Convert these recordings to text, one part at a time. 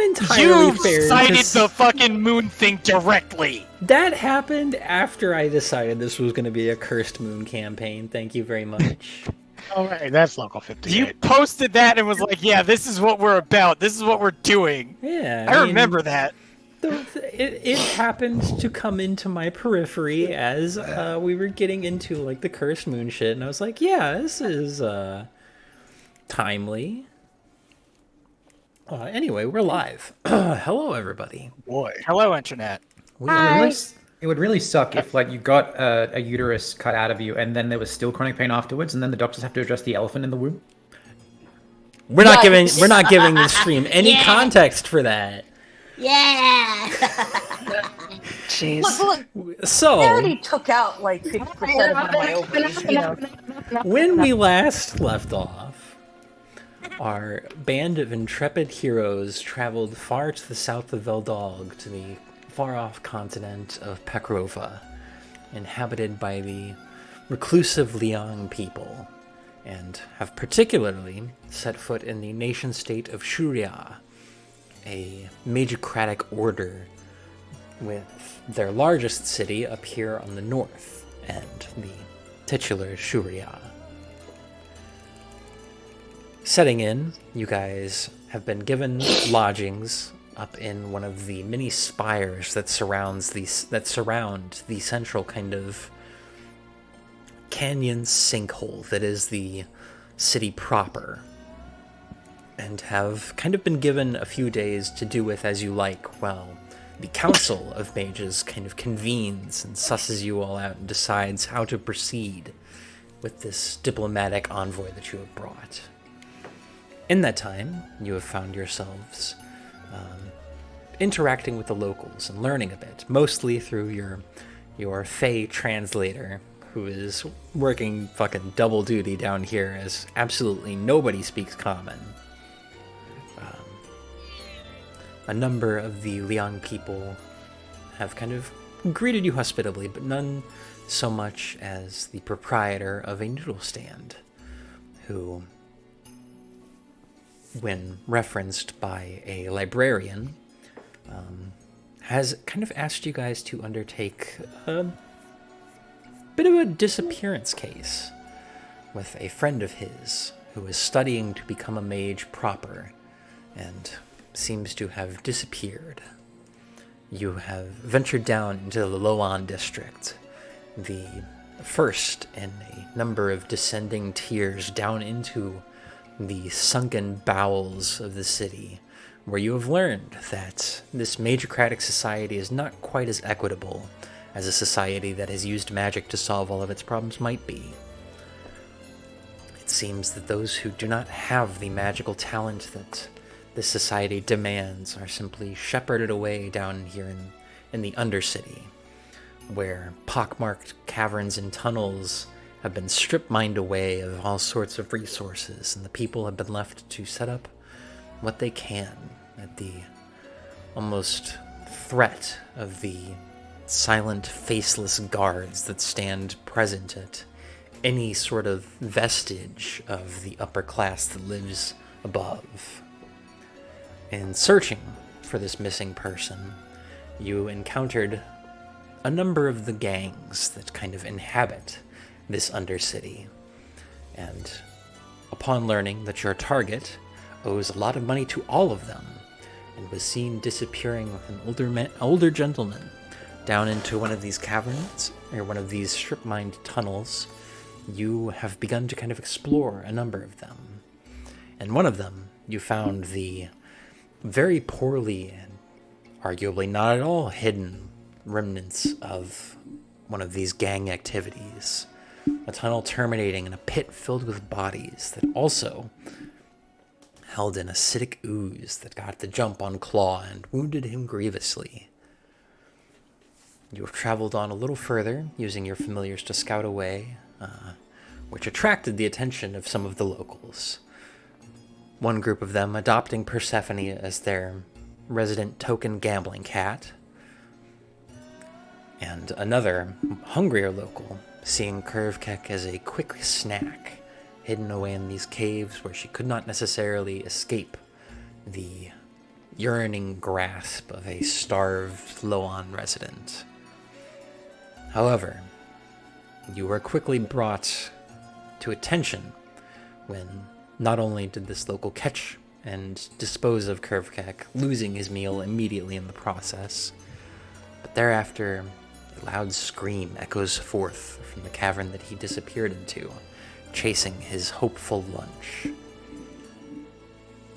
entirely You fair. cited the fucking moon thing directly. That happened after I decided this was going to be a cursed moon campaign. Thank you very much. All right, that's Local 58. You posted that and was like, "Yeah, this is what we're about. This is what we're doing." Yeah, I remember that. It happened to come into my periphery as we were getting into like the cursed moon shit, and I was like, "Yeah, this is timely." Anyway, we're live. Hello, everybody. Boy. Hello, internet. It would really suck if like you got a uterus cut out of you and then there was still chronic pain afterwards, and then the doctors have to address the elephant in the womb. We're not giving the stream any context for that. Yeah. Jeez. Look, So I already took out like 50% of my ovaries, you know. when we last left off, our band of intrepid heroes traveled far to the south of Veldalg to the far-off continent of Pekrova, inhabited by the reclusive Liang people, and have particularly set foot in the nation-state of Shuria, a magicratic order with their largest city up here on the north, and the titular Shuria. Setting in, you guys have been given lodgings up in one of the many spires that surround the central kind of canyon sinkhole that is the city proper, and have kind of been given a few days to do with as you like while the Council of Mages kind of convenes and susses you all out and decides how to proceed with this diplomatic envoy that you have brought. In that time, you have found yourselves interacting with the locals and learning a bit, mostly through your Fey translator, who is working fucking double duty down here as absolutely nobody speaks common. A number of the Liang people have kind of greeted you hospitably, but none so much as the proprietor of a noodle stand, who, when referenced by a librarian, has kind of asked you guys to undertake a bit of a disappearance case with a friend of his who is studying to become a mage proper and seems to have disappeared. You have ventured down into the Loan district, the first in a number of descending tiers down into the sunken bowels of the city, where you have learned that this magicratic society is not quite as equitable as a society that has used magic to solve all of its problems might be. It seems that those who do not have the magical talent that this society demands are simply shepherded away down here in the Undercity, where pockmarked caverns and tunnels have been strip-mined away of all sorts of resources, and the people have been left to set up what they can at the almost threat of the silent, faceless guards that stand present at any sort of vestige of the upper class that lives above. In searching for this missing person, you encountered a number of the gangs that kind of inhabit this Undercity, and upon learning that your target owes a lot of money to all of them, and was seen disappearing with an older gentleman down into one of these caverns, or one of these strip-mined tunnels, you have begun to kind of explore a number of them. And one of them, you found the very poorly and arguably not at all hidden remnants of one of these gang activities. A tunnel terminating in a pit filled with bodies that also held an acidic ooze that got the jump on Claw and wounded him grievously. You have traveled on a little further, using your familiars to scout away, which attracted the attention of some of the locals. One group of them adopting Persephone as their resident token gambling cat, and another, hungrier local, seeing Curvekek as a quick snack, hidden away in these caves where she could not necessarily escape the yearning grasp of a starved Loan resident. However, you were quickly brought to attention when not only did this local catch and dispose of Curvekak, losing his meal immediately in the process, but thereafter a loud scream echoes forth from the cavern that he disappeared into, chasing his hopeful lunch.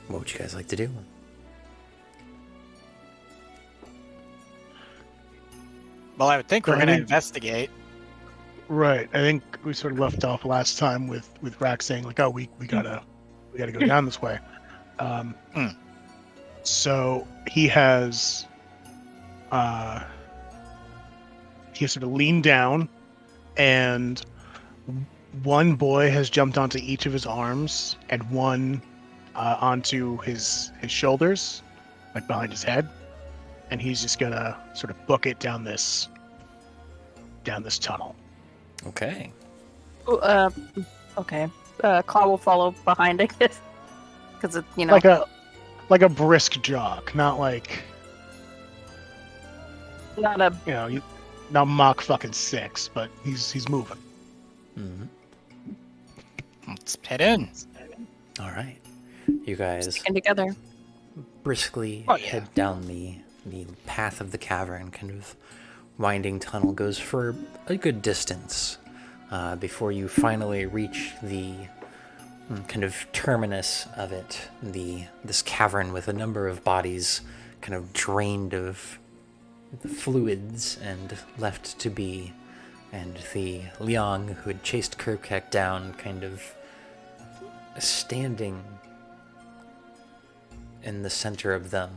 What would you guys like to do? Well, I would think we're I going to think- investigate. Right. I think we sort of left off last time with Rack saying like, "Oh, we gotta go down this way." So he has sort of leaned down, and one boy has jumped onto each of his arms, and one onto his shoulders, like behind his head, and he's just gonna sort of book it down this tunnel. Okay. Okay. Claw will follow behind, I guess. Because it, Like a brisk jog, not like not a. not Mach fucking 6, but he's moving. Mm-hmm. Let's head in. All right. You guys Sticking together. briskly Oh, yeah. head down the path of the cavern, kind of winding tunnel goes for a good distance before you finally reach the kind of terminus of it, this cavern with a number of bodies kind of drained of the fluids and left to be, and the Liang who had chased Kurkek down kind of standing in the center of them,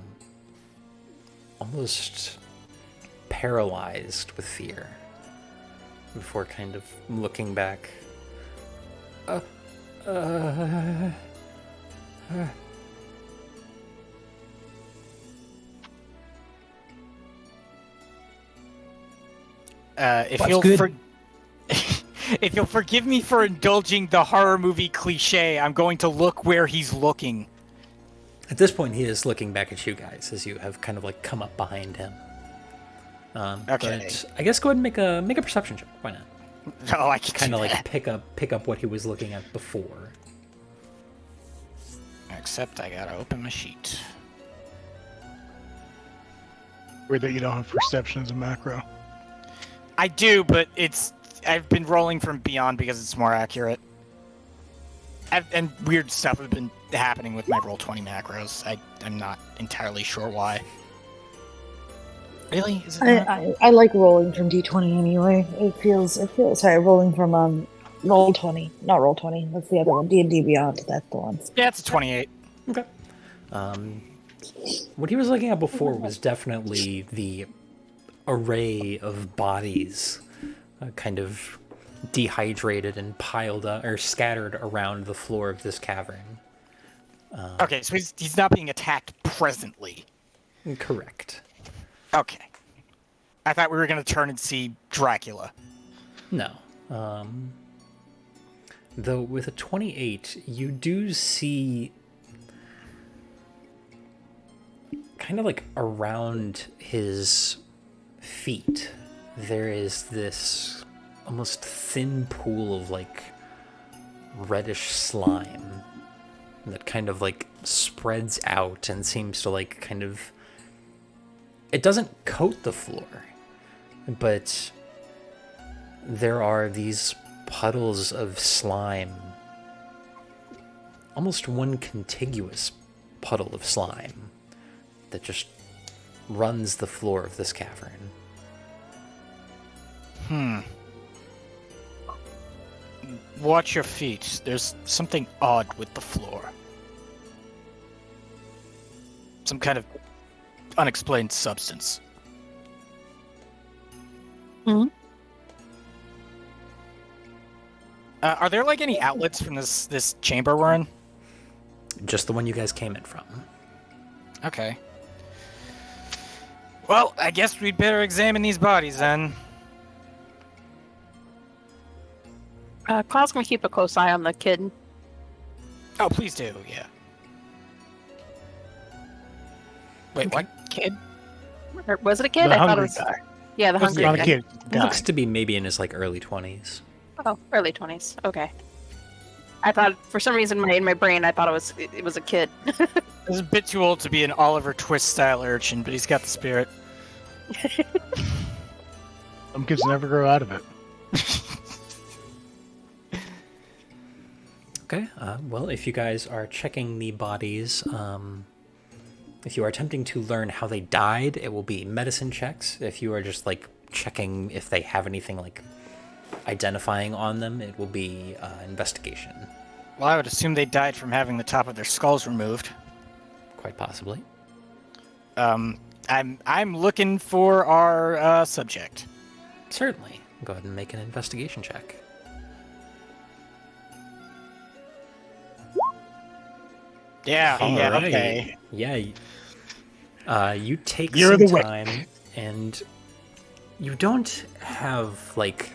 almost paralyzed with fear, before kind of looking back. If That's you'll good. if you'll forgive me for indulging the horror movie cliche, I'm going to look where he's looking. At this point, he is looking back at you guys as you have kind of like come up behind him. Okay. But I guess go ahead and make a perception check. Why not? Oh, I can Kind of do like that. pick up what he was looking at before. Except I gotta open my sheet. Weird that you don't have perception as a macro. I do, but I've been rolling from beyond because it's more accurate. And weird stuff has been happening with my Roll20 macros. I'm not entirely sure why. Really? Is it not? I like rolling from D20 anyway. It feels sorry, rolling from Roll20. Not Roll20. That's the other one. D&D Beyond. That's the one. Yeah, it's a 28. Okay. What he was looking at before was definitely the array of bodies, kind of dehydrated and piled up or scattered around the floor of this cavern. Okay, so he's not being attacked presently. Correct. Okay. I thought we were going to turn and see Dracula. No. Though with a 28, you do see kind of like around his feet, there is this almost thin pool of like reddish slime that kind of like spreads out and seems to like kind of, it doesn't coat the floor, but there are these puddles of slime, almost one contiguous puddle of slime that just runs the floor of this cavern. Watch your feet. There's something odd with the floor. Some kind of unexplained substance. Are there like any outlets from this chamber we're in? Just the one you guys came in from. Okay. Well, I guess we'd better examine these bodies then. Claw's gonna keep a close eye on the kid. Oh, please do, yeah. Wait, what? Kid? Or was it a kid? The I thought it hungry was. guy. Yeah, the It's hungry not guy. a kid. It's a guy. Looks to be maybe in his like early 20s. Oh, early 20s. Okay. I thought for some reason in my brain I thought it was a kid. He's a bit too old to be an Oliver Twist style urchin, but he's got the spirit. Some kids never grow out of it. Okay, well, if you guys are checking the bodies, if you are attempting to learn how they died, it will be medicine checks. If you are just, like, checking if they have anything, like, identifying on them, it will be investigation. Well, I would assume they died from having the top of their skulls removed. Quite possibly. I'm looking for our subject. Certainly. Go ahead and make an investigation check. Yeah, Alright. okay. Yeah, you take You're some the wit. time, and you don't have, like,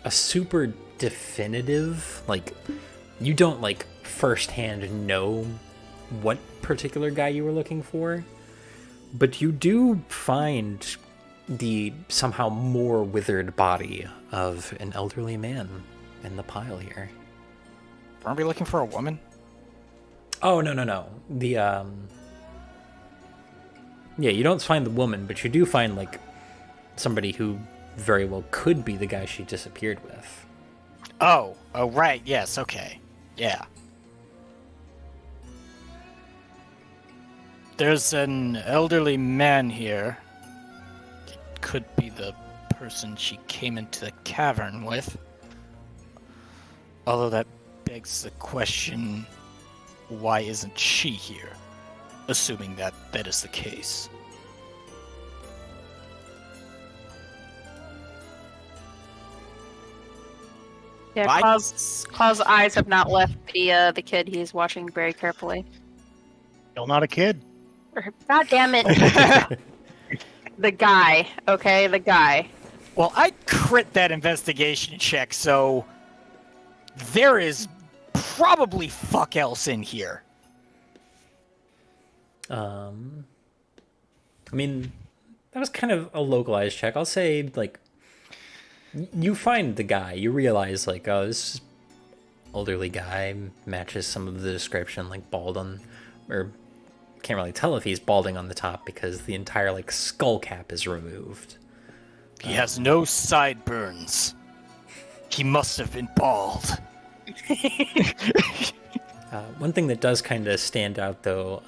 a super definitive, like, you don't, like, firsthand know what particular guy you were looking for, but you do find the somehow more withered body of an elderly man in the pile here. Aren't we looking for a woman? Oh, no. The, yeah, you don't find the woman, but you do find, like, somebody who very well could be the guy she disappeared with. Oh, right, yes, okay. Yeah. There's an elderly man here. It could be the person she came into the cavern with. Although that begs the question, why isn't she here? Assuming that that is the case. Yeah, I- Claw's eyes have not left the kid. He's watching very carefully. Still not a kid. God damn it! The guy. Okay, the guy. Well, I crit that investigation check, so there is probably fuck else in here. I mean, that was kind of a localized check. I'll say, like, you find the guy. You realize, like, oh, this elderly guy matches some of the description, like, bald on, or can't really tell if he's balding on the top because the entire, like, skull cap is removed. He has no sideburns. He must have been bald. One thing that does kind of stand out, though,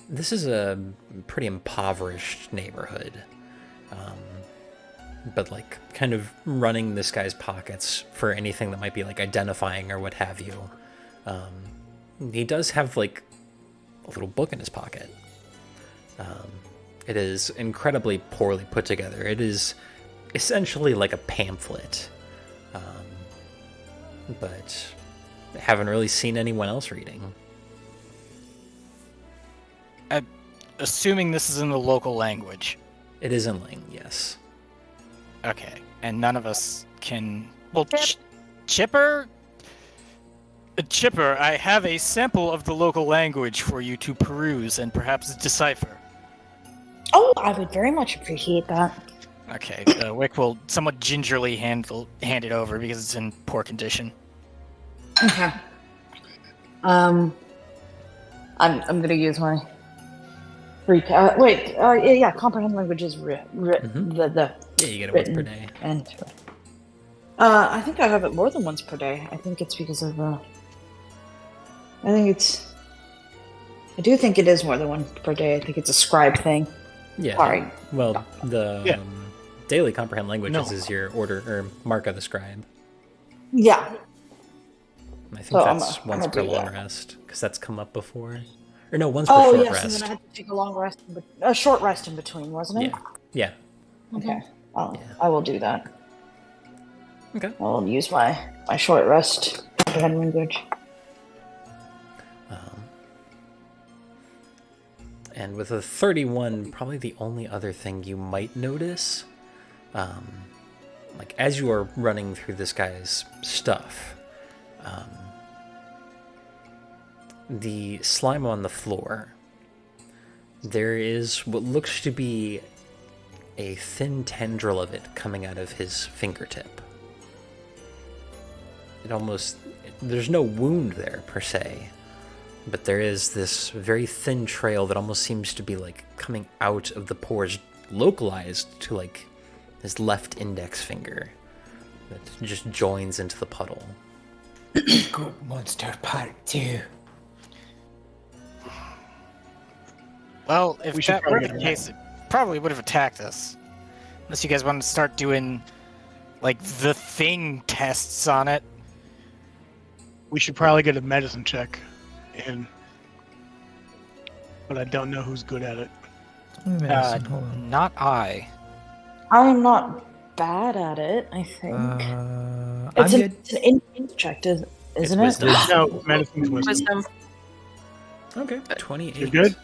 this is a pretty impoverished neighborhood. But, like, kind of running this guy's pockets for anything that might be, like, identifying or what have you. He does have, like, a little book in his pocket. It is incredibly poorly put together. It is essentially like a pamphlet. But I haven't really seen anyone else reading. Assuming this is in the local language. It is in Ling, yes. Okay, and none of us can... Well, Chipper? Chipper, I have a sample of the local language for you to peruse and perhaps decipher. Oh, I would very much appreciate that. Okay, Wick will somewhat gingerly hand it over because it's in poor condition. Okay. I'm gonna use my free. Comprehend languages. The Yeah, you get it once per day. and. I think I have it more than once per day. I think it's because of I do think it is more than one per day. I think it's a scribe thing. Yeah. Sorry. Well, the Yeah. daily comprehend languages No. is your order or mark of the scribe. Yeah. I think So I'm that's gonna once per do long that. rest because that's come up before. Or no, once per Oh short yes, rest. and then I had to take a long rest, a short rest in between, wasn't it? Yeah. Okay. Yeah. I will do that. Okay. I'll use my short rest comprehend language. And with a 31, probably the only other thing you might notice, like as you are running through this guy's stuff, the slime on the floor, there is what looks to be a thin tendril of it coming out of his fingertip. There's no wound there per se, but there is this very thin trail that almost seems to be like coming out of the pores, localized to like his left index finger that just joins into the puddle. Good Monster Part 2. Well, if We should that probably were get the him case, it probably would have attacked us. Unless you guys want to start doing, like, the thing tests on it. We should probably get a medicine check in. But I don't know who's good at it. Medicine, hold on. Not I. I'm not bad at it, I think. I'm it's good. an int check, isn't it? wisdom. No, medicine's wisdom. Wisdom. Okay, 28. You're good?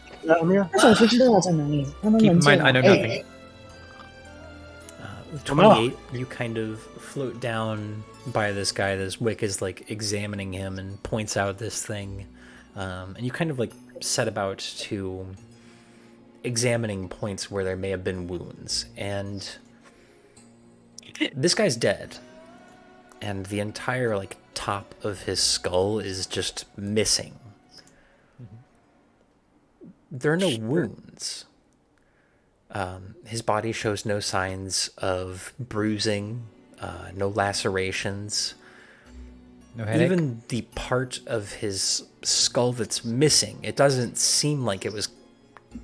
Amir? That's what that's a 9. Keep in mind, I know nothing. With 28, you kind of float down by this guy. This Wick is like examining him and points out this thing. And you kind of like set about to examining points where there may have been wounds. And this guy's dead. And the entire like top of his skull is just missing. There are no wounds. His body shows no signs of bruising, no lacerations. No headache? Even the part of his skull that's missing, it doesn't seem like it was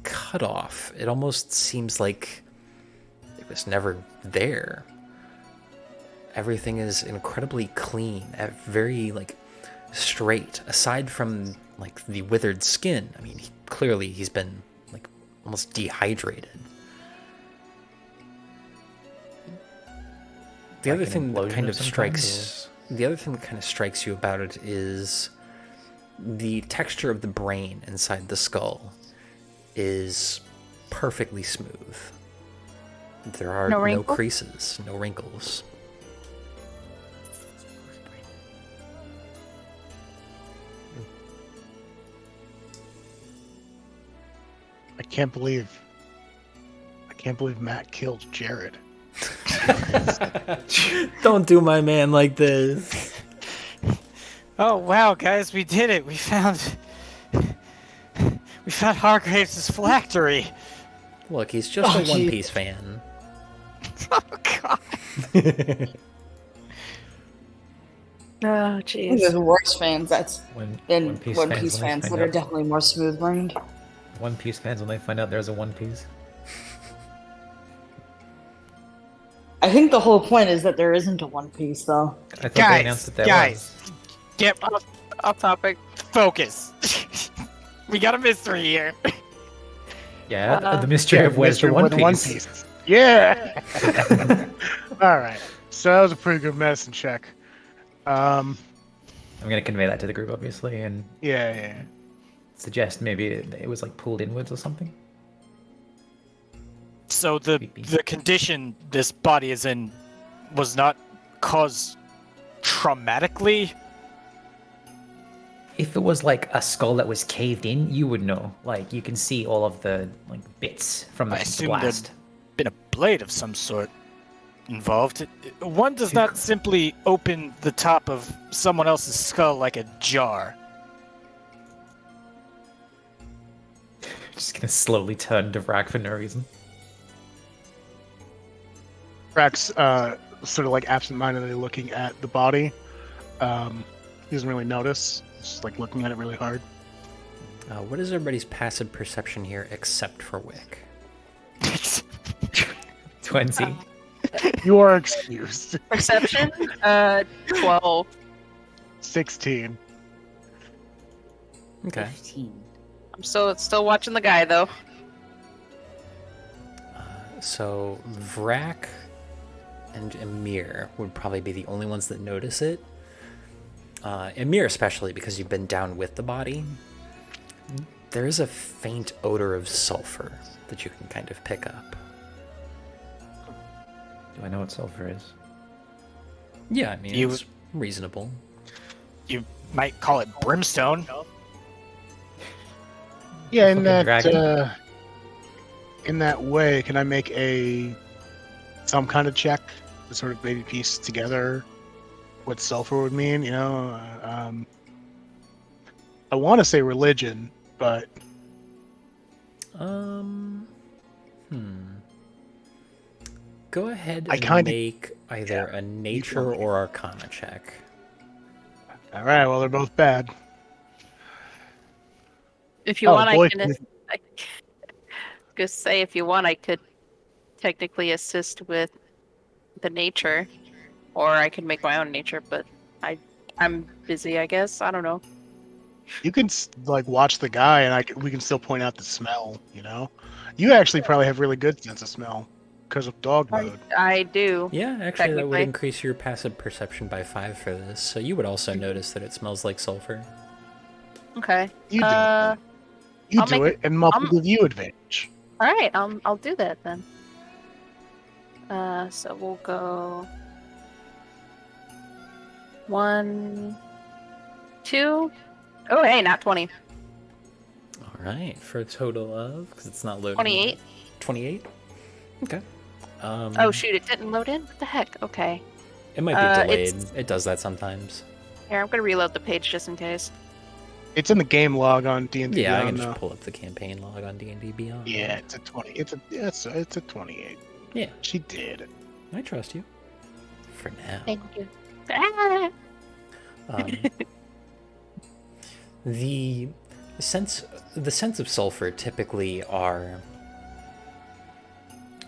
cut off. It almost seems like it was never there. Everything is incredibly clean, very like straight, aside from like the withered skin. I mean, clearly he's been like almost dehydrated. The Like other an thing that implosion kind of of some strikes the other thing that kind of strikes you about it is the texture of the brain inside the skull is perfectly smooth. There are No no wrinkle? creases, no wrinkles. I can't believe Matt killed Jared. Don't do my man like this. Oh wow, guys, we did it! We found Hargraves' phylactery. Look, he's just a Oh, One gee. Piece fan. Oh god. Oh, I think jeez. there's worse fans than One Piece One fans, Piece when they fans find that are out- definitely more smooth brained. One Piece fans when they find out there's a One Piece. I think the whole point is that there isn't a One Piece, though. I thought Guys, they announced that there guys. was. Get Off topic. focus. We got a mystery here. Yeah, the mystery of where's the Mystery One with Piece. Piece. Yeah. All right. So that was a pretty good medicine check. I'm gonna convey that to the group, obviously, and Yeah. suggest maybe it was like pulled inwards or something. So the condition this body is in was not caused traumatically? If it was like a skull that was caved in, you would know. Like you can see all of the like bits from I the assume blast. there'd been a blade of some sort involved. One does not simply open the top of someone else's skull like a jar. Just gonna slowly turn to Vrag for no reason. Rex, sort of like absentmindedly looking at the body. He doesn't really notice. Just like looking at it really hard. What is everybody's passive perception here except for Wick? 20. You are excused. Perception? 12. 16. Okay. I'm still watching the guy, though. So Vrak and Emir would probably be the only ones that notice it. Emir especially, because you've been down with the body. There is a faint odor of sulfur that you can kind of pick up. Do I know what sulfur is? Yeah, I mean, You- it's reasonable. You might call it brimstone. Yeah, Fucking dragon. in that way, can I make some kind of check to sort of maybe piece together what sulfur would mean? I want to say religion, but Um, hmm. Go ahead I and kind of make either a you tell nature me. or arcana check. All right, well they're both bad. If you Oh want, I boy, can. I could say if you want, I could technically assist with the nature, or I could make my own nature. But I'm busy, I guess. I don't know. you can like watch the guy, and we can still point out the smell. You actually probably have really good sense of smell because of dog mode. I do Yeah, actually, that would technically. increase your passive perception by 5 for this, so you would also notice that it smells like sulfur. Okay. You do it then. You I'll do make it, and Mupp will I'm give you advantage. all right. I'll do that then. So we'll go 1, 2. Oh, hey, not 20. All right, for a total of, because it's not loading. 28. 28? Okay. Oh shoot, it didn't load in. What the heck? Okay. It might be delayed. It's It does that sometimes. here. I'm gonna reload the page just in case. It's in the game log on D&D Yeah, I Beyond. can just Though. pull up the campaign log on D&D Beyond. Yeah, it's a 20. It's a 28. Yeah, She did. I trust you. For now. Thank you. Ah! Um, the sense of sulfur typically are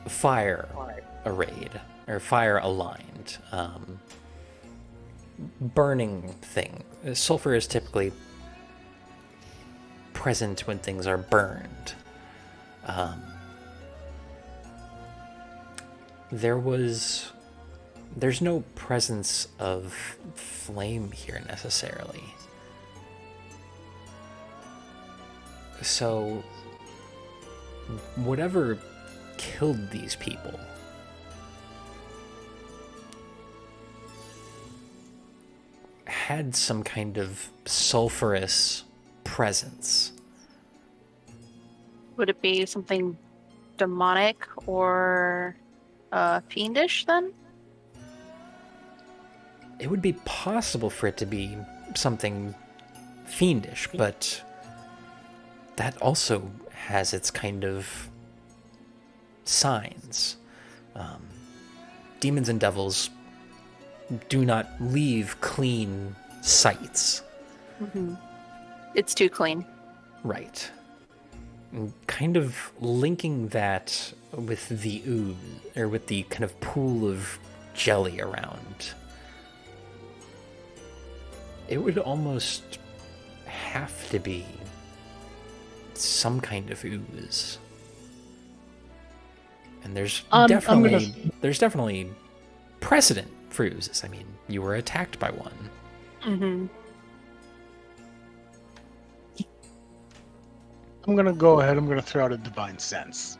fire arrayed or fire aligned. Burning thing. Sulfur is typically present when things are burned. There's no presence of flame here necessarily. So, whatever killed these people had some kind of sulfurous presence. Would it be something demonic or fiendish then? It would be possible for it to be something fiendish, but that also has its kind of signs. Demons and devils do not leave clean sites. Mm-hmm. It's too clean. Right. And kind of linking that with the ooze, or with the kind of pool of jelly around, it would almost have to be some kind of ooze. And there's definitely precedent for oozes. I mean, you were attacked by one. Mm-hmm. I'm gonna go ahead. I'm gonna throw out a divine sense.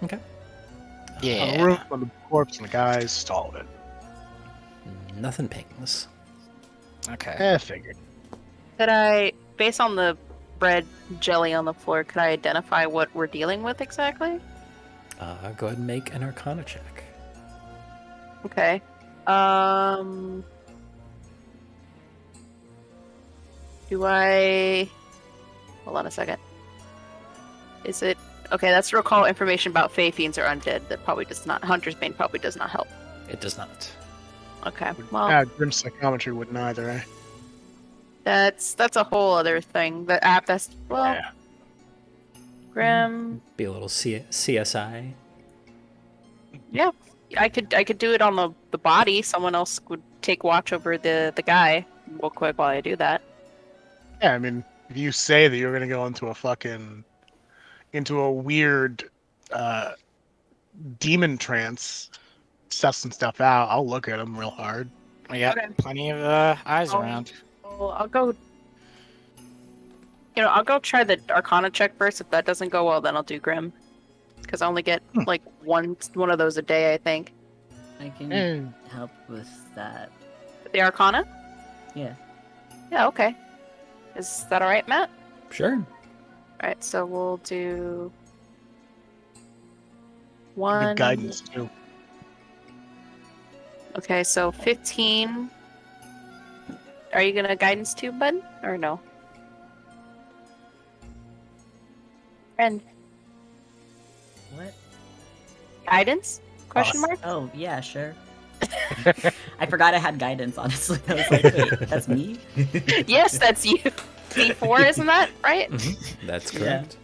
Okay. On the Yeah. roof, on the corpse, and the guys, stall it. Nothing pings. Okay. Figured. Could I, based on the red jelly on the floor, could I identify what we're dealing with exactly? Go ahead and make an Arcana check. Okay. Do I... Hold on a second. Is it... Okay, that's to recall information about Fey Fiends or Undead. That probably does not... Hunter's Bane probably does not help. It does not. Okay, well, Grim Psychometry wouldn't either, eh? that's a whole other thing. The app, that's... Well, Yeah. Grim... Be a little CSI. Yeah, I could do it on the body. Someone else would take watch over the guy real quick while I do that. Yeah, I mean, if you say that you're gonna go into a weird demon trance, suss some stuff out, I'll look at him real hard. We got Okay. plenty of eyes Oh. around. Well, I'll go. I'll go try the Arcana check first. If that doesn't go well, then I'll do Grim, because I only get like one of those a day, I think. I can Eh, help with that. The Arcana? Yeah. Yeah. Okay. Is that all right, Matt? Sure. Alright, so we'll do Give one. guidance too. Okay, so 15. Are you gonna guidance too, bud? Or no? And What? guidance? Question mark? Oh, yeah, sure. I forgot I had guidance, honestly. I was like, wait, that's me? Yes, that's you. D4, isn't that right? That's Yeah. correct.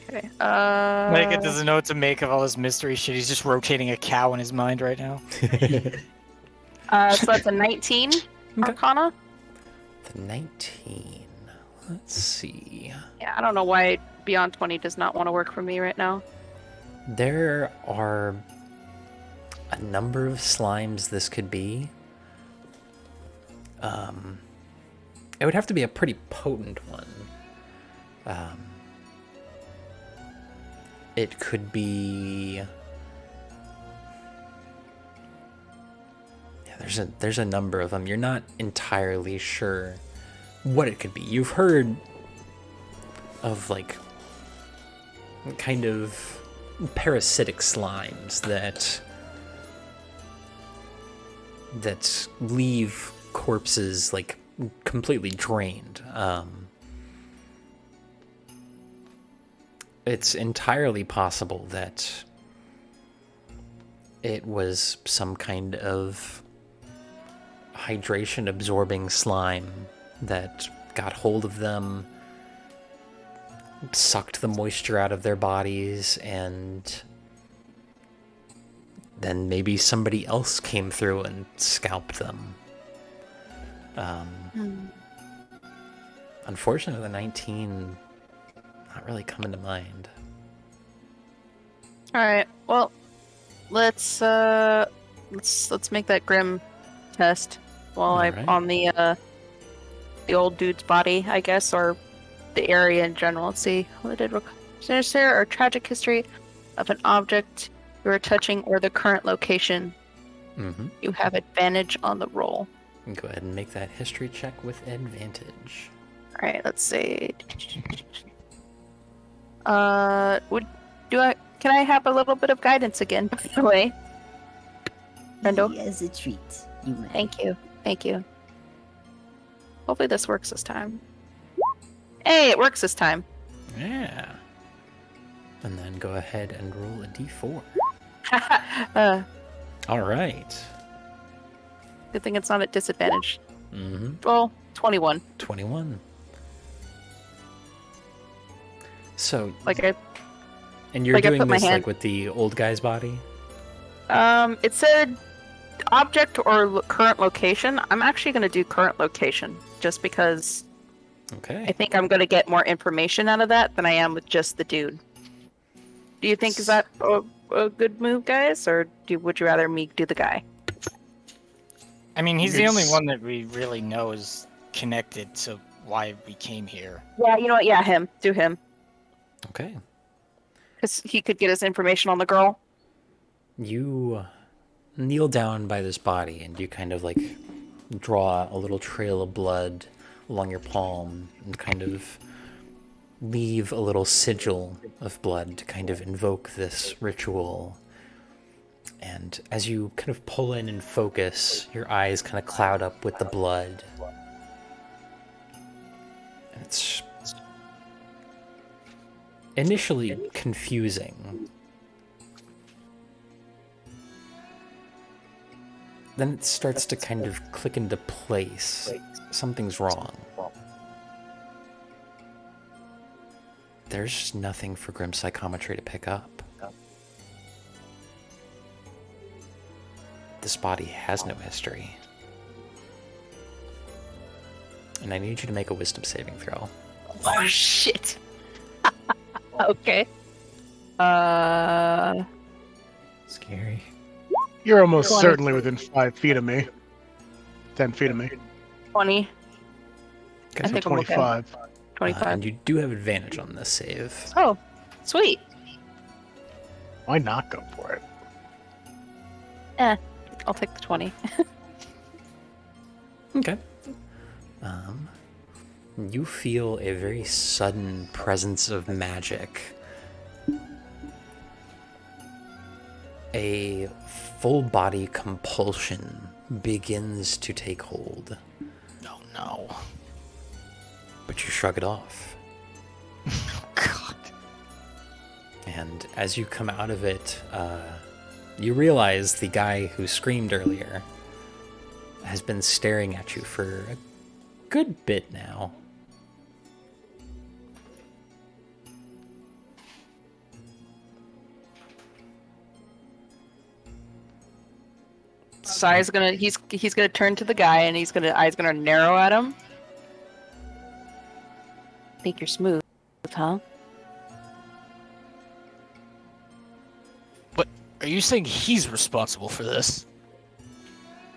Okay. Micah doesn't know what to make of all this mystery shit. He's just rotating a cow in his mind right now. So that's a 19 Arcana. The 19. Let's see. Yeah, I don't know why Beyond 20 does not want to work for me right now. There are a number of slimes this could be. It would have to be a pretty potent one. It could be... Yeah, there's a number of them. You're not entirely sure what it could be. You've heard of, like, kind of parasitic slimes that leave corpses, like, completely drained. It's entirely possible that it was some kind of hydration absorbing slime that got hold of them, sucked the moisture out of their bodies, and then maybe somebody else came through and scalped them. Unfortunately, the 19 not really coming to mind. All right. Well, let's make that Grim test while I'm Alright. on the old dude's body, I guess, or the area in general. Let's see. What did sinister or tragic history of an object you are touching or the current location? You have advantage on the roll. Go ahead and make that history check with advantage. All right. Let's see. Can I have a little bit of guidance again, by the way? Rendo? As a treat, you may. Thank you. Thank you. Hopefully this works this time. Hey, it works this time. Yeah. And then go ahead and roll a d4. All right. Good thing it's not at disadvantage. Well, 21. 21. So, and you're like I doing put my this hand- like with the old guy's body? It said object or current location. I'm actually going to do current location just because I Okay. think I'm going to get more information out of that than I am with just the dude. Do you think is that a good move, guys, or would you rather me do the guy? I mean, he's the only one that we really know is connected to why we came here. Yeah, you know what? Yeah, him. Do him. Okay. Because he could get his information on the girl. You kneel down by this body and you kind of like draw a little trail of blood along your palm and kind of leave a little sigil of blood to kind of invoke this ritual. And as you kind of pull in and focus, your eyes kind of cloud up with the blood. And it's initially confusing. Then it starts to kind of click into place. Something's wrong. There's just nothing for Grim Psychometry to pick up. This body has no history. And I need you to make a wisdom saving throw. Oh, shit. Okay. Scary. You're almost 20. certainly within 5 feet of me. 10 feet of me. 20. Okay. I So think I'm okay. 25. 25. And you do have advantage on this save. Oh, sweet. Why not go for it? I'll take the 20. Okay. you feel a very sudden presence of magic. A full body compulsion begins to take hold. Oh no. But you shrug it off. God. And as you come out of it, you realize the guy who screamed earlier has been staring at you for a good bit now. So he's gonna turn to the guy and eyes gonna narrow at him. Think you're smooth, huh? But are you saying he's responsible for this?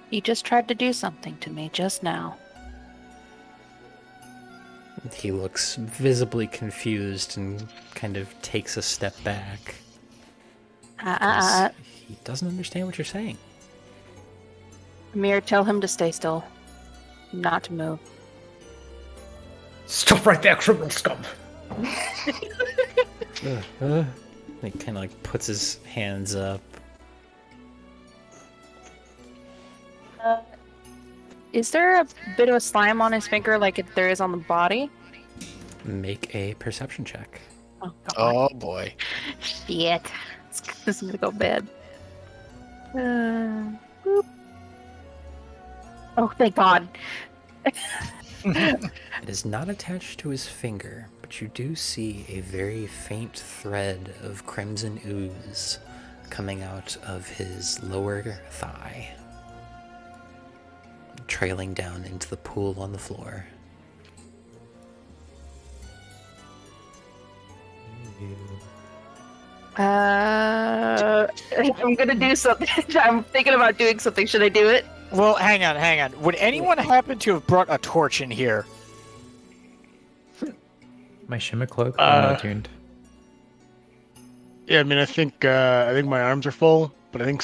He just tried to do something to me just now. He looks visibly confused and kind of takes a step back. 'Cause he doesn't understand what you're saying. Amir, tell him to stay still. Not to move. Stop right there, criminal scum. He kind of like puts his hands up. Is there a bit of a slime on his finger like there is on the body? Make a perception check. Oh, God. Oh boy. Shit. This is gonna go bad. Boop. Oh, thank God. It is not attached to his finger, but you do see a very faint thread of crimson ooze coming out of his lower thigh, trailing down into the pool on the floor. I'm gonna do something. I'm thinking about doing something. Should I do it? Well, hang on. Would anyone happen to have brought a torch in here? My shimmer cloak, I'm not tuned. Yeah, I mean, I think my arms are full, but I think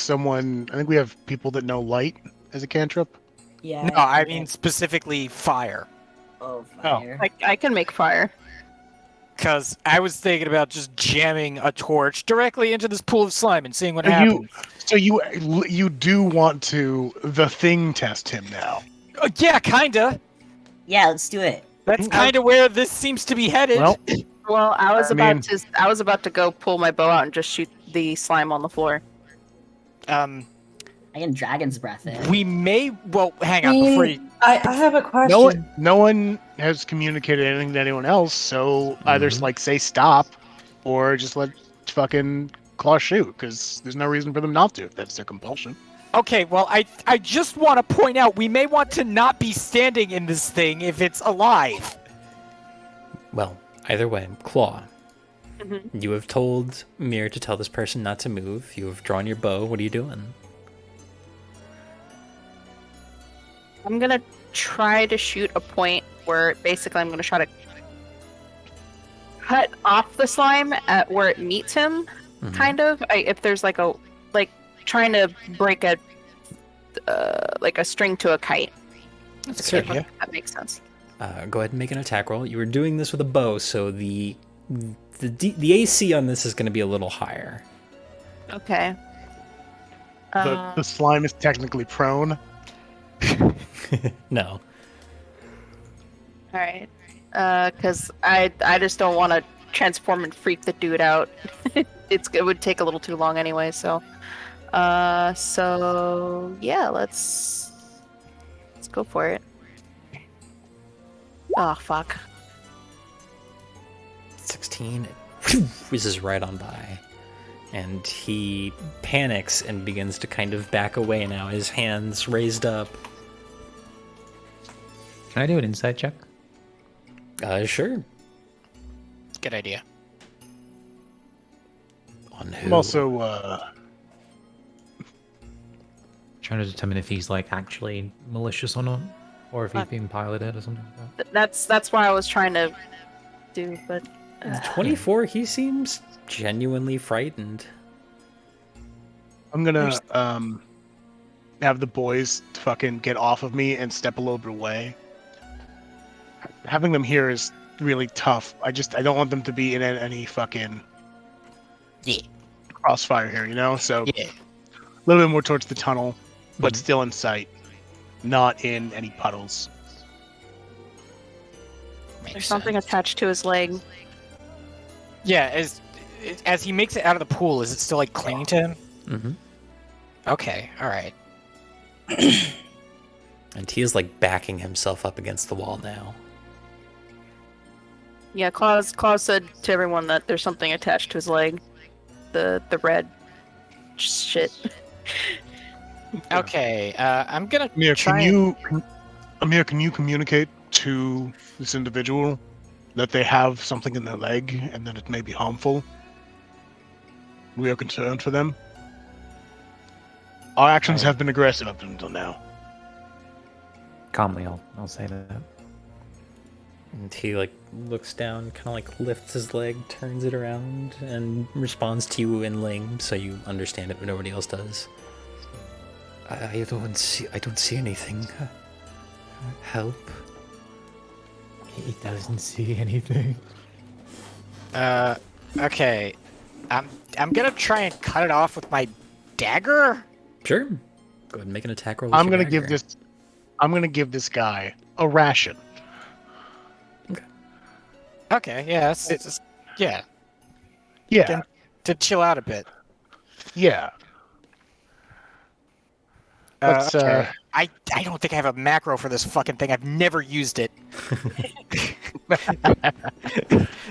we have people that know light as a cantrip. Yeah. No, I mean specifically fire. Oh, fire. I can make fire. Because I was thinking about just jamming a torch directly into this pool of slime and seeing what happens. So you do want to the thing test him now? Yeah, kinda. Yeah, let's do it. That's kind of where this seems to be headed. Well, I was I about to go pull my bow out and just shoot the slime on the floor. I can dragon's breath it. We may. Well, hang on before you. I have a question. no one has communicated anything to anyone else, so either like say stop, or just let fucking Claw shoot, because there's no reason for them not to if that's their compulsion. Okay, well, I just want to point out we may want to not be standing in this thing if it's alive. Well, either way, Claw. Mm-hmm. You have told Mir to tell this person not to move. You have drawn your bow. What are you doing? I'm gonna try to shoot a point where basically I'm gonna try to cut off the slime at where it meets him, kind of. If there's like trying to break a string to a kite. That's a good idea. That makes sense. Go ahead and make an attack roll. You were doing this with a bow, so the AC on this is going to be a little higher. Okay. The slime is technically prone. No. All right. Because I just don't want to transform and freak the dude out. It would take a little too long anyway. So yeah, let's go for it. Oh fuck. 16 whizzes right on by, and he panics and begins to kind of back away now, his hands raised up. Can I do an insight check? Sure. Good idea. On who? I'm also Trying to determine if he's like actually malicious or not, or if he's being piloted or something like that. That's why I was trying to do, but 24, he seems genuinely frightened. I'm gonna have the boys fucking get off of me and step a little bit away. having them here is really tough. I don't want them to be in any fucking Yeah. crossfire here, you know? So Yeah. a little bit more towards the tunnel, but Mhm. still in sight, not in any puddles. There's something attached to his leg. Yeah, as he makes it out of the pool, is it still like clinging to him? Mm-hmm. Okay, all right. And he is like backing himself up against the wall now. Yeah, Claus said to everyone that there's something attached to his leg. The red shit. Okay, I'm gonna Amir, try. can you communicate to this individual that they have something in their leg and that it may be harmful? We are concerned for them. Our actions have been aggressive up until now. Calmly, I'll say that. And he like looks down, kind of like lifts his leg, turns it around, and responds to you in Ling, so you understand it, but nobody else does. I don't see anything. Help. He doesn't see anything. Okay, I'm gonna try and cut it off with my dagger. Sure. Go ahead and make an attack roll. With I'm your gonna dagger. give this guy a ration. Okay, yeah, it's just yeah, Yeah, to chill out a bit. yeah. Let's Okay. I don't think I have a macro for this fucking thing. I've never used it.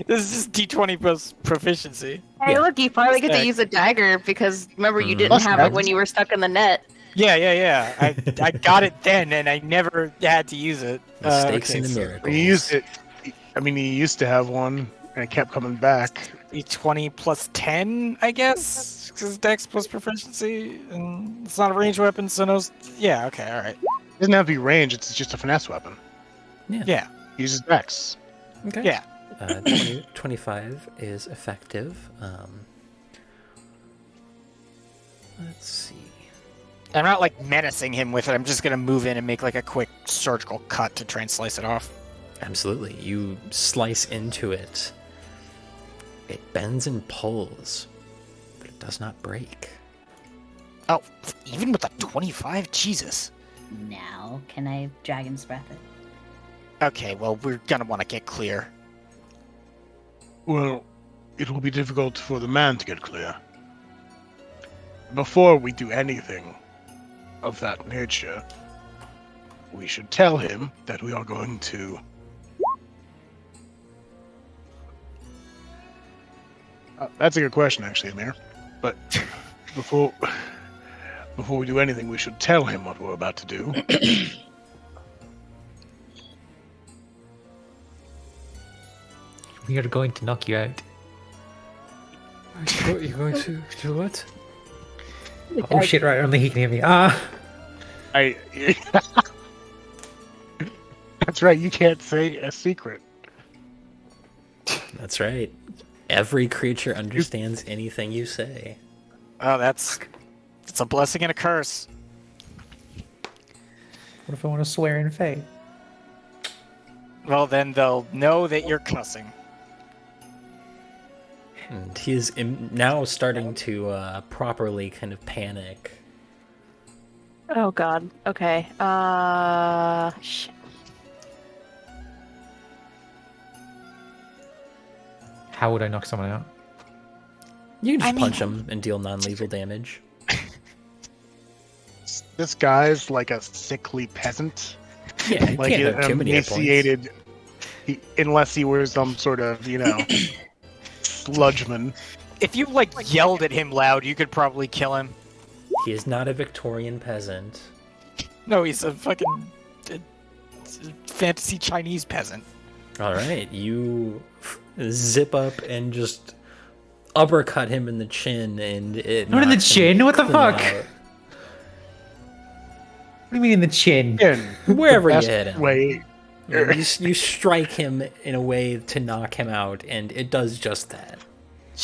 This is just D20 plus proficiency. Hey, Yeah. look, you finally get to Stack. use a dagger because remember you didn't Plus have it daggers. when you were stuck in the net. Yeah. I got it then, and I never had to use it. Mistakes Okay, and the so miracles. He used it. I mean, he used to have one, and it kept coming back. D20 plus 10, I guess, because Dex plus proficiency, and it's not a ranged weapon, so no. Yeah, okay, all right. It doesn't have to be range. It's just a finesse weapon. Yeah, He uses Dex. Okay. yeah. 25 is effective. Let's see. I'm not like menacing him with it. I'm just gonna move in and make like a quick surgical cut to try and slice it off. Absolutely. You slice into it. It bends and pulls, but it does not break. Oh, even with a 25, Jesus. Now, can I Dragon's Breath it? Okay, well we're gonna want to get clear. Well, it will be difficult for the man to get clear. Before we do anything of that nature, we should tell him that we are going to... that's a good question, actually, Amir. But before we do anything, we should tell him what we're about to do. We are going to knock you out. You're going to do what? Oh shit! Right, only he can hear me. That's right. You can't say a secret. That's right. Every creature understands anything you say. Oh, it's a blessing and a curse. What if I want to swear in faith? Well, then they'll know that you're cussing. And he is now starting to properly kind of panic. Oh god. Okay. Shit. How would I knock someone out? You can just I punch him and deal non-lethal damage. This guy's like a sickly peasant. Yeah, you Like can't have too many hit points. emaciated, unless he were some sort of, sludgeman. If you like yelled at him loud, you could probably kill him. He is not a Victorian peasant. No, he's a fucking fantasy Chinese peasant. All right, you zip up and just uppercut him in the chin, and it Not in the knocks him chin? What the clean fuck? out. What do you mean in the chin? Wherever you Best hit him. way. You strike him in a way to knock him out, and it does just that.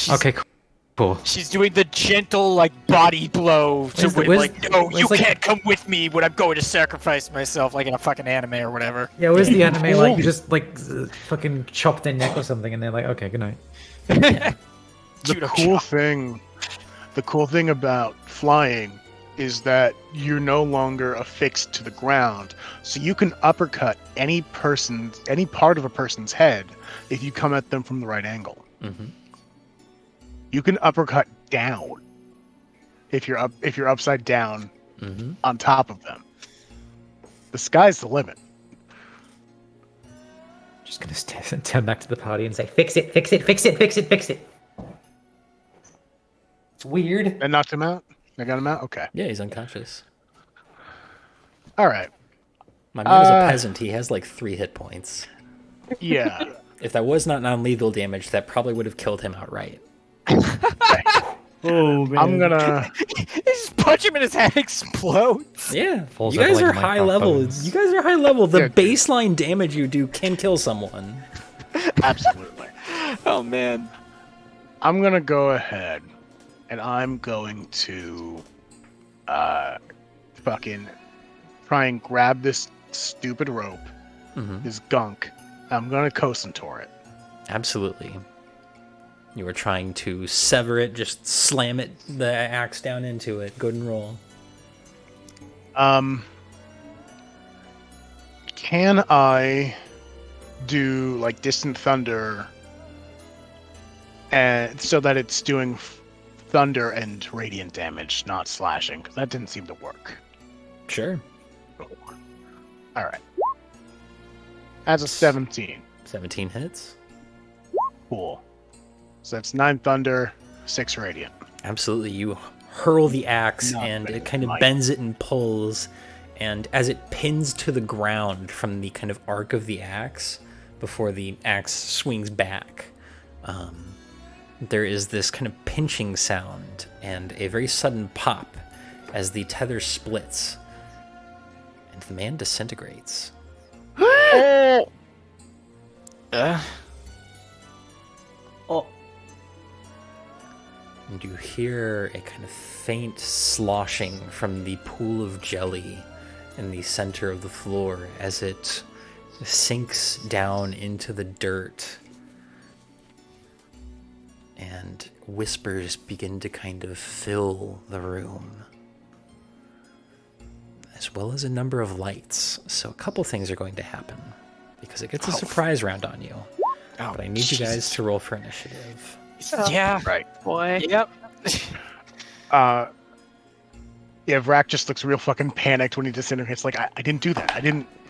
Okay, cool. Cool. She's doing the gentle, like, body blow to Where's the- win, where's- like, no, where's, you like- can't come with me when I'm going to sacrifice myself, like in a fucking anime or whatever. Yeah, where's the anime? Like, you just, like, fucking chop their neck or something, and they're like, okay, good night. The Judo cool chop. thing about flying is that you're no longer affixed to the ground, so you can uppercut any part of a person's head if you come at them from the right angle. Mm-hmm. You can uppercut down if you're upside down Mm-hmm. on top of them. The sky's the limit. Just gonna turn back to the party and say, fix it, fix it, fix it, fix it, fix it. It's weird. That knocked him out? I got him out? Okay. Yeah, he's unconscious. All right. My man is a peasant. He has like 3 hit points. Yeah. If that was not non-lethal damage, that probably would have killed him outright. Oh, man. I'm gonna... Just punch him and his head explodes. Yeah, Falls you over guys like are my high cock level. bones. You guys are high level. The Yeah, dude. baseline damage you do can kill someone. Absolutely. Oh, man. I'm gonna go ahead and I'm going to fucking try and grab this stupid rope, Mm-hmm. this gunk. I'm gonna Kosantor it. Absolutely. You were trying to sever it, just slam it, the axe down into it. Go and roll. Can I do like distant thunder, and so that it's doing thunder and radiant damage, not slashing? Because that didn't seem to work. Sure. All right. That's a 17. 17 hits. Cool. So that's 9 thunder, 6 radiant. Absolutely. You hurl the axe Not and very it kind of light. bends it and pulls. And as it pins to the ground from the kind of arc of the axe before the axe swings back, there is this kind of pinching sound and a very sudden pop as the tether splits. And the man disintegrates. Oh, And you hear a kind of faint sloshing from the pool of jelly in the center of the floor as it sinks down into the dirt. And whispers begin to kind of fill the room, as well as a number of lights. So a couple things are going to happen, because it gets a surprise round on you. Oh, But I need you guys to roll for initiative. Yeah. Right. Boy. Yep. Yeah, Vrak just looks real fucking panicked when he disintegrates. Like, I didn't do that.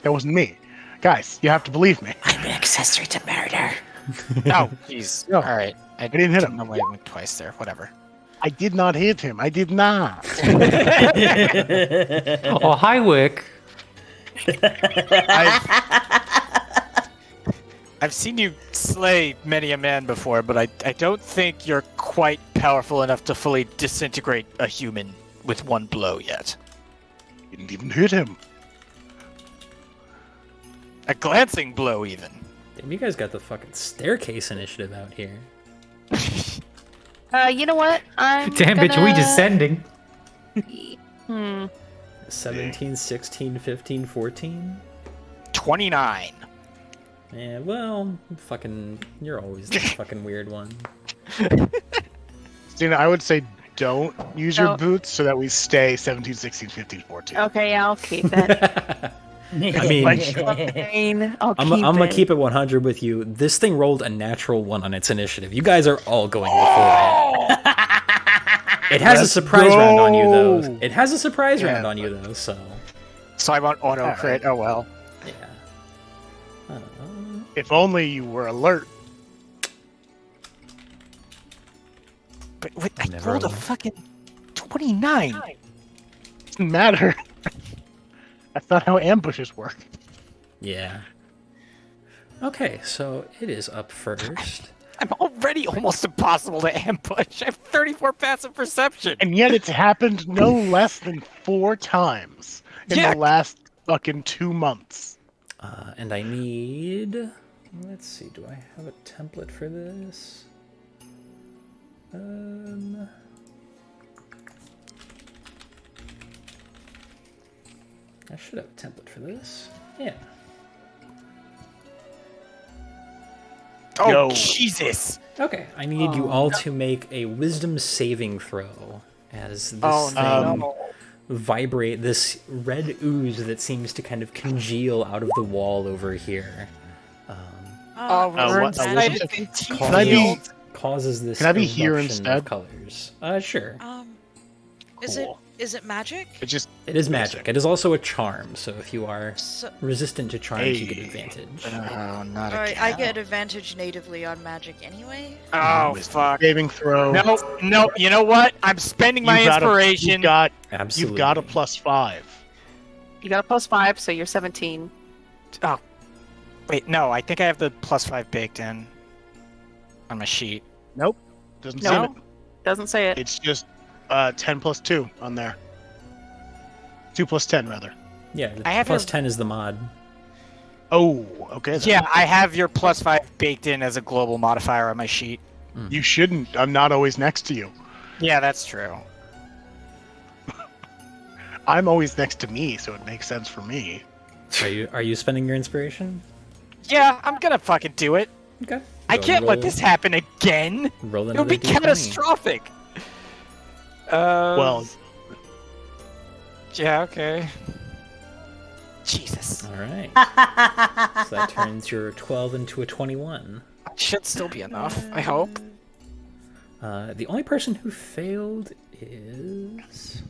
That wasn't me. Guys, you have to believe me. I'm an accessory to murder. Oh, jeez. No, All right. I didn't hit him. know why I went twice there. Whatever. I did not hit him. I did not. Oh, hi, Wick. I've seen you slay many a man before, but I don't think you're quite powerful enough to fully disintegrate a human with one blow yet. Didn't even hit him. A glancing blow, even. Damn, you guys got the fucking staircase initiative out here. You know what? Damn, bitch, are we descending? 17, 16, 15, 14? 29. Yeah, well, you're always the fucking weird one. Stina, I would say don't use your Don't. boots so that we stay 17, 16, 15, 14. Okay, yeah, I'll keep it. I mean, Fine, I'll I'm keep gonna it. keep it 100 with you. This thing rolled a natural 1 on its initiative. You guys are all going before it. It has a surprise round on you, though. go. It has a surprise Yeah, round on you, though, so... So I want auto Alright. crit. Oh well. Yeah. If only you were alert. But wait, I Never rolled a alone. fucking 29. Doesn't matter. That's not how ambushes work. Yeah. Okay, so it is up first. I'm already almost impossible to ambush. I have 34 passive perception. And yet it's happened no less than 4 times in Yeah. the last fucking 2 months. And I need... Let's see, do I have a template for this? I should have a template for this. Yeah. Oh, Yo. Jesus! Okay, I need you all to make a wisdom saving throw as this Oh, thing no. vibrate, this red ooze that seems to kind of congeal out of the wall over here. Oh, we're what- inside what- of the Can I be- causes this Can I be here eruption instead? of colors. Sure. Cool. Is it magic? It just It is magic. It is also a charm, so if you are So, resistant to charms, you get Hey. advantage. Oh, not alright, again. I get advantage natively on magic anyway. Oh, wisdom fuck. saving throw. No, you know what? I'm spending my inspiration. You've got Absolutely. a +5. You got a +5, so you're 17. Oh, wait, no, I think I have the +5 baked in on my sheet. Nope. Doesn't No. say it. Doesn't say it. It's just 10 + 2 on there. 2 + 10 rather. Yeah, the I have plus a- 10 is the mod. Oh, okay. Then. Yeah, I have your +5 baked in as a global modifier on my sheet. You shouldn't. I'm not always next to you. Yeah, that's true. I'm always next to me, so it makes sense for me. Are you spending your inspiration? Yeah, I'm gonna fucking do it. Okay. I Go can't let roll- this happen again. Roll It would be another D20. catastrophic. Well, yeah, okay. Jesus. All right. So that turns your 12 into a 21. Should still be enough, I hope. The only person who failed is...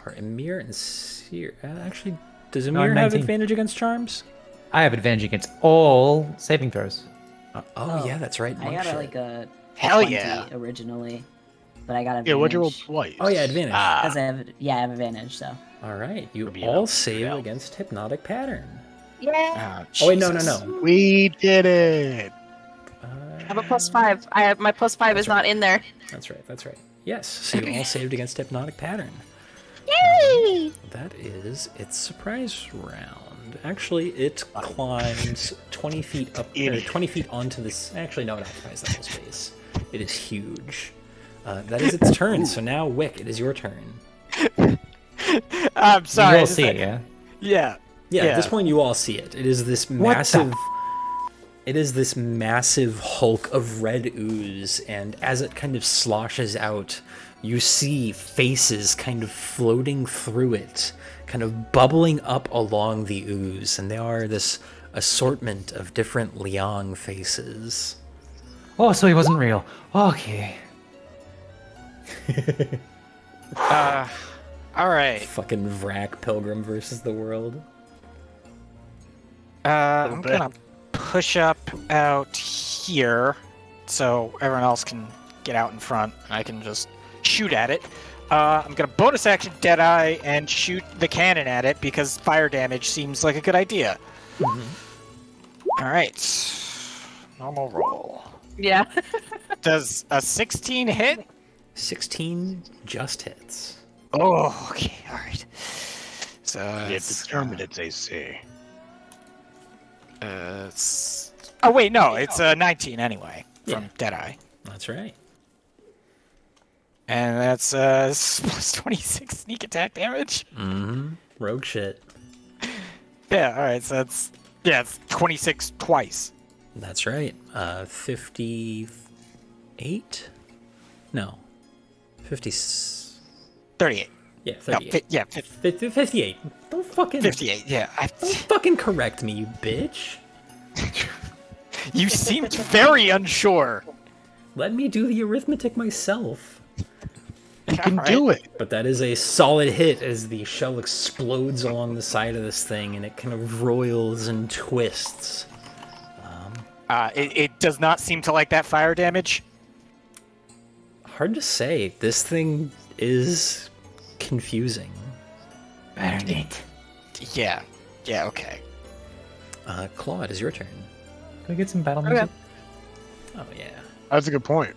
are Emir and Seer. Actually, does No, Emir I'm have 19. advantage against charms? I have advantage against all saving throws. Oh, yeah, that's right. I monk got shit. like a Hell 20 yeah. originally, but I got advantage. yeah, what'd you roll twice? Oh, yeah, advantage. Because I have advantage. So All right, you Maybe all I'll save figure it out. against hypnotic pattern. Yeah. Oh, wait, no. We did it. I have a +5. I have my +5 is not in there. That's right. Yes, so you all saved against hypnotic pattern. Yay! That is its surprise round. Actually, it climbs 20 feet up, 20 feet onto this. Actually, no, it occupies that whole space. It is huge. That is its turn. So now, Wick, it is your turn. I'm sorry. You all see it, yeah? Yeah. Yeah, Yeah. at this point, you all see it. It is this massive. It is this massive hulk of red ooze, and as it kind of sloshes out, you see faces kind of floating through it, kind of bubbling up along the ooze, and they are this assortment of different Liang faces. Oh, so he wasn't real. Okay. All right. Fucking Vrak Pilgrim versus the world. I'm bit. gonna push up out here so everyone else can get out in front and I can just shoot at it. I'm gonna bonus action Deadeye and shoot the cannon at it because fire damage seems like a good idea. Alright. Normal roll. Yeah. Does a 16 hit? 16 just hits. Oh, okay, alright. So It's determined its AC. oh wait, no, it's 19 anyway from Yeah. Deadeye. That's right. And that's plus 26 sneak attack damage. Mm-hmm. Rogue shit. Yeah, alright, so it's 26 twice. That's right. 58? No. 50. 38. Yeah, No, 38. yeah, 58. Don't fucking 58, yeah. Don't fucking correct me, you bitch. You seemed very unsure. Let me do the arithmetic myself. You can do it. But that is a solid hit as the shell explodes along the side of this thing and it kind of roils and twists. It does not seem to like that fire damage. Hard to say. This thing is confusing. Burn it. Yeah, okay. Claude, it is your turn. Can we get some battle music? Oh, yeah. That's a good point.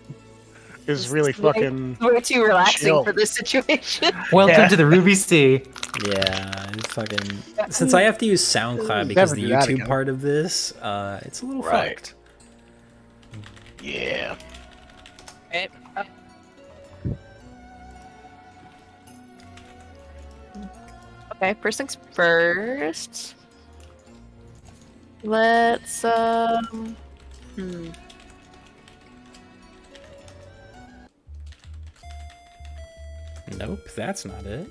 It's really fucking. Way too relaxing chill. for this situation. Welcome to the Ruby Sea. Yeah, it's fucking. Since I have to use SoundCloud because Never the do that YouTube again. part of this, it's a little Right. fucked. Yeah. Right. Okay, first things first. Let's Nope, that's not it.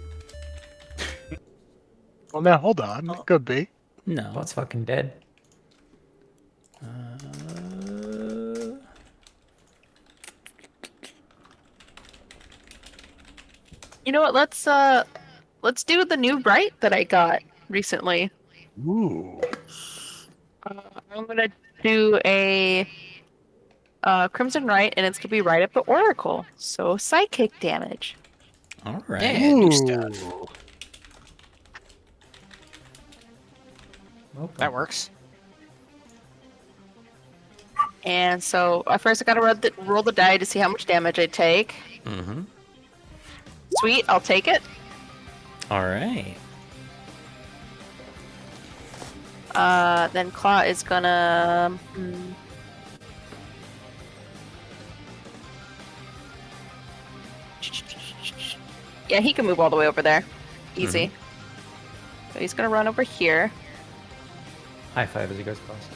Well, now hold on. It could be. No. Bot's fucking dead. You know what? Let's do the new bright that I got recently. Ooh. I'm gonna do a Crimson Right, and it's gonna be right up the Oracle. So psychic damage. All right. Yeah, new stuff. Ooh. Welcome. That works. And so first I gotta roll the die to see how much damage I take. Mm-hmm. Sweet, I'll take it. All right. Then Claw is gonna. Yeah, he can move all the way over there. Easy. So he's gonna run over here. High five as he goes past.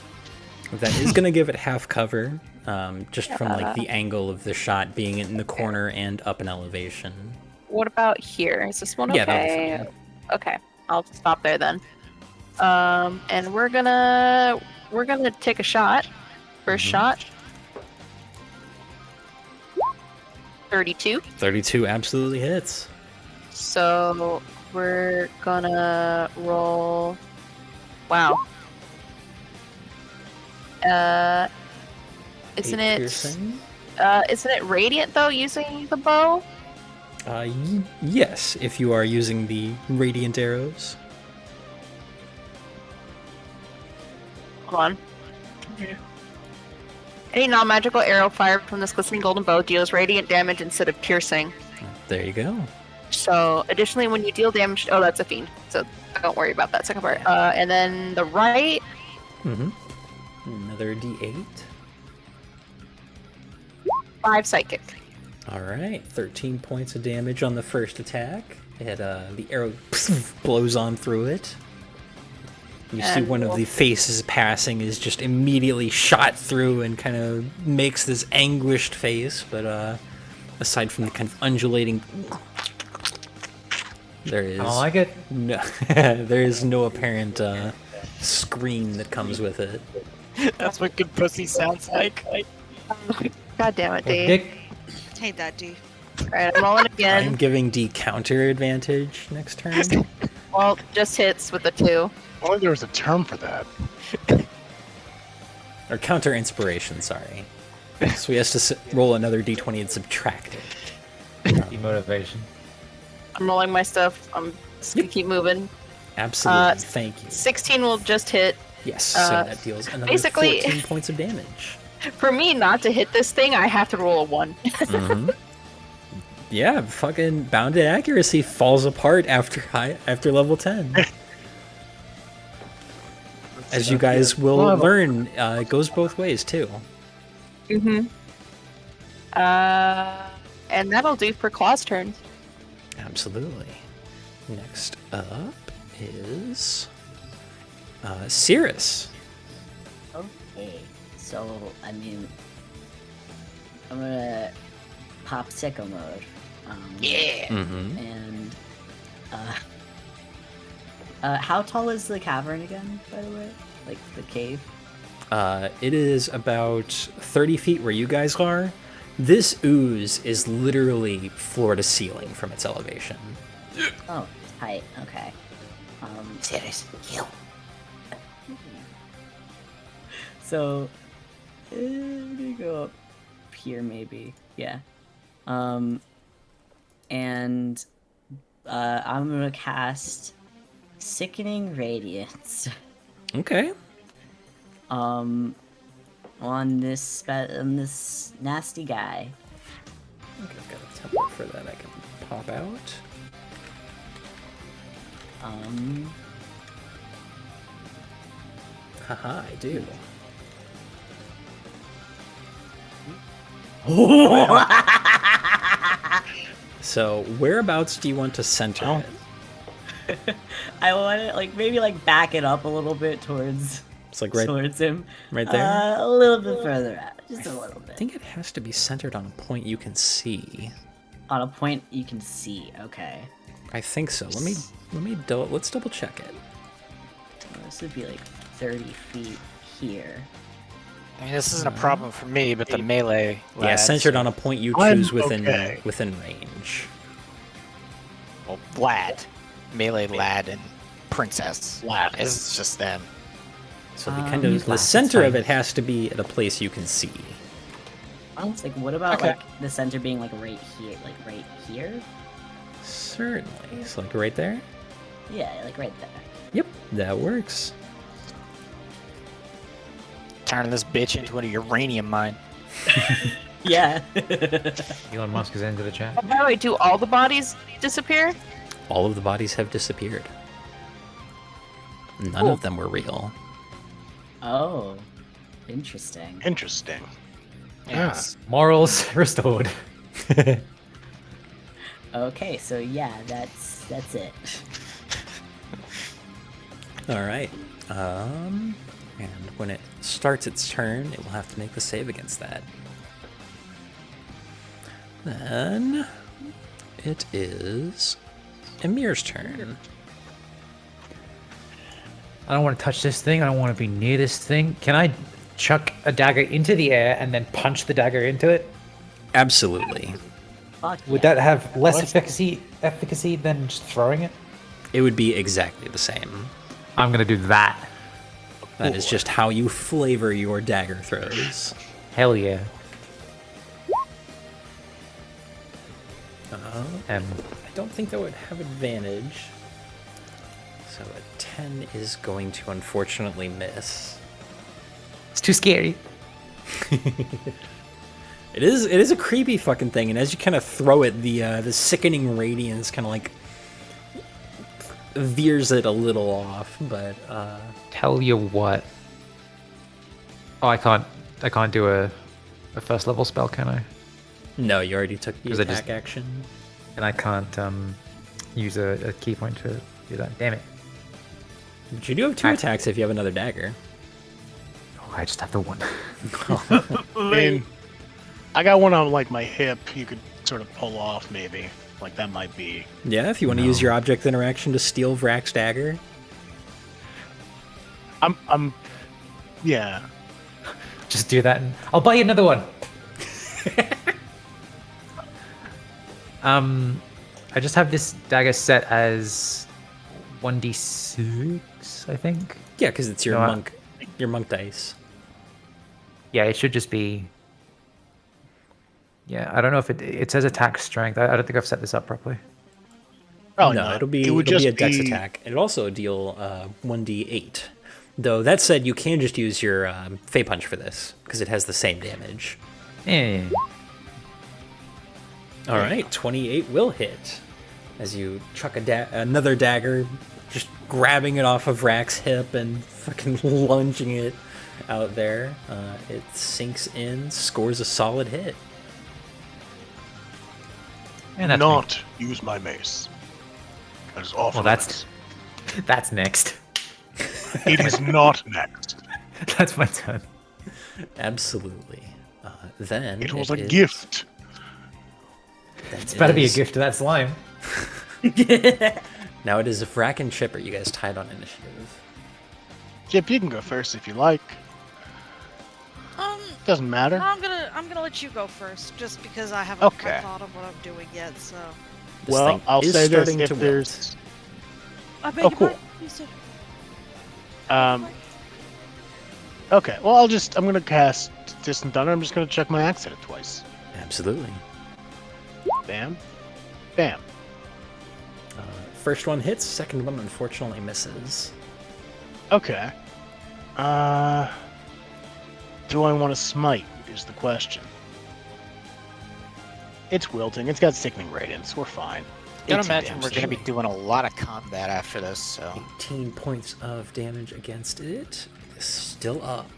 That is going to give it half cover, just from like the angle of the shot being in the corner and up in elevation. What about here? Is this one okay? Yeah, that'll be fine. Okay, I'll stop there then. And we're gonna take a shot. First shot. 32. 32 absolutely hits. So we're gonna roll. Wow. Isn't 8 it? piercing. Isn't it radiant though using the bow? Yes, if you are using the radiant arrows. Hold on. Any non-magical arrow fired from this glistening golden bow deals radiant damage instead of piercing. There you go. So, additionally, when you deal damage, oh, that's a fiend. So don't worry about that second part. And then the right. Mm-hmm. Another D8. 5 psychic. All right, 13 points of damage on the first attack. It, the arrow blows on through it. You see And one of we'll- the faces passing is just immediately shot through and kind of makes this anguished face, but aside from the kind of undulating, there is I don't like it. no, there is no apparent scream that comes with it. That's what good pussy sounds like. God damn it, Or D. dick. Take that, D. Alright, I'm rolling I'm again. giving D counter advantage next turn. Well, just hits with the 2. If only there was a term for that. Or counter inspiration, sorry. So he has to roll another D20 and subtract it. Demotivation. I'm rolling my stuff. I'm just gonna keep moving. Absolutely, thank you. 16 will just hit. Yes, so that deals another basically- 14 points of damage. For me not to hit this thing, I have to roll a 1. Hmm. Yeah, fucking bounded accuracy falls apart after level 10. As you guys will learn, it goes both ways too. Mm-hmm. And that'll do for Claw's turn. Absolutely. Next up is Cirrus. Okay, so I mean, I'm gonna pop sicko mode. Yeah. Mm-hmm. And how tall is the cavern again, by the way? Like the cave? It is about 30 feet where you guys are. This ooze is literally floor to ceiling from its elevation. Oh, tight. Okay. Serious. Kill. So, I'm gonna go up here, maybe. Yeah. And I'm gonna cast Sickening Radiance. Okay. On this nasty guy. I think I've got a template for that I can pop out. Haha, I do. So whereabouts do you want to center Oh. it? I want to maybe back it up a little bit towards It's like right, towards him. right there. A little bit further out, just a little I bit. think it has to be centered on a point you can see. On a point you can see. Okay. I think so. Let's double check it. Well, this would be 30 feet here. I mean, this isn't a problem for me, but the melee. Yeah, lads- centered on a point you I'm choose within okay. range. Well, lad, melee lad, and princess. Lad. It's just them. So the use the last, center it's of fine. it has to be at a place you can see. It's what about Okay. the center being right here, right here? Certainly. So like right there. Yeah, right there. Yep, that works. Turning this bitch into a uranium mine. Yeah. Elon Musk has entered the chat. By the way, do all the bodies disappear? All of the bodies have disappeared. None of them were real. Oh, interesting. Interesting. Yes. Morals restored. Okay, so yeah, that's it. All right. And when it starts its turn, it will have to make the save against that. Then it is Emir's turn. I don't want to touch this thing. I don't want to be near this thing. Can I chuck a dagger into the air and then punch the dagger into it? Absolutely. Fuck Would yeah. that have less efficacy than just throwing it? It would be exactly the same. I'm gonna do that. That is just how you flavor your dagger throws. Hell yeah. I don't think that would have advantage. So a 10 is going to unfortunately miss. It's too scary. It is a creepy fucking thing, and as you kind of throw it, the sickening radiance kind of veers it a little off. But Tell you what. Oh, I can't do a first level spell, can I? no, you already took the 'Cause I attack just- action. And I can't use a key point to do that. Damn it. But you do have two attacks if you have another dagger. Oh, I just have the one. I mean, I got one on my hip. You could sort of pull off, maybe. That might be. Yeah, if you want to use your object interaction to steal Vrak's dagger. Yeah. Just do that and I'll buy you another one. I just have this dagger set as 1d6, I think. Yeah, because it's your No, your monk dice. Yeah, it should just be. Yeah, I don't know if it says attack strength. I don't think I've set this up properly. Probably no, not. it'll be It would it'll be a just dex be- attack. It'll also deal 1d8. Though that said, you can just use your Fey Punch for this because it has the same damage. Eh. All right, 28 will hit as you chuck another dagger, just grabbing it off of Vrak's hip and fucking lunging it out there. It sinks in, scores a solid hit. And that's not use my mace. That is awful. Well, that's next. It is not next. That's my turn. Absolutely. Then It was a is- gift. then It's it better be a is- gift to that slime. Now it is Vrak and Chip. Are you guys tied on initiative? Chip, you can go first if you like. Doesn't matter. I'm gonna let you go first, just because I haven't Okay. quite thought of what I'm doing yet. So This Well, thing I'll is say this: starting if to wilt. there's, I beg Oh, your cool. pardon. You said- okay. Well, I'm gonna cast Distant Thunder. I'm just gonna check my axe at it twice. Absolutely. Bam, bam. First one hits. Second one unfortunately misses. Okay. Do I want to smite? Is the question. It's wilting. It's got sickening radiance. We're fine. Gotta 18 imagine damage we're to gonna be me. doing a lot of combat after this, so 18 points of damage against it. Still up.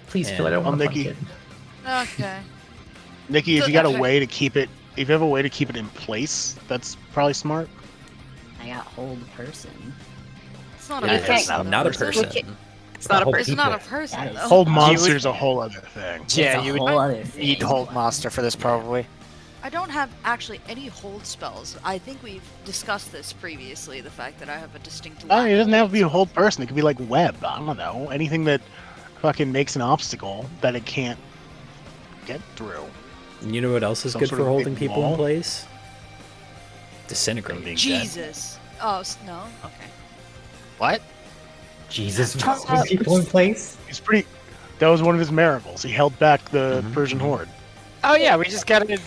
Please fill it. I don't Oh, want to punch Nikki. it. Okay. Nikki, if you got a Okay. way to keep it, if you have a way to keep it in place, that's probably smart. I got hold person. It's not It a You is person. not a though. person. It's not a whole person. It's not a people. person Yes. though. Hold would- monster's a whole other thing. Yeah, It's a you would whole other need thing. Hold Monster for this probably. I don't have actually any hold spells. I think we've discussed this previously. The fact that I have a distinct. Oh, lack it doesn't of have to be a spells. whole person. It could be like web. I don't know. Anything that fucking makes an obstacle that it can't get through. You know what else is Some good sort for of holding big people in wall? place? Disintegrate. Being dead. Jesus. Oh no. Okay. What? Jesus, Toss put up. people in place. He's pretty. That was one of his miracles. He held back the Mhm, Persian mhm. horde. Oh yeah, we just gotta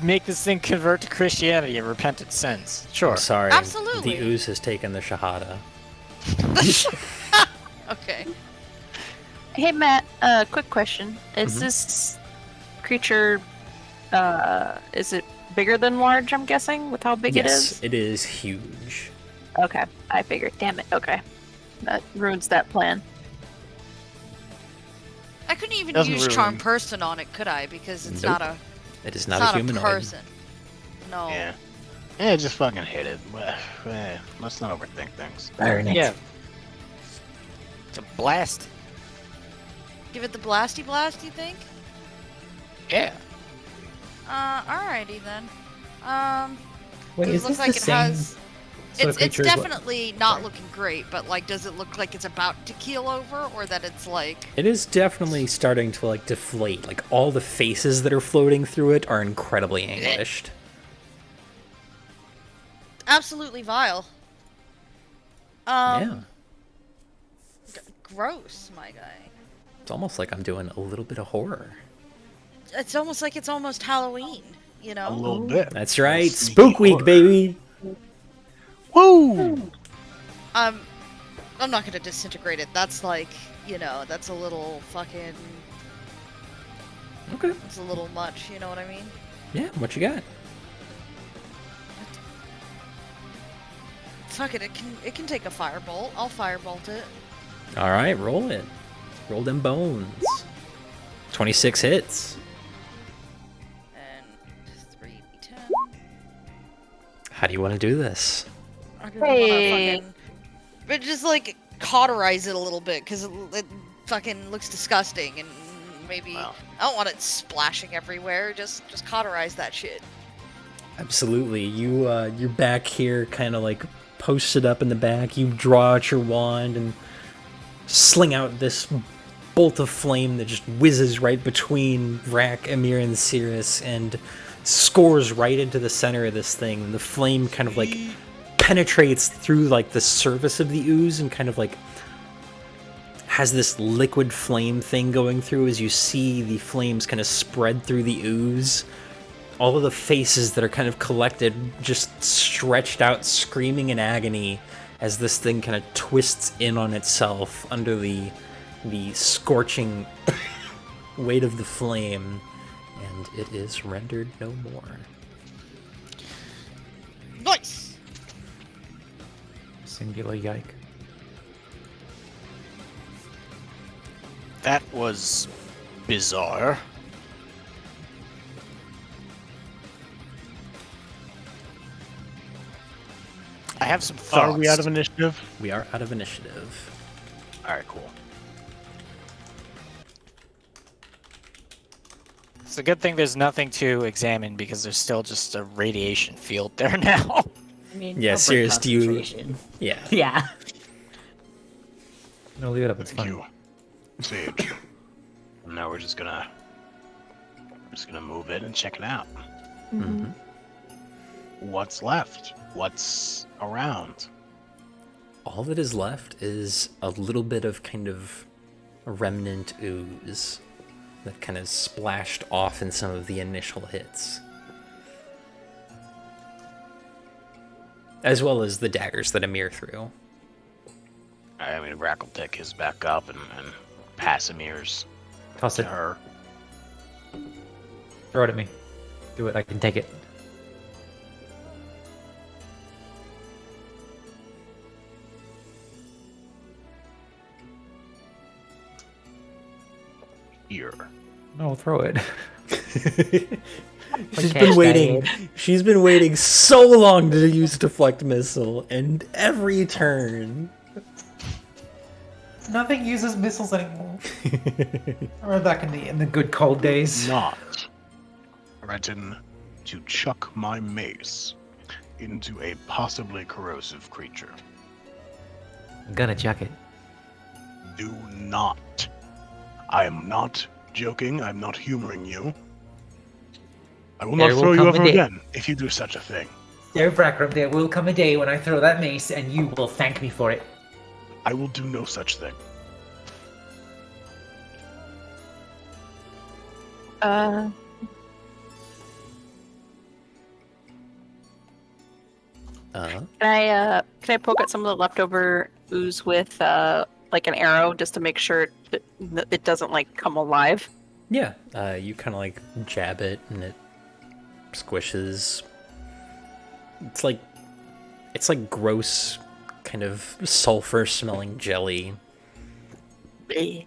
make this thing convert to Christianity and repent its sins. Sure. I'm sorry. Absolutely. The ooze has taken the Shahada. Okay. Hey Matt, quick question. Is Mhm. this creature is it bigger than large, I'm guessing, with how big Yes, it is huge. it is? Okay. I figured. Damn it, okay. That ruins that plan. I couldn't even Doesn't use charm ruin- person on it, could I? Because it's Nope. not a. It is It's not, not a humanoid. person. No. Yeah. Yeah, just fucking hit it. Let's not overthink things. Burn it. Yeah. It's a blast. Give it the blasty blast. You think? Yeah. Alrighty then. Wait, does is it this look like the it same has? sort of It's creature as well? definitely not looking great, but like, does it look like it's about to keel over, or that it's like? It is definitely starting to like deflate. Like all the faces that are floating through it are incredibly anguished. Absolutely vile. Yeah. Gross, my guy. It's almost like I'm doing a little bit of horror. It's almost like it's almost Halloween, you know? A little bit. That's right. Sneaky Spook week, horror. baby. Woo! I'm not gonna disintegrate it. That's like, you know, that's a little fucking. Okay. It's a little much. You know what I mean? Yeah, what you got? Fuck it. It can take a firebolt. I'll firebolt it. All right, roll it. Roll them bones. 26 hits. And 3d10. How do you want to do this? I just wanna Hey. fucking. But just like cauterize it a little bit because it fucking looks disgusting and maybe Wow. I don't want it splashing everywhere. Just cauterize that shit. Absolutely. You're back here, kind of like posted up in the back. You draw out your wand and sling out this bolt of flame that just whizzes right between Vrak, Emir, and Cirrus and scores right into the center of this thing. The flame kind of like penetrates through like the surface of the ooze and kind of like has this liquid flame thing going through as you see the flames kind of spread through the ooze. All of the faces that are kind of collected just stretched out, screaming in agony as this thing kind of twists in on itself under the scorching weight of the flame, and it is rendered no more. Nice. Singular yike. That was bizarre. I have some thoughts. Are we out of initiative? We are out of initiative. All right, cool. It's a good thing there's nothing to examine because there's still just a radiation field there now. I mean, Yeah, no break Sirius, do you- concentration. Yeah. Yeah. No, leave it up. It's Thank fun. you, Sage. Now we're just gonna move it and check it out. Mhm. What's left? What's around? All that is left is a little bit of kind of remnant ooze that kind of splashed off in some of the initial hits. As well as the daggers that Amir threw. I mean, Rack will pick his back up and pass Amir's Toss to it. her. Throw it at me. Do it. I can take it. here. No, throw it. She's Okay, been waiting. Dave. She's been waiting so long to use deflect missile, and every turn. Nothing uses missiles anymore. I remember back in the good cold days. Not threaten to chuck my mace into a possibly corrosive creature. I'm gonna chuck it. Do not. I am not joking. I'm not humoring you. I will There not will throw you come a over day. again if you do such a thing. There, Brackram, there will come a day when I throw that mace and you will thank me for it. I will do no such thing. Can I poke at some of the leftover ooze with like an arrow just to make sure that it doesn't like come alive? Yeah, you kind of like jab it, and it squishes. It's like gross, kind of sulfur-smelling jelly. Eh.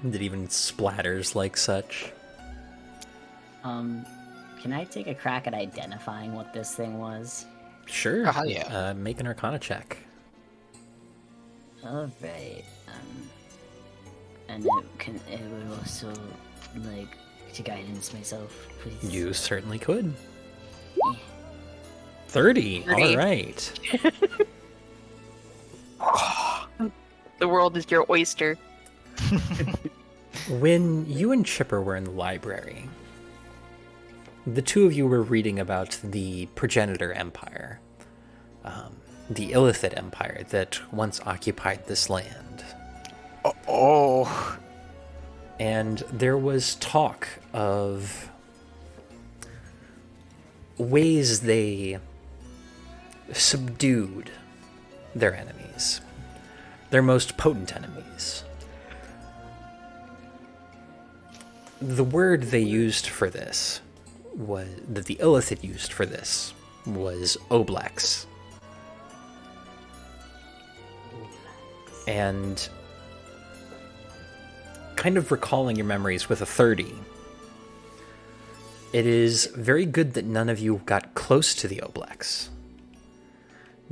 That even splatters like such. Can I take a crack at identifying what this thing was? Sure. Oh, hell yeah. Make an Arcana check. All right. And it would also like to guidance myself, please. You certainly could. Yeah. 30. 30. All right. The world is your oyster. When you and Chipper were in the library, the two of you were reading about the Progenitor Empire, the Illithid Empire that once occupied this land. Oh. And there was talk of ways they subdued their enemies, their most potent enemies. The word they used for this was that the Illithid used for this was Oblex. And kind of recalling your memories with a 30, it is very good that none of you got close to the Oblex,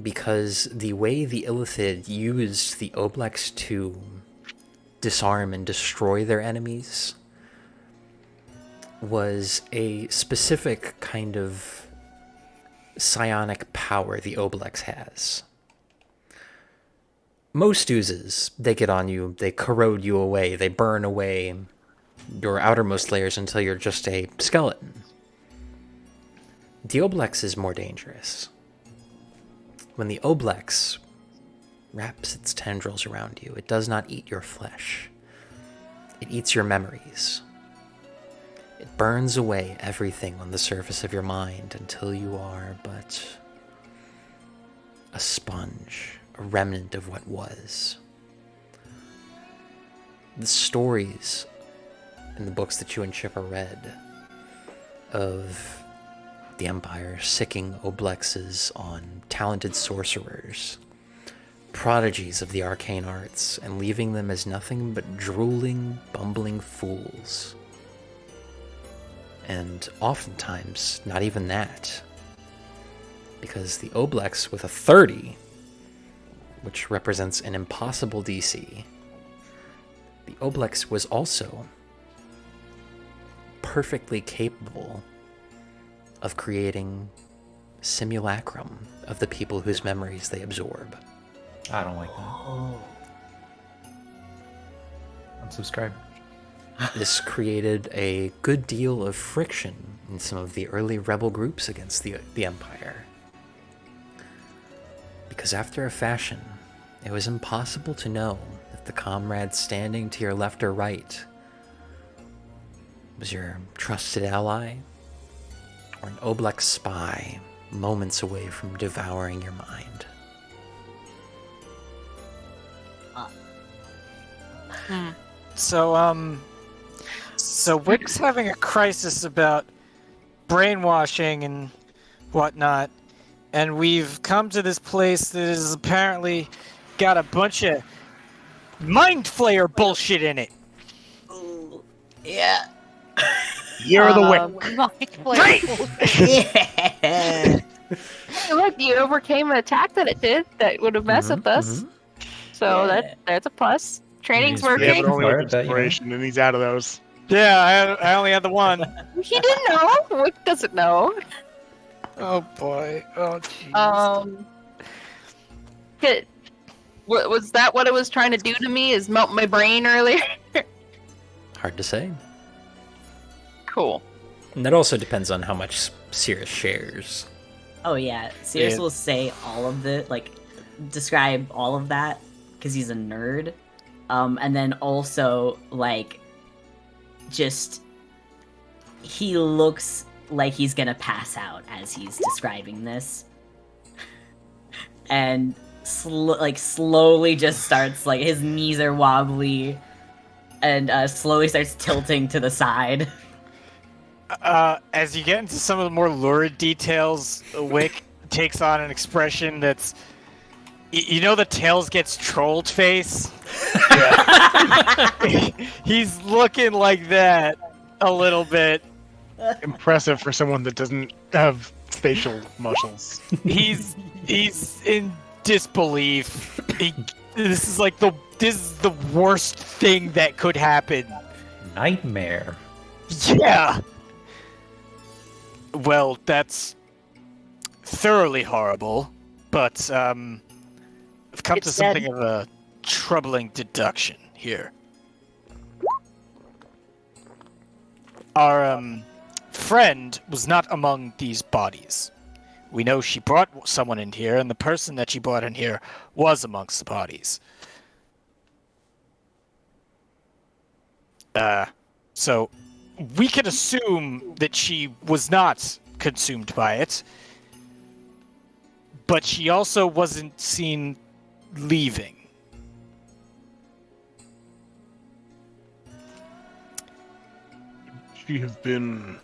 because the way the Illithid used the Oblex to disarm and destroy their enemies was a specific kind of psionic power the Oblex has. Most oozes, they get on you, they corrode you away, they burn away your outermost layers until you're just a skeleton. The Oblex is more dangerous. When the Oblex wraps its tendrils around you, it does not eat your flesh. It eats your memories. It burns away everything on the surface of your mind until you are but a sponge, a remnant of what was. The stories in the books that you and Chipper read of the Empire sicking Oblexes on talented sorcerers, prodigies of the arcane arts, and leaving them as nothing but drooling, bumbling fools. And oftentimes, not even that. Because the Oblex with a 30, which represents an impossible DC, the Oblex was also perfectly capable of creating simulacrum of the people whose memories they absorb. I don't like that. Unsubscribe. This created a good deal of friction in some of the early rebel groups against the Empire. Because after a fashion, it was impossible to know if the comrade standing to your left or right was your trusted ally or an Oblex spy moments away from devouring your mind. So Wick's having a crisis about brainwashing and whatnot, and we've come to this place that has apparently got a bunch of mind flayer bullshit in it. Ooh, yeah. Year of the Wick. Right. Yeah. Hey, look, you overcame an attack that it did that would have messed with us. So Yeah. that's a plus. Training's Use free Yeah, working. but only for with it, but, you know. inspiration, and he's out of those. Yeah, I only had the one. He didn't know. Wick doesn't know. Oh boy. Oh jeez. Was that what it was trying to do to me? Is melt my brain earlier? Hard to say. Cool. And that also depends on how much Cirrus shares. Oh yeah, Cirrus Yeah. will say all of the describe all of that because he's a nerd, and then also just he looks like he's gonna pass out as he's describing this, and slowly just starts his knees are wobbly, and slowly starts tilting to the side. As you get into some of the more lurid details, Wick takes on an expression that's, you know, the Tails gets trolled face. He's looking like that a little bit. Impressive for someone that doesn't have facial muscles. He's in disbelief. This is the worst thing that could happen. Nightmare. Yeah. Well, that's thoroughly horrible, but I've come It's to something of a troubling deduction here. Our friend was not among these bodies. We know she brought someone in here, and the person that she brought in here was amongst the bodies. So we can assume that she was not consumed by it, but she also wasn't seen leaving. She have been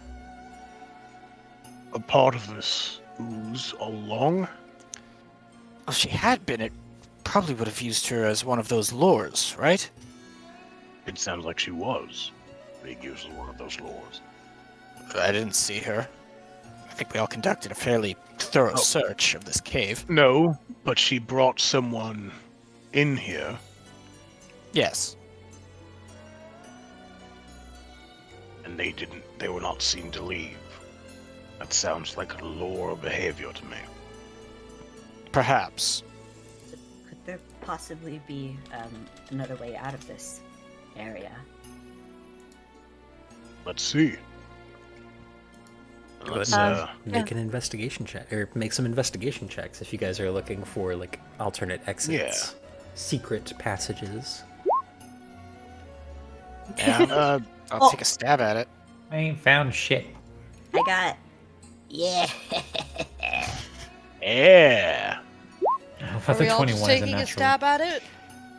a part of this ooze all along. Well, she had been. It probably would have used her as one of those lures, right? It sounds like she was being used as one of those lures. I didn't see her. I think we all conducted a fairly thorough search of this cave. No, but she brought someone in here. Yes. And they were not seen to leave. That sounds like a lore behavior to me. Perhaps. Could there possibly be another way out of this area? Let's see. Let's, Make an investigation check, or make some investigation checks if you guys are looking for alternate exits, secret passages. Yeah. I'll take a stab at it. I ain't found shit. I got. Yeah. yeah. Oh, Are we all just taking a stab at it?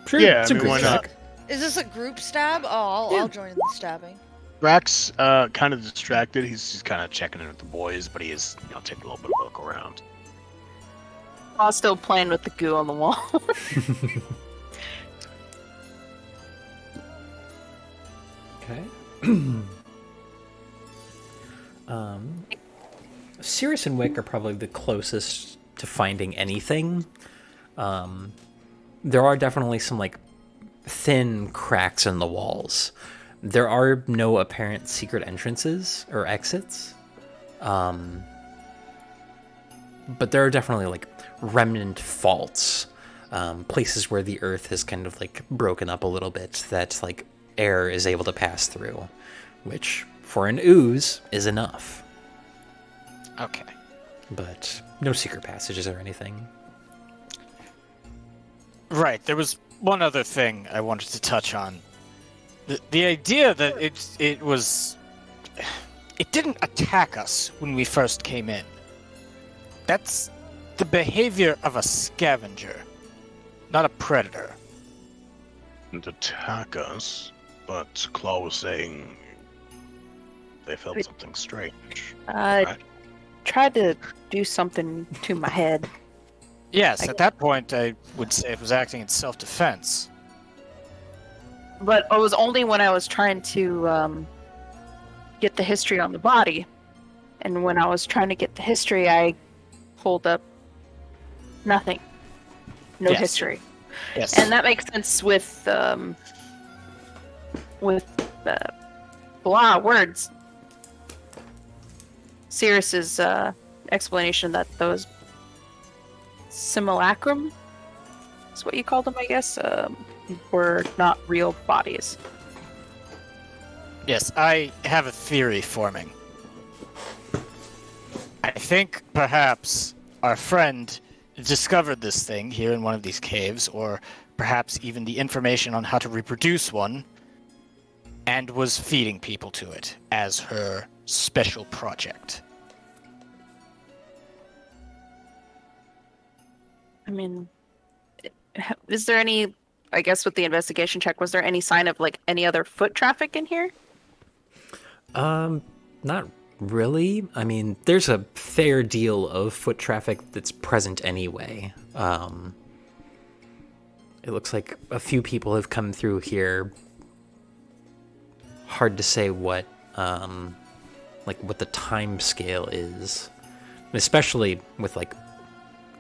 Sure, Yeah, it's a I mean, group why check. not? Is this a group stab? Oh, I'll join in the stabbing. Drax, kind of distracted. He's kind of checking in with the boys, but he is, taking a little bit of a look around. While still playing with the goo on the wall. Okay. Cirrus and Wick are probably the closest to finding anything. There are definitely some thin cracks in the walls. There are no apparent secret entrances or exits. But there are definitely remnant faults, places where the earth has kind of broken up a little bit that air is able to pass through, which for an ooze is enough. Okay. But no secret passages or anything. Right. There was one other thing I wanted to touch on. The idea that it didn't attack us when we first came in. That's the behavior of a scavenger, not a predator. Didn't attack us, but Claw was saying they felt something strange. Right? Tried to do something to my head. Yes, at that point I would say it was acting in self-defense. But it was only when I was trying to get the history on the body. And when I was trying to get the history, I pulled up nothing. No Yes. history. Yes. And that makes sense with blah words. Sirius's explanation that those simulacrum is what you called them, I guess, were not real bodies. Yes, I have a theory forming. I think perhaps our friend discovered this thing here in one of these caves, or perhaps even the information on how to reproduce one, and was feeding people to it as her special project. I mean, is there any, I guess with the investigation check, was there any sign of like any other foot traffic in here? Not really. I mean, there's a fair deal of foot traffic that's present anyway. It looks like a few people have come through here. Hard to say what the time scale is, especially with like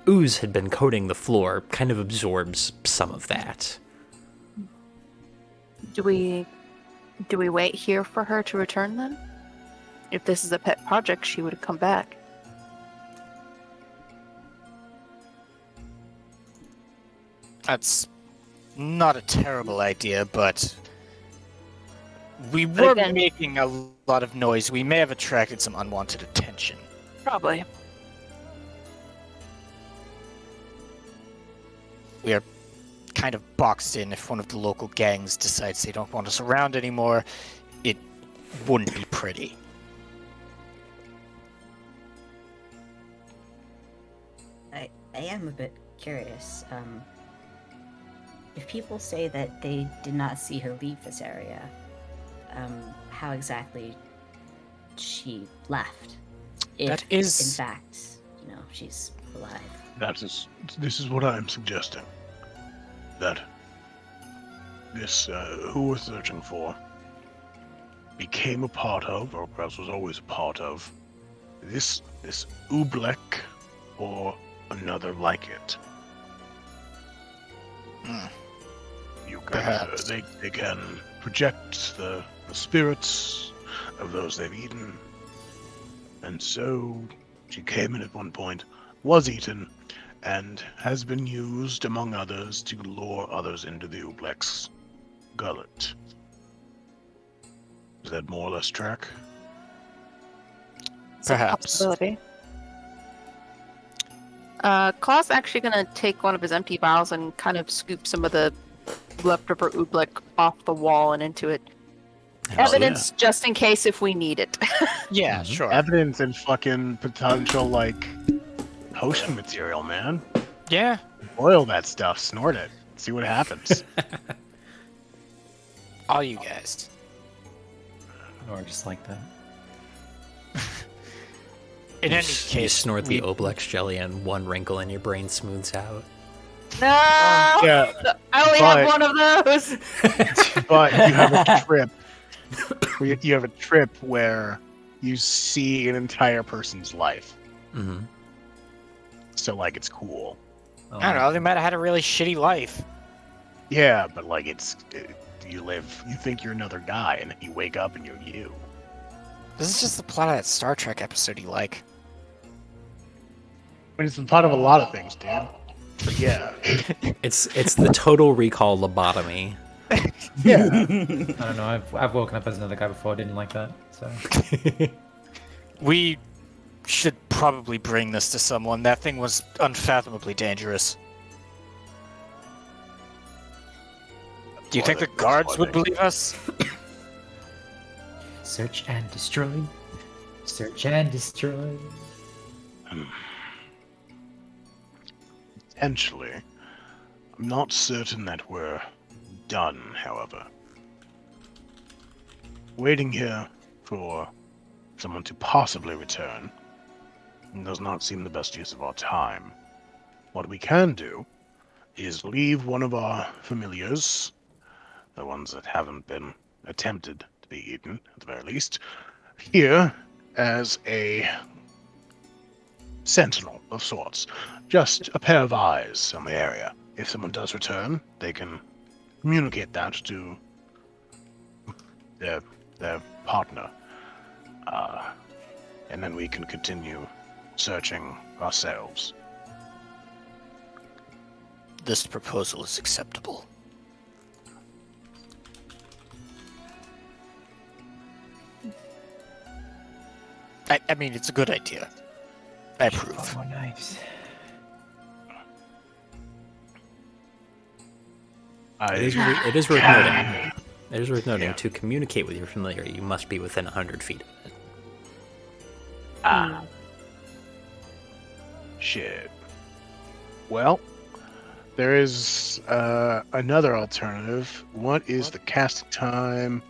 ooze had been coating the floor, kind of absorbs some of that. Do we wait here for her to return then? If this is a pet project, she would have come back. That's not a terrible idea, but we were Again- making a lot of noise. We may have attracted some unwanted attention. Probably. We are kind of boxed in. If one of the local gangs decides they don't want us around anymore, it wouldn't be pretty. I am a bit curious. If people say that they did not see her leave this area, how exactly she left? If, That is- in fact, she's alive. This is what I'm suggesting. That this who we're searching for became a part of, or perhaps was always a part of, this Oobleck or another like it. You can, Perhaps. they can project the spirits of those they've eaten, and so she came in at one point, was eaten, and has been used, among others, to lure others into the Oobleck's gullet. Does that more or less track? It's a Perhaps. possibility. Claw's actually gonna take one of his empty vials and kind of scoop some of the leftover oobleck off the wall and into it. Hell Evidence just in case if we need it. Yeah, Mhm. sure. Evidence and fucking potential, potion material, man. Yeah. Boil that stuff, snort it, see what happens. All you guys. Or just like that. In any You case, snort we- the Oblex jelly and one wrinkle in your brain smooths out. No! Yeah, I only but- have one of those! but you have a trip. You have a trip where you see an entire person's life. Mm-hmm. So, it's cool. Oh, I don't know. They might have had a really shitty life. Yeah, but, you think you're another guy, and then you wake up and you're you. This is just the plot of that Star Trek episode you like. I mean, it's the plot of a lot of things, dude. But yeah. It's the total recall lobotomy. Yeah. I don't know. I've woken up as another guy before. I didn't like that. So We should probably bring this to someone. That thing was unfathomably dangerous. Do you think the guards would believe us? search and destroy. Search and destroy. Potentially. I'm not certain that we're done, however. Waiting here for someone to possibly return does not seem the best use of our time. What we can do is leave one of our familiars the ones that haven't been attempted to be eaten, at the very least, here as a sentinel of sorts. Just a pair of eyes on the area. If someone does return, they can communicate that to their partner. And then we can continue searching ourselves. This proposal is acceptable. I mean, it's a good idea. I approve. Oh, nice. It is worth noting. It is worth noting, to communicate with your familiar, you must be within 100 feet of it. Shit. Well, there is another alternative. What is the casting time?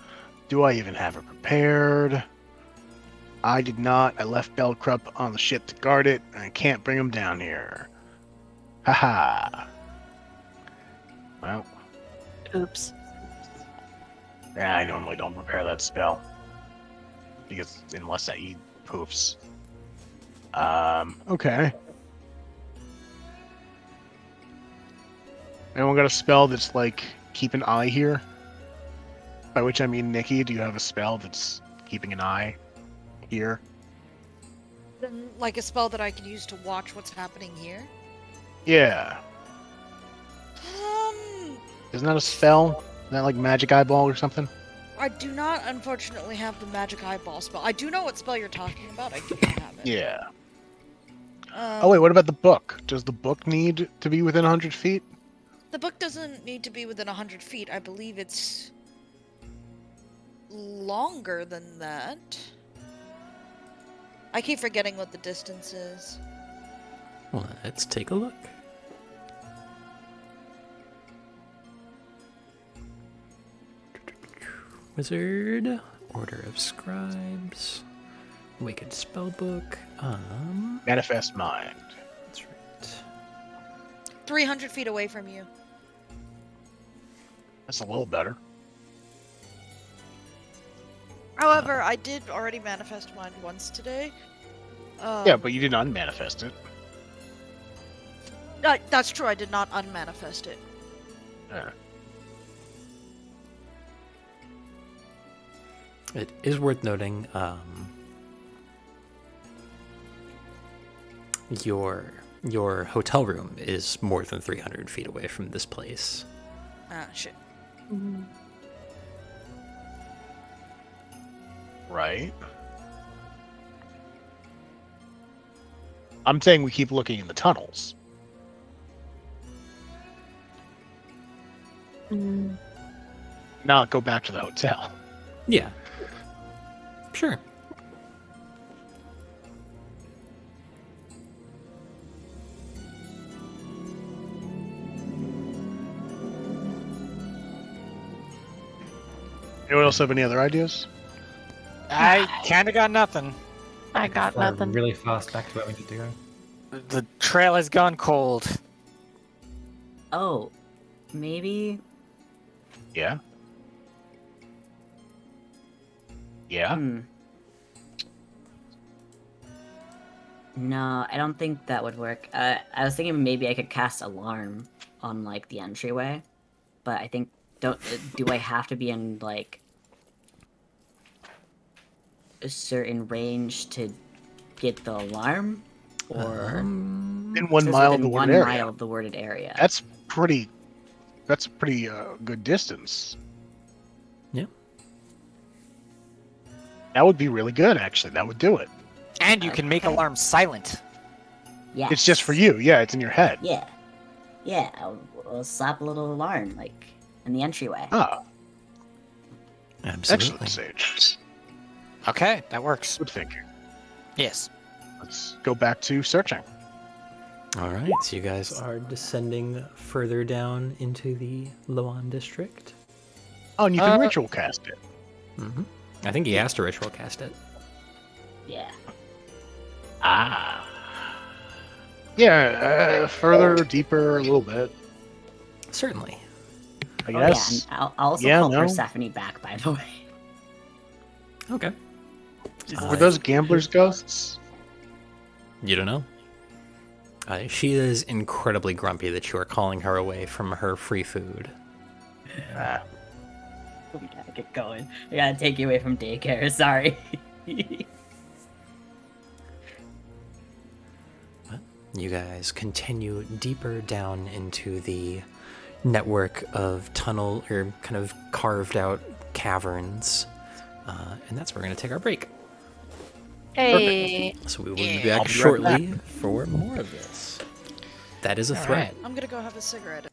Do I even have it prepared? I did not. I left Bellcrup on the ship to guard it, and I can't bring him down here. Haha. Well, Oops. yeah, I normally don't prepare that spell. Because unless I eat poofs. Okay. Anyone got a spell that's like keep an eye here? By which I mean, Nikki, do you have a spell that's keeping an eye here? Then, like a spell that I could use to watch what's happening here. Yeah. Isn't that a spell? Isn't that like magic eyeball or something? I do not, unfortunately, have the magic eyeball spell. I do know what spell you're talking about. I do not have it. Yeah. Oh wait, what about the book? Does the book need to be within 100 feet? The book doesn't need to be within 100 feet. I believe it's longer than that. I keep forgetting what the distance is. Well, let's take a look. Wizard, Order of Scribes, Wicked Spellbook, Manifest Mind. that's right. 300 feet away from you. That's a little better. However, I did already manifest mine once today. Yeah, but you didn't unmanifest it. That's true. I did not unmanifest it. Yeah. It is worth noting, your hotel room is more than 300 feet away from this place. Ah, shit. Right. I'm saying we keep looking in the tunnels. Not go back to the hotel. Yeah. Sure. Anyone else have any other ideas? I kind of got nothing. I got Fly nothing. really fast back to where we need to go. The trail has gone cold. Oh, maybe. Yeah. Yeah. No, I don't think that would work. I was thinking maybe I could cast alarm on like the entryway, but I think do I have to be in like a certain range to get the alarm, or In 1 says mile of within the one worded area. mile of the worded area? That's pretty. That's a pretty good distance. Yeah. That would be really good, actually. That would do it. And you can make alarms silent. Yeah. It's just for you. Yeah, it's in your head. Yeah. Yeah, I'll slap a little alarm like in the entryway. Ah, Absolutely. excellent, Sage. Okay, that works. Good thinking. Yes. Let's go back to searching. All right, so you guys are descending further down into the Loan district. Oh, and you can ritual cast it. Mm-hmm. I think he has to ritual cast it. Yeah. Ah. Yeah, further, deeper, a little bit. Certainly. I Oh yeah, guess. and I'll also Yeah, call no. Persephone back, by the way. Okay. Were those gamblers' ghosts? You don't know. She is incredibly grumpy that you are calling her away from her free food. Ah, We gotta get going. I gotta take you away from daycare. Sorry. You guys continue deeper down into the network of tunnel or kind of carved out caverns, and that's where we're going to take our break. Hey. So we will be Yeah. back I'll be right shortly for more of this. That is a threat. I'm gonna go have a cigarette.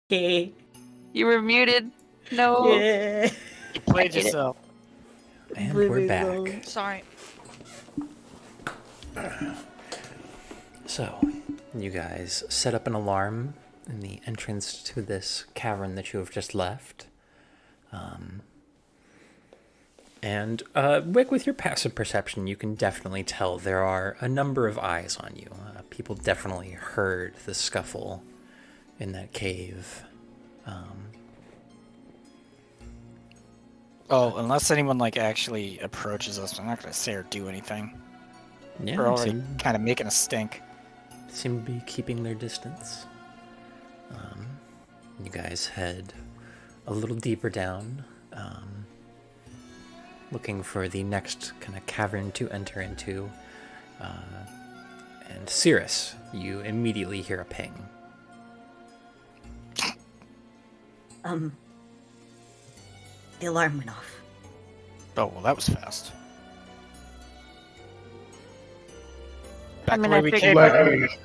Hey. You were muted. No. Yeah. You played I hate it. yourself. And we're Living back. alone. Sorry. So, you guys set up an alarm in the entrance to this cavern that you have just left. Wick, with your passive perception, you can definitely tell there are a number of eyes on you. People definitely heard the scuffle in that cave. Unless anyone actually approaches us, I'm not gonna say or do anything. Yeah, We're already kind of making a stink. seem to be keeping their distance. You guys head a little deeper down, looking for the next kind of cavern to enter into. And Cirrus, you immediately hear a ping. The alarm went off. Oh, well, that was fast. I Back mean, the way I we figured- came.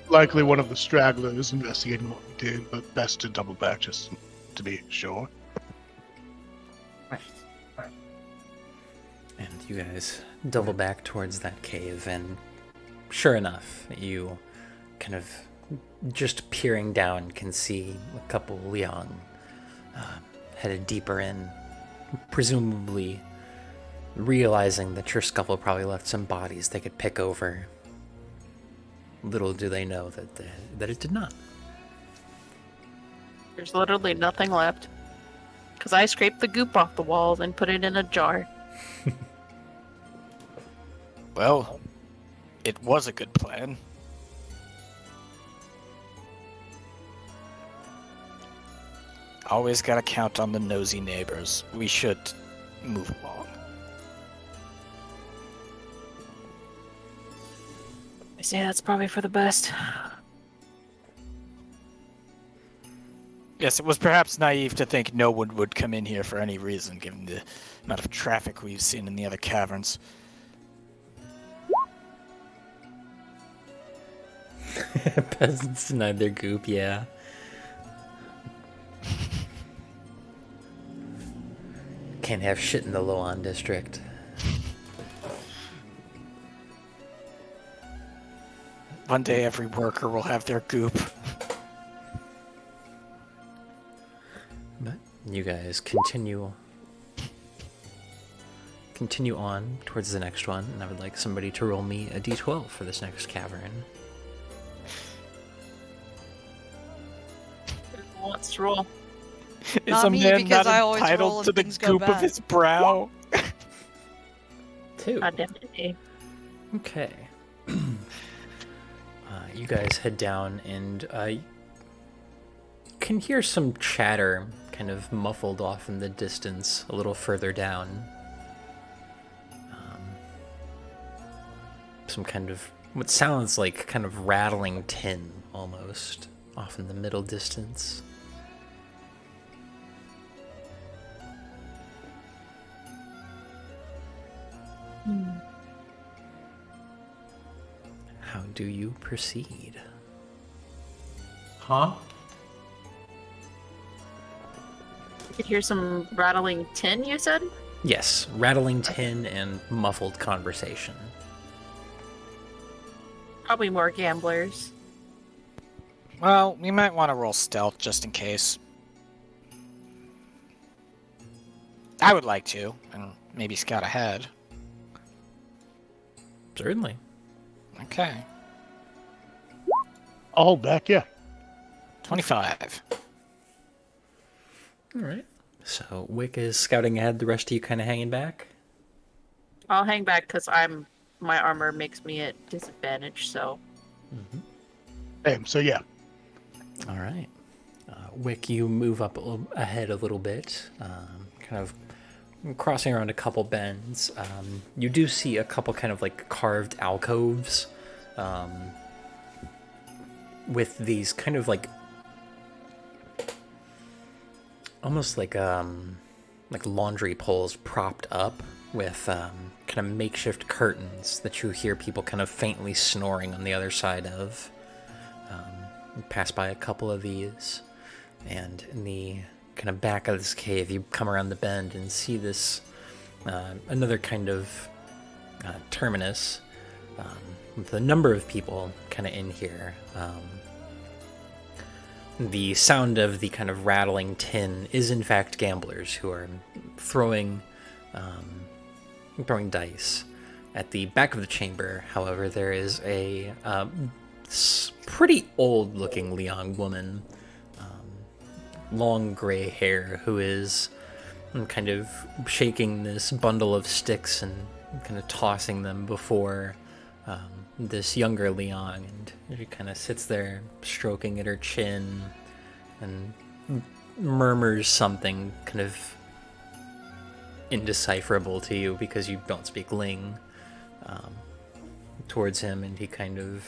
Likely one of the stragglers investigating what we did, but best to double back just to be sure. Right. And you guys double back towards that cave, and sure enough, you kind of just peering down can see a couple young headed deeper in, presumably realizing that your scuffle probably left some bodies they could pick over. Little do they know that it did not. There's literally nothing left. Because I scraped the goop off the walls and put it in a jar. Well, it was a good plan. Always gotta count on the nosy neighbors. We should move along. I say that's probably for the best. Yes, it was perhaps naive to think no one would come in here for any reason, given the amount of traffic we've seen in the other caverns. Peasants denied their goop, yeah. Can't have shit in the Loan district. One day every worker will have their goop. But you guys continue on towards the next one, and I would like somebody to roll me a d12 for this next cavern. Let's roll. Is Not a me, man because not I always roll entitled and to the things go goop of bad. his brow? 2. Identity. Okay. You guys head down and can hear some chatter kind of muffled off in the distance a little further down. Some kind of what sounds like kind of rattling tin almost off in the middle distance. How do you proceed? Huh? You could hear some rattling tin, you said? Yes, rattling tin and muffled conversation. Probably more gamblers. Well, we might want to roll stealth just in case. I would like to, and maybe scout ahead. Certainly. Okay. I'll hold back, yeah. 25. All right. So Wick is scouting ahead. The rest of you kind of hanging back. I'll hang back because my armor makes me at disadvantage, so. So yeah. All right. Wick, you move up ahead a little bit, kind of crossing around a couple bends. You do see a couple kind of like carved alcoves with these kind of like almost like laundry poles propped up with kind of makeshift curtains that you hear people kind of faintly snoring on the other side of. You pass by a couple of these, And in the kind of back of this cave, you come around the bend and see this another kind of terminus with a number of people kind of in here. The sound of the kind of rattling tin is in fact gamblers who are throwing dice. At the back of the chamber, however, there is a pretty old-looking Liang woman, long gray hair, who is kind of shaking this bundle of sticks and kind of tossing them before this younger Liang, and she kind of sits there stroking at her chin and murmurs something kind of indecipherable to you because you don't speak Ling towards him, and he kind of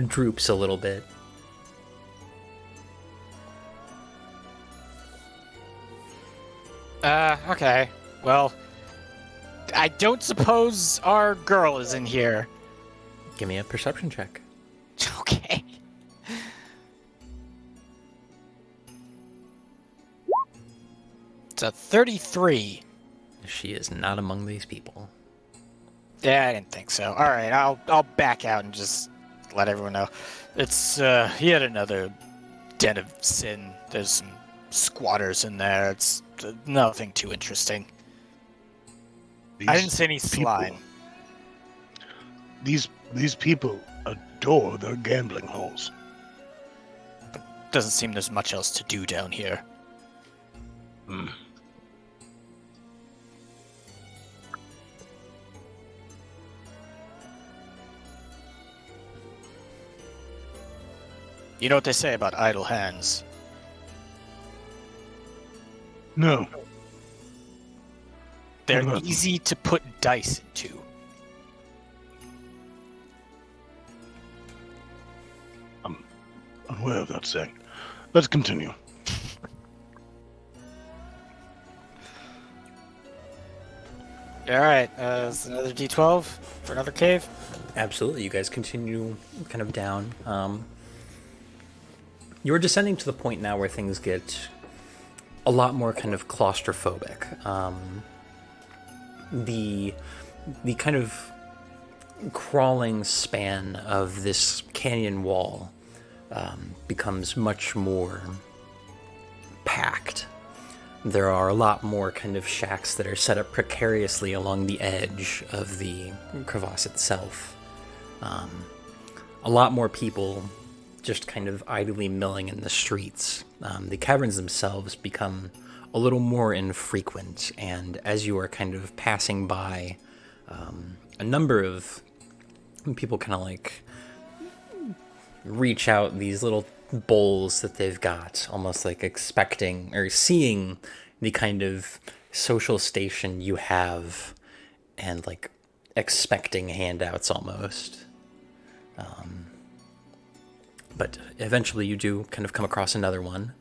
droops a little bit. Okay. Well, I don't suppose our girl is in here. Give me a perception check. Okay. It's a 33. She is not among these people. Yeah, I didn't think so. All right, I'll back out and just let everyone know. It's yet another den of sin. There's some squatters in there. It's nothing too interesting. I didn't see any slime. These people adore their gambling halls. Doesn't seem there's much else to do down here. Hmm. You know what they say about idle hands? No. They're What about them? easy to put dice into. I'm unaware of that saying. Let's continue. All right, it's another D12 for another cave. Absolutely, you guys continue kind of down. You're descending to the point now where things get a lot more kind of claustrophobic. The kind of crawling span of this canyon wall becomes much more packed. There are a lot more kind of shacks that are set up precariously along the edge of the crevasse itself. A lot more people just kind of idly milling in the streets. The caverns themselves become a little more infrequent, and as you are kind of passing by, a number of people kind of like reach out these little bowls that they've got, almost like expecting or seeing the kind of social station you have and like expecting handouts almost. But eventually you do kind of come across another one.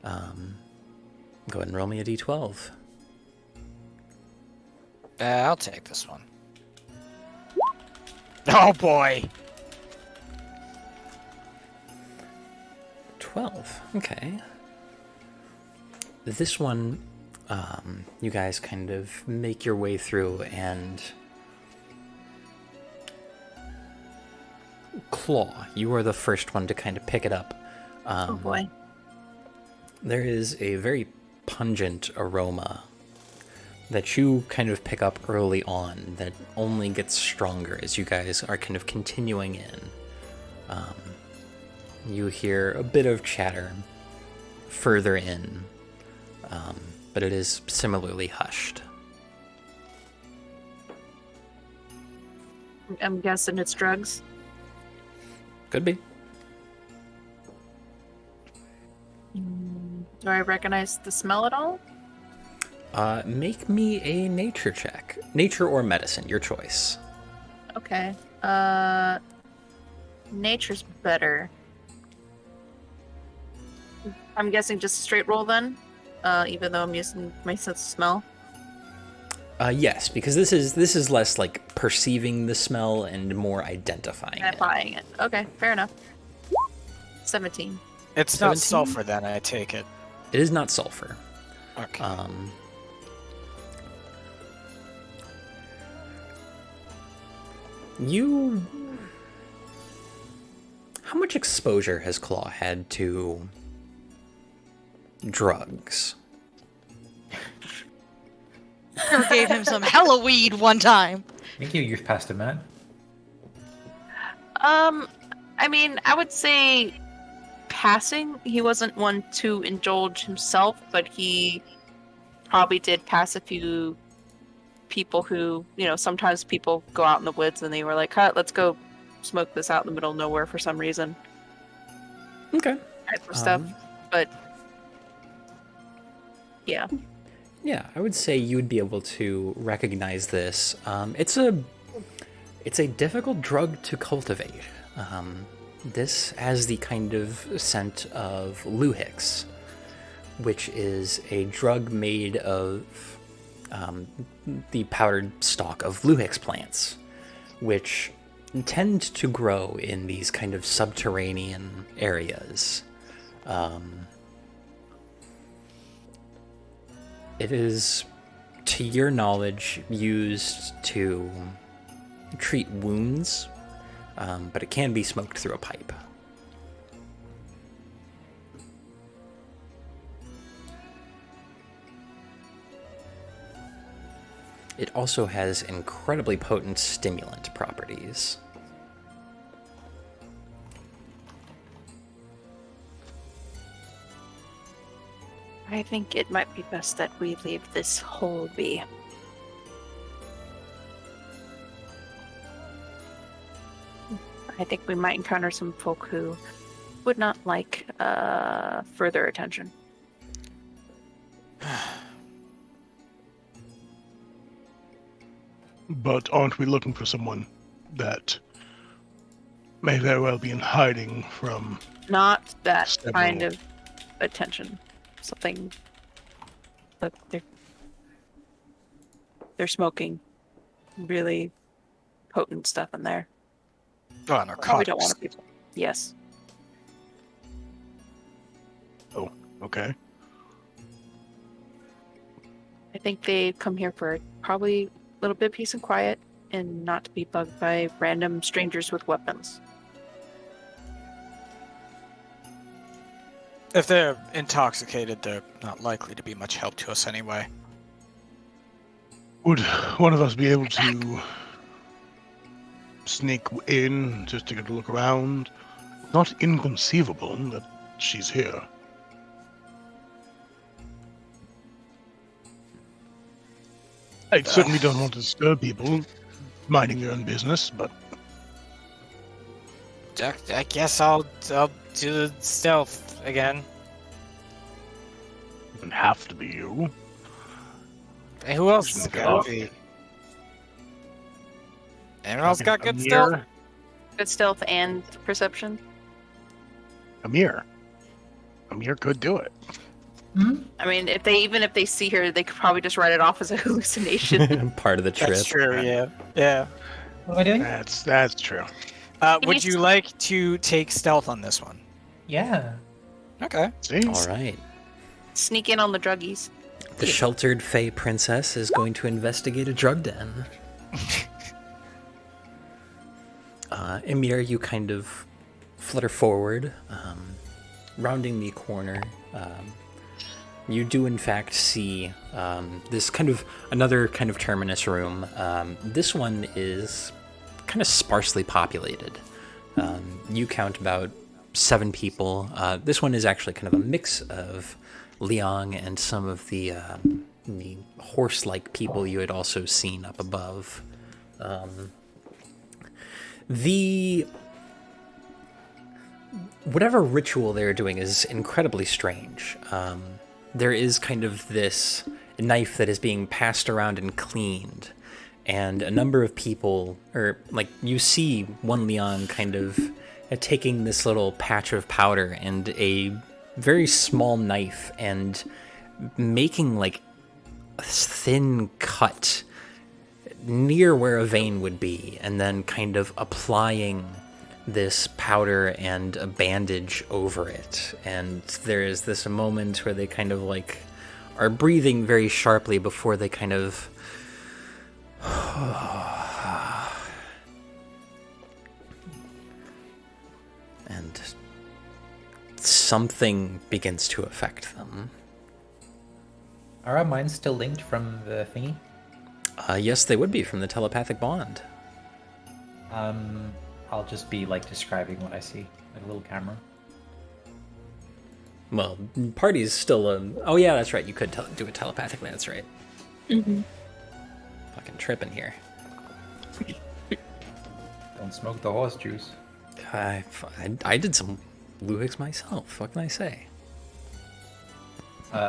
Go ahead and roll me a d12. I'll take this one. Oh boy! 12. Okay. This one, you guys kind of make your way through, and Claw, you are the first one to kind of pick it up. Oh boy. There is a very pungent aroma that you kind of pick up early on that only gets stronger as you guys are kind of continuing in. You hear a bit of chatter further in, but it is similarly hushed. I'm guessing it's drugs. Could be. Do I recognize the smell at all? Make me a nature check. Nature or medicine, your choice. Okay. Nature's better. I'm guessing just a straight roll then, even though I'm using my sense of smell. Yes, because this is less like perceiving the smell and more identifying it. Identifying it. Okay, fair enough. 17. It's not 17? sulfur then, I take it. It is not sulfur. Okay. You... How much exposure has Claw had to drugs? Never gave him some hella weed one time. Thank you, Youth Pastor Matt. I mean, I would say passing. He wasn't one to indulge himself, but he probably did pass a few people who, sometimes people go out in the woods and they were like, "Huh, let's go smoke this out in the middle of nowhere for some reason." Okay. Type of stuff. But yeah. Yeah, I would say you would be able to recognize this. It's a difficult drug to cultivate. This has the kind of scent of Luhix, which is a drug made of the powdered stalk of Luhix plants, which tend to grow in these kind of subterranean areas. It is, to your knowledge, used to treat wounds, but it can be smoked through a pipe. It also has incredibly potent stimulant properties. I think it might be best that we leave this hole be. I think we might encounter some folk who would not like further attention. But aren't we looking for someone that may very well be in hiding from... Not that Several. kind of attention. Something that they're smoking really potent stuff in there. Oh, Probably narcotics. don't want people. Yes. Oh, okay. I think they come here for probably a little bit of peace and quiet and not to be bugged by random strangers with weapons. If they're intoxicated, they're not likely to be much help to us anyway. Would one of us be able to sneak in just to get a look around? Not inconceivable that she's here. I certainly don't want to disturb people minding their own business, but I guess I'll do the stealth again. it doesn't have to be you. Hey, who else is Look it gonna up. be? Anyone else got good stealth? Good stealth and perception. Amir could do it. I mean, if they see her, they could probably just write it off as a hallucination. Part of the trip. That's true. Yeah. What am I doing? That's true. Would you like to take stealth on this one? Yeah. Okay. See? All right. Sneak in on the druggies. The sheltered Fey princess is going to investigate a drug den. Emir, you kind of flutter forward, rounding the corner. You do in fact see this kind of another kind of terminus room. This one is kind of sparsely populated. You count about 7 people. This one is actually kind of a mix of Liang and some of the horse-like people you had also seen up above. Whatever ritual they're doing is incredibly strange. There is kind of this knife that is being passed around and cleaned, and a number of people, or like you see one Leon kind of taking this little patch of powder and a very small knife and making like a thin cut near where a vein would be, and then kind of applying this powder and a bandage over it. And there is this moment where they kind of like are breathing very sharply before they kind of and something begins to affect them. Are our minds still linked from the thingy? Yes, they would be from the telepathic bond. I'll just be like describing what I see, like a little camera. Well, party's still oh yeah, that's right. You could do it telepathically. That's right. Mm-hmm. Fucking tripping here. Don't smoke the horse juice. I did some Luhix myself. What can I say?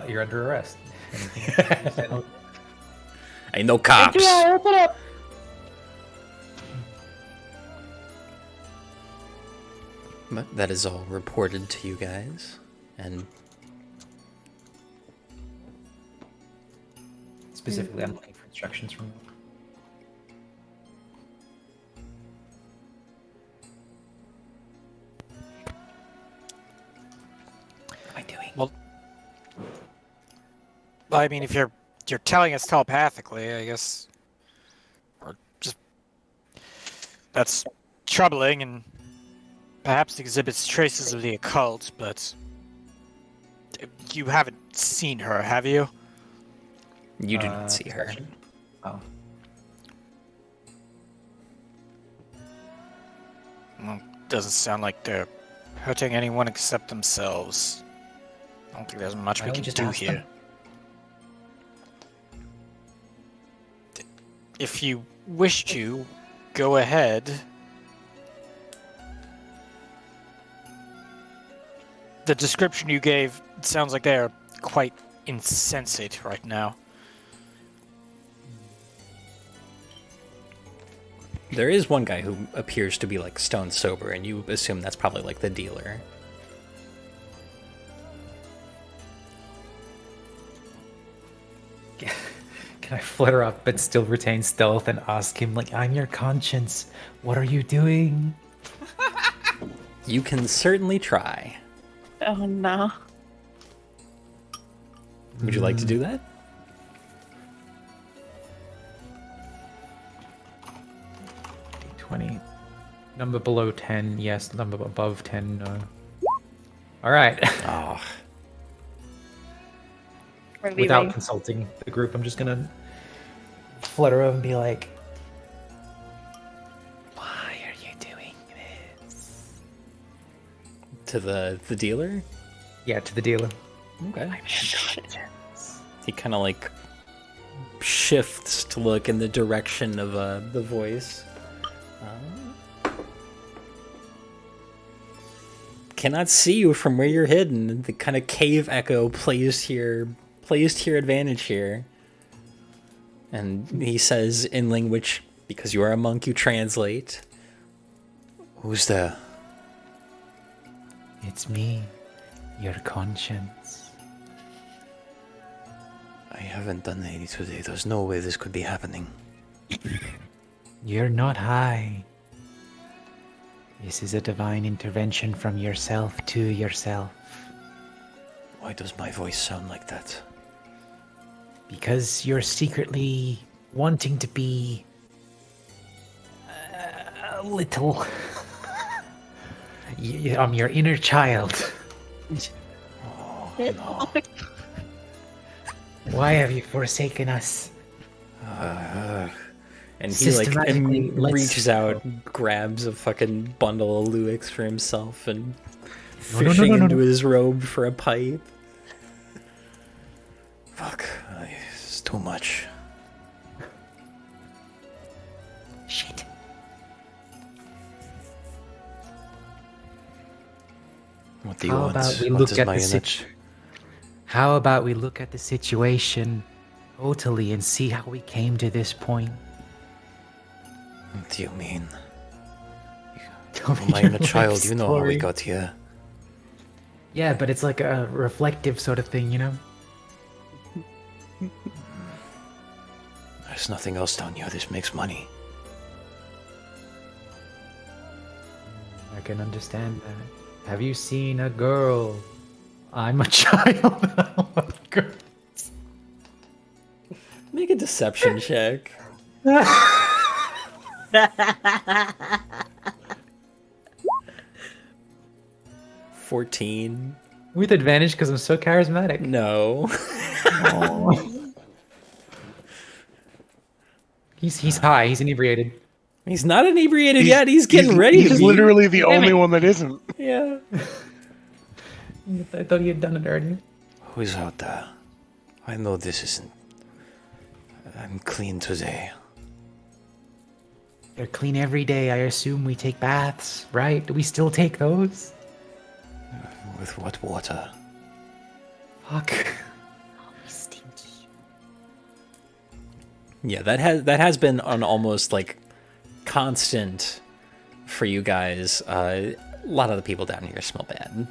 You're under arrest. Ain't no cops. Open up. But that is all reported to you guys, and Specifically, I'm looking for instructions from them. What am I doing? Well, I mean, if you're telling us telepathically, I guess, or just that's troubling and perhaps exhibits traces of the occult. But you haven't seen her, have you? you do not see her. Possession? Oh. Well, doesn't sound like they're hurting anyone except themselves. I don't think there's much Why we don't we can just do ask here. them? If you wish to, go ahead. The description you gave sounds like they are quite insensate right now. There is one guy who appears to be like stone sober, and you assume that's probably like the dealer. Can I flutter up but still retain stealth and ask him, like, I'm your conscience. What are you doing? You can certainly try. Oh no. Would you like to do that? D20. Number below 10, yes. Number above 10, no. Alright. Oh, Without consulting the group, I'm just gonna flutter over and be like, why are you doing this? to the dealer? Yeah, to the dealer. Okay. He kind of like shifts to look in the direction of the voice. Cannot see you from where you're hidden. The kind of cave echo plays to your advantage here. And he says in language, because you are a monk, you translate. Who's there? It's me, your conscience. I haven't done any today. There's no way this could be happening. You're not high. This is a divine intervention from yourself to yourself. Why does my voice sound like that? Because you're secretly wanting to be a little. I'm your inner child. Oh, no. Why have you forsaken us? And he like Systematically, let's- reaches out, grabs a fucking bundle of Luix for himself, and No, no, no, fishing no, no, into no. his robe for a pipe. Fuck, it's too much. Shit. What do you How want? about we What look is at my the unit? How about we look at the situation totally and see how we came to this point? What do you mean? Tell me Am I your a child? life You know how we story. got here. Yeah, but it's like a reflective sort of thing, you know? There's nothing else down here. This makes money. I can understand that. Have you seen a girl? I'm a child. I love girls. Make a deception check. 14. With advantage because I'm so charismatic. No. Aw. He's high. He's inebriated. He's not inebriated yet. He's getting ready He's to be. literally the Damn only it. one that isn't. Yeah. I thought he had done it already. Who's out there? I know this isn't. I'm clean today. They're clean every day. I assume we take baths, right? Do we still take those? With what water? Fuck. Stinky. Yeah, that has been an almost like constant for you guys. A lot of the people down here smell bad.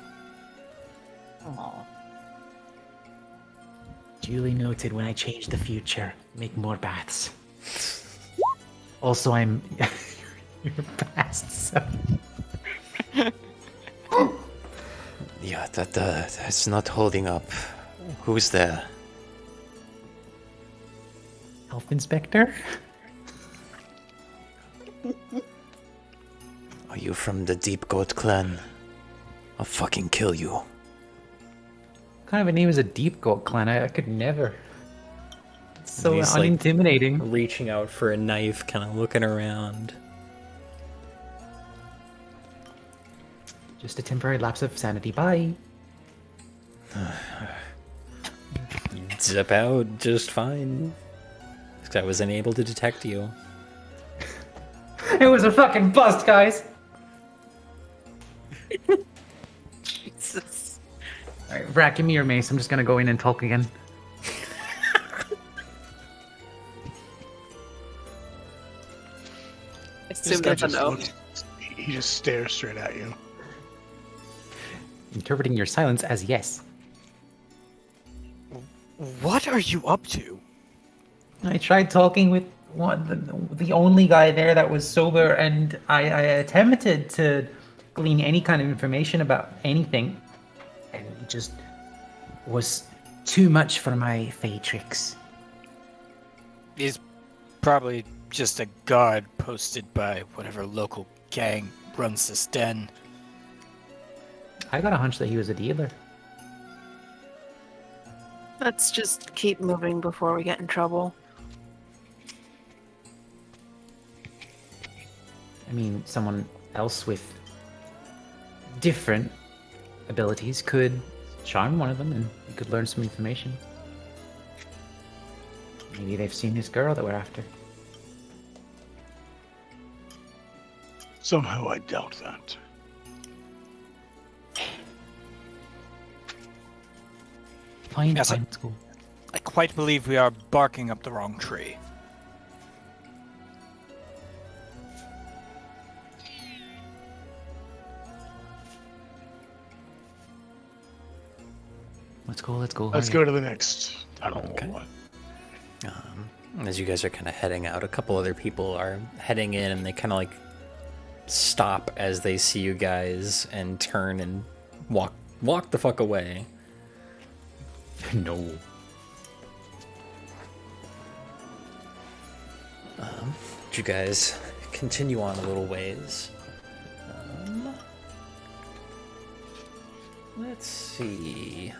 Aw. Duly noted. When I change the future, make more baths. Also, I'm your past self. Yeah, that's not holding up. Who's there? Health inspector. Are you from the Deep Goat clan? I'll fucking kill you. What kind of a name is a deep goat clan? I could never. It's so He's, like, unintimidating. Reaching out for a knife, kind of looking around. Just a temporary lapse of sanity. Bye. Zip out just fine. 'Cause I wasn't able to detect you. It was a fucking bust, guys. Jesus. All right, Vrak, give me your mace. I'm just gonna go in and talk again. I This assume guy there's a just no. looks. He just stares straight at you. Interpreting your silence as yes. What are you up to? I tried talking with the only guy there that was sober, and I attempted to glean any kind of information about anything, and it just was too much for my fey tricks. He's probably just a guard posted by whatever local gang runs this den. I got a hunch that he was a dealer. Let's just keep moving before we get in trouble. I mean, someone else with different abilities could charm one of them, and we could learn some information. Maybe they've seen this girl that we're after. Somehow I doubt that. Fine, Yes, fine, let's go. I quite believe we are barking up the wrong tree. Let's go, let's go. Let's hurry. go to the next tunnel. Okay. As you guys are kind of heading out, a couple other people are heading in, and they kind of like stop as they see you guys and turn and walk the fuck away. No. You guys continue on a little ways. Let's see.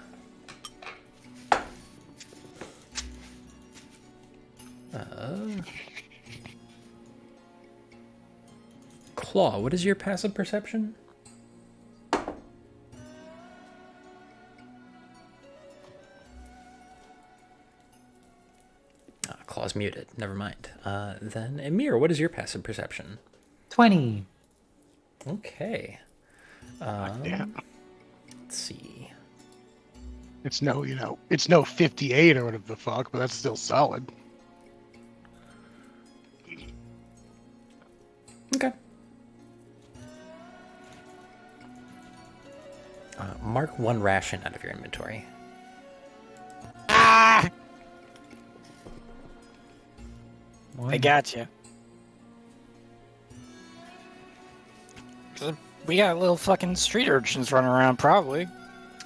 Claw, what is your passive perception? Claw's muted. Never mind. Then Emir, what is your passive perception? 20. Okay. Yeah. Let's see. It's no, it's no 58 or whatever the fuck, but that's still solid. Okay. Mark one ration out of your inventory. Ah! I One. got you. We got little fucking street urchins running around, probably.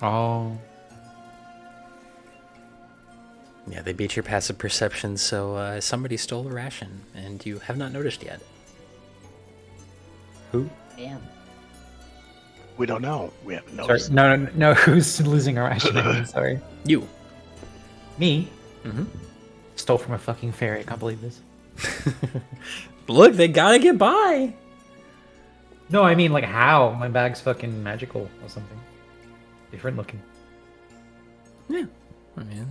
Oh. Yeah, they beat your passive perception, so somebody stole a ration, and you have not noticed yet. Who? Damn. We don't know. We haven't Sorry, noticed. no. Who's losing a ration? I mean, sorry. You. Me? Mm-hmm. Stole from a fucking fairy. I can't believe this. Look, they gotta get by. No, I mean, like, how? My bag's fucking magical or something. Different looking. Yeah, I mean,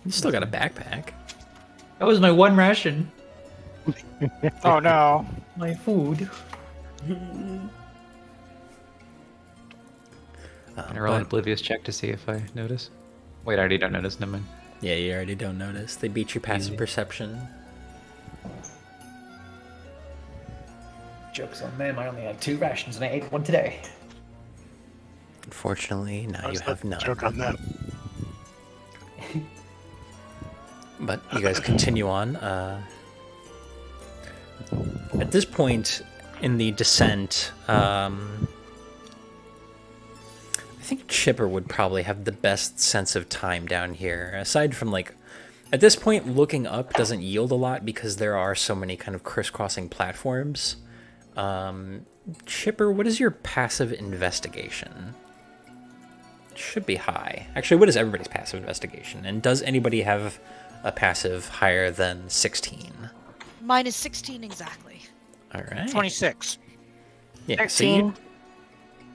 you still got a backpack. That was my one ration. Oh no. My food. Can I roll an oblivious check to see if I notice? Wait, I already don't notice. Never mind. Yeah, you already don't notice. They beat your passive Easy. perception. Joke's on them. I only had 2 rations and I ate 1 today. Unfortunately, now you have none. Joke on them. But you guys continue on. At this point in the descent, I think Chipper would probably have the best sense of time down here. Aside from, like, at this point, looking up doesn't yield a lot because there are so many kind of crisscrossing platforms. Chipper, what is your passive investigation? It should be high. Actually, what is everybody's passive investigation? And does anybody have a passive higher than 16? Mine is 16 exactly. All right. 26. Yeah, 13.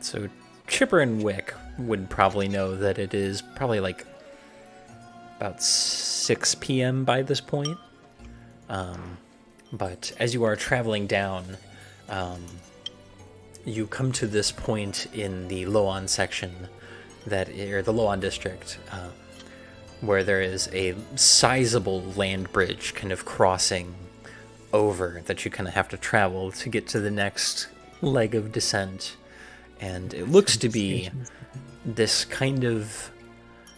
So Chipper and Wick would probably know that it is probably like about 6 p.m. by this point. But as you are traveling down, you come to this point in the Loan section, or the Loan district, where there is a sizable land bridge kind of crossing over that you kind of have to travel to get to the next leg of descent. And it looks to be this kind of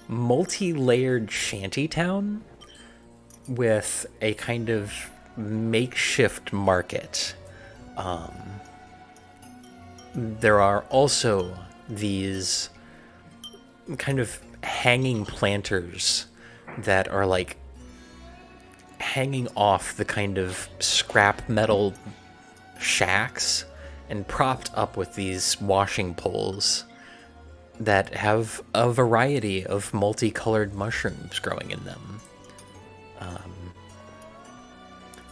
multi-layered shanty town with a kind of makeshift market. There are also these kind of hanging planters that are like hanging off the kind of scrap metal shacks and propped up with these washing poles that have a variety of multicolored mushrooms growing in them.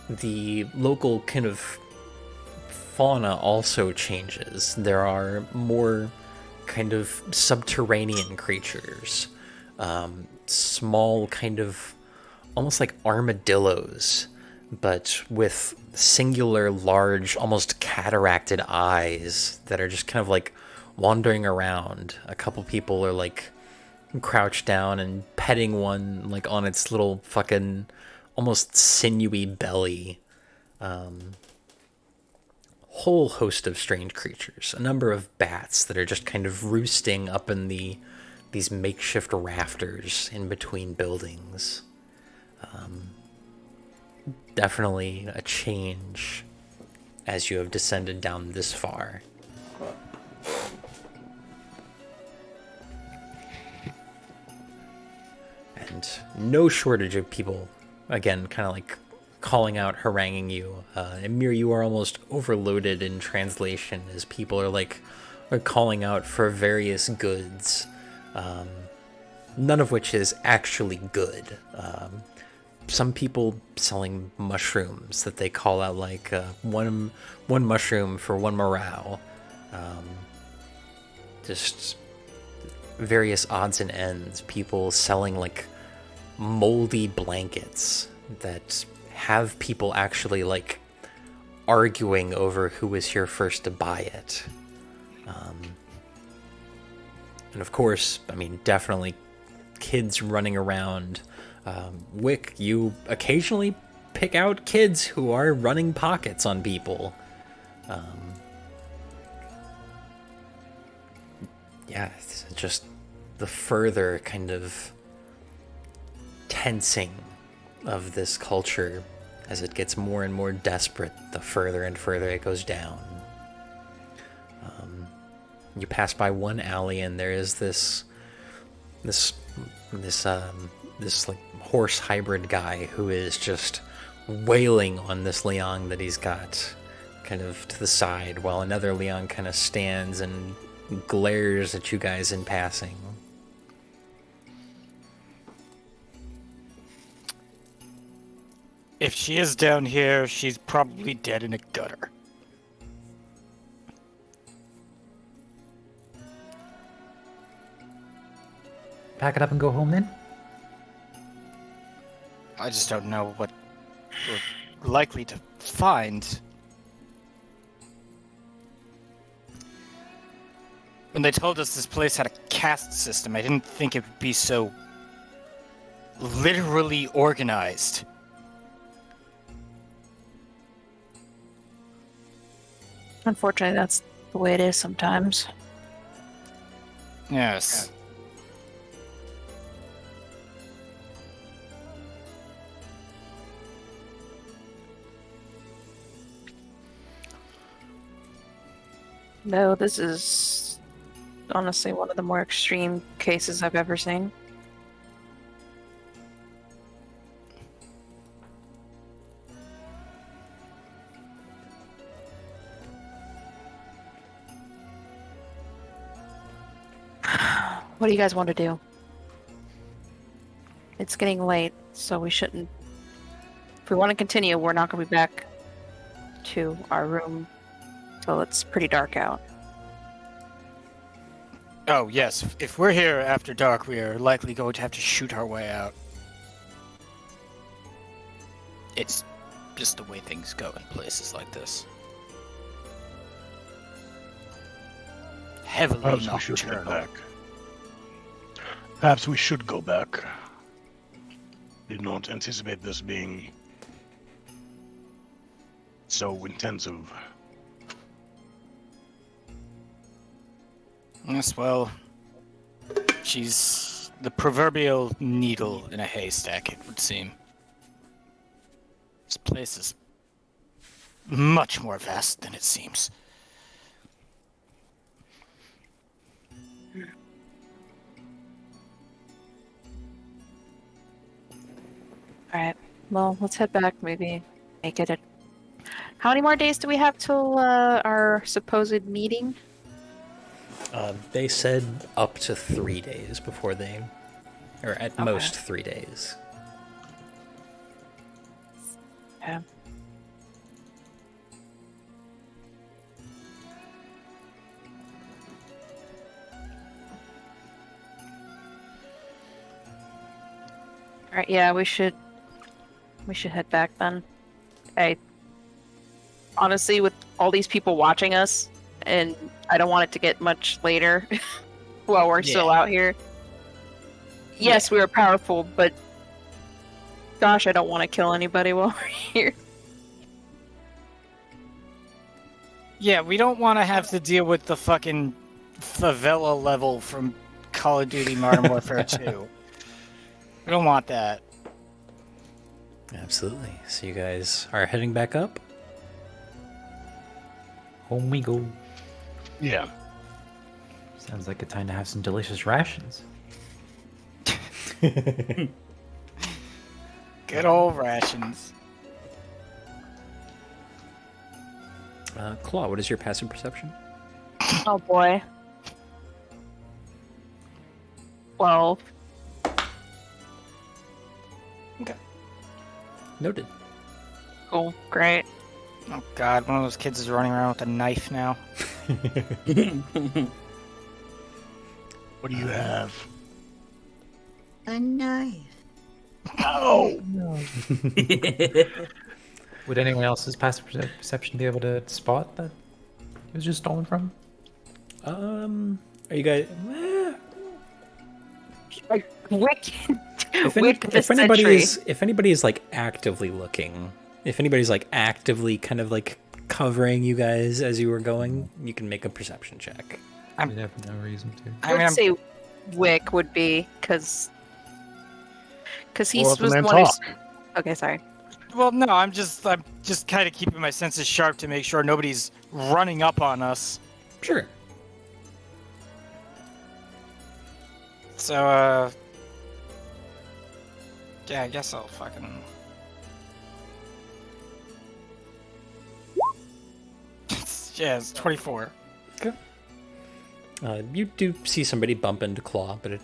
The local kind of fauna also changes. There are more kind of subterranean creatures, small kind of almost like armadillos, but with singular large, almost cataracted eyes that are just kind of like wandering around. A couple people are like crouched down and petting one like on its little fucking almost sinewy belly. Whole host of strange creatures. A number of bats that are just kind of roosting up in these makeshift rafters in between buildings. Definitely a change as you have descended down this far. And no shortage of people, again, kind of like calling out, haranguing you. Emir, you are almost overloaded in translation as people are calling out for various goods, none of which is actually good. Some people selling mushrooms that they call out like one mushroom for 1 morale. Just various odds and ends. People selling like moldy blankets that have people actually like arguing over who was here first to buy it. And of course, I mean, definitely kids running around. Wick, you occasionally pick out kids who are running pockets on people. Yeah, it's just the further kind of tensing of this culture as it gets more and more desperate the further and further it goes down. you pass by one alley, and there is this like horse hybrid guy who is just wailing on this Liang that he's got kind of to the side, while another Liang kind of stands and glares at you guys in passing. If she is down here, she's probably dead in a gutter. Pack it up and go home then? I just don't know what we're likely to find. When they told us this place had a caste system, I didn't think it would be so literally organized. Unfortunately, that's the way it is sometimes. Yes. No, this is honestly one of the more extreme cases I've ever seen. What do you guys want to do? It's getting late, so we shouldn't. If we want to continue, we're not going to be back to our room till it's pretty dark out. Oh, yes. If we're here after dark, we are likely going to have to shoot our way out. It's just the way things go in places like this. Heavily Perhaps we should go nocturnal. back. Perhaps we should go back. Did not anticipate this being so intensive. Yes, well, she's the proverbial needle in a haystack, it would seem. This place is much more vast than it seems. Alright, well, let's head back, maybe make it a... How many more days do we have till our supposed meeting? They said up to 3 days before they... Or at Okay. most 3 days. Okay. Alright, yeah, we should head back then. Honestly, with all these people watching us, and I don't want it to get much later while we're still out here. Yes, we are powerful, but gosh, I don't want to kill anybody while we're here. Yeah, we don't want to have to deal with the fucking favela level from Call of Duty Modern Warfare 2. We don't want that. Absolutely. So you guys are heading back up? Home we go. Yeah. Sounds like a time to have some delicious rations. Good old rations. Claw, what is your passive perception? Oh boy. 12. Noted. Cool, great. Oh god, one of those kids is running around with a knife now. What do you have? A knife. Oh! Would anyone else's passive perception be able to spot that it was just stolen from? Are you guys... Wicked. If anybody's like actively looking, if anybody's like actively kind of like covering you guys as you were going, you can make a perception check. We'd have no reason to. I would say Wick would be, because he Well, was let the the man one who's... talk. Okay, sorry. Well, no, I'm just kind of keeping my senses sharp to make sure nobody's running up on us. Sure. So, yeah, I guess I'll fucking. Yeah, it's 24. You do see somebody bump into Claw, but you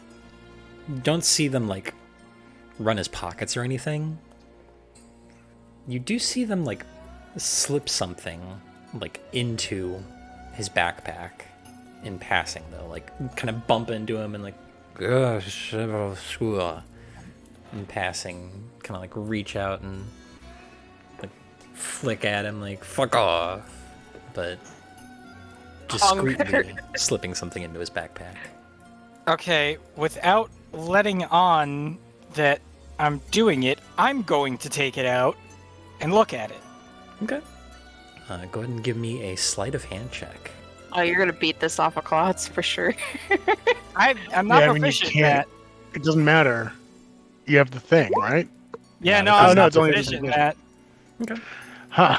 don't see them, like, run his pockets or anything. You do see them, like, slip something, like, into his backpack in passing, though. Like, kind of bump into him and, like, in passing, kind of, like, reach out and, like, flick at him, like, fuck off. But discreetly slipping something into his backpack. Okay, without letting on that I'm doing it, I'm going to take it out and look at it. Okay. Go ahead and give me a sleight of hand check. Oh, you're gonna beat this off of Claude's for sure. I'm not Yeah, I mean, you proficient can't- at It doesn't matter. You have the thing, right? Yeah, Yeah, no, because I'm no, not it's only proficient just- at Huh.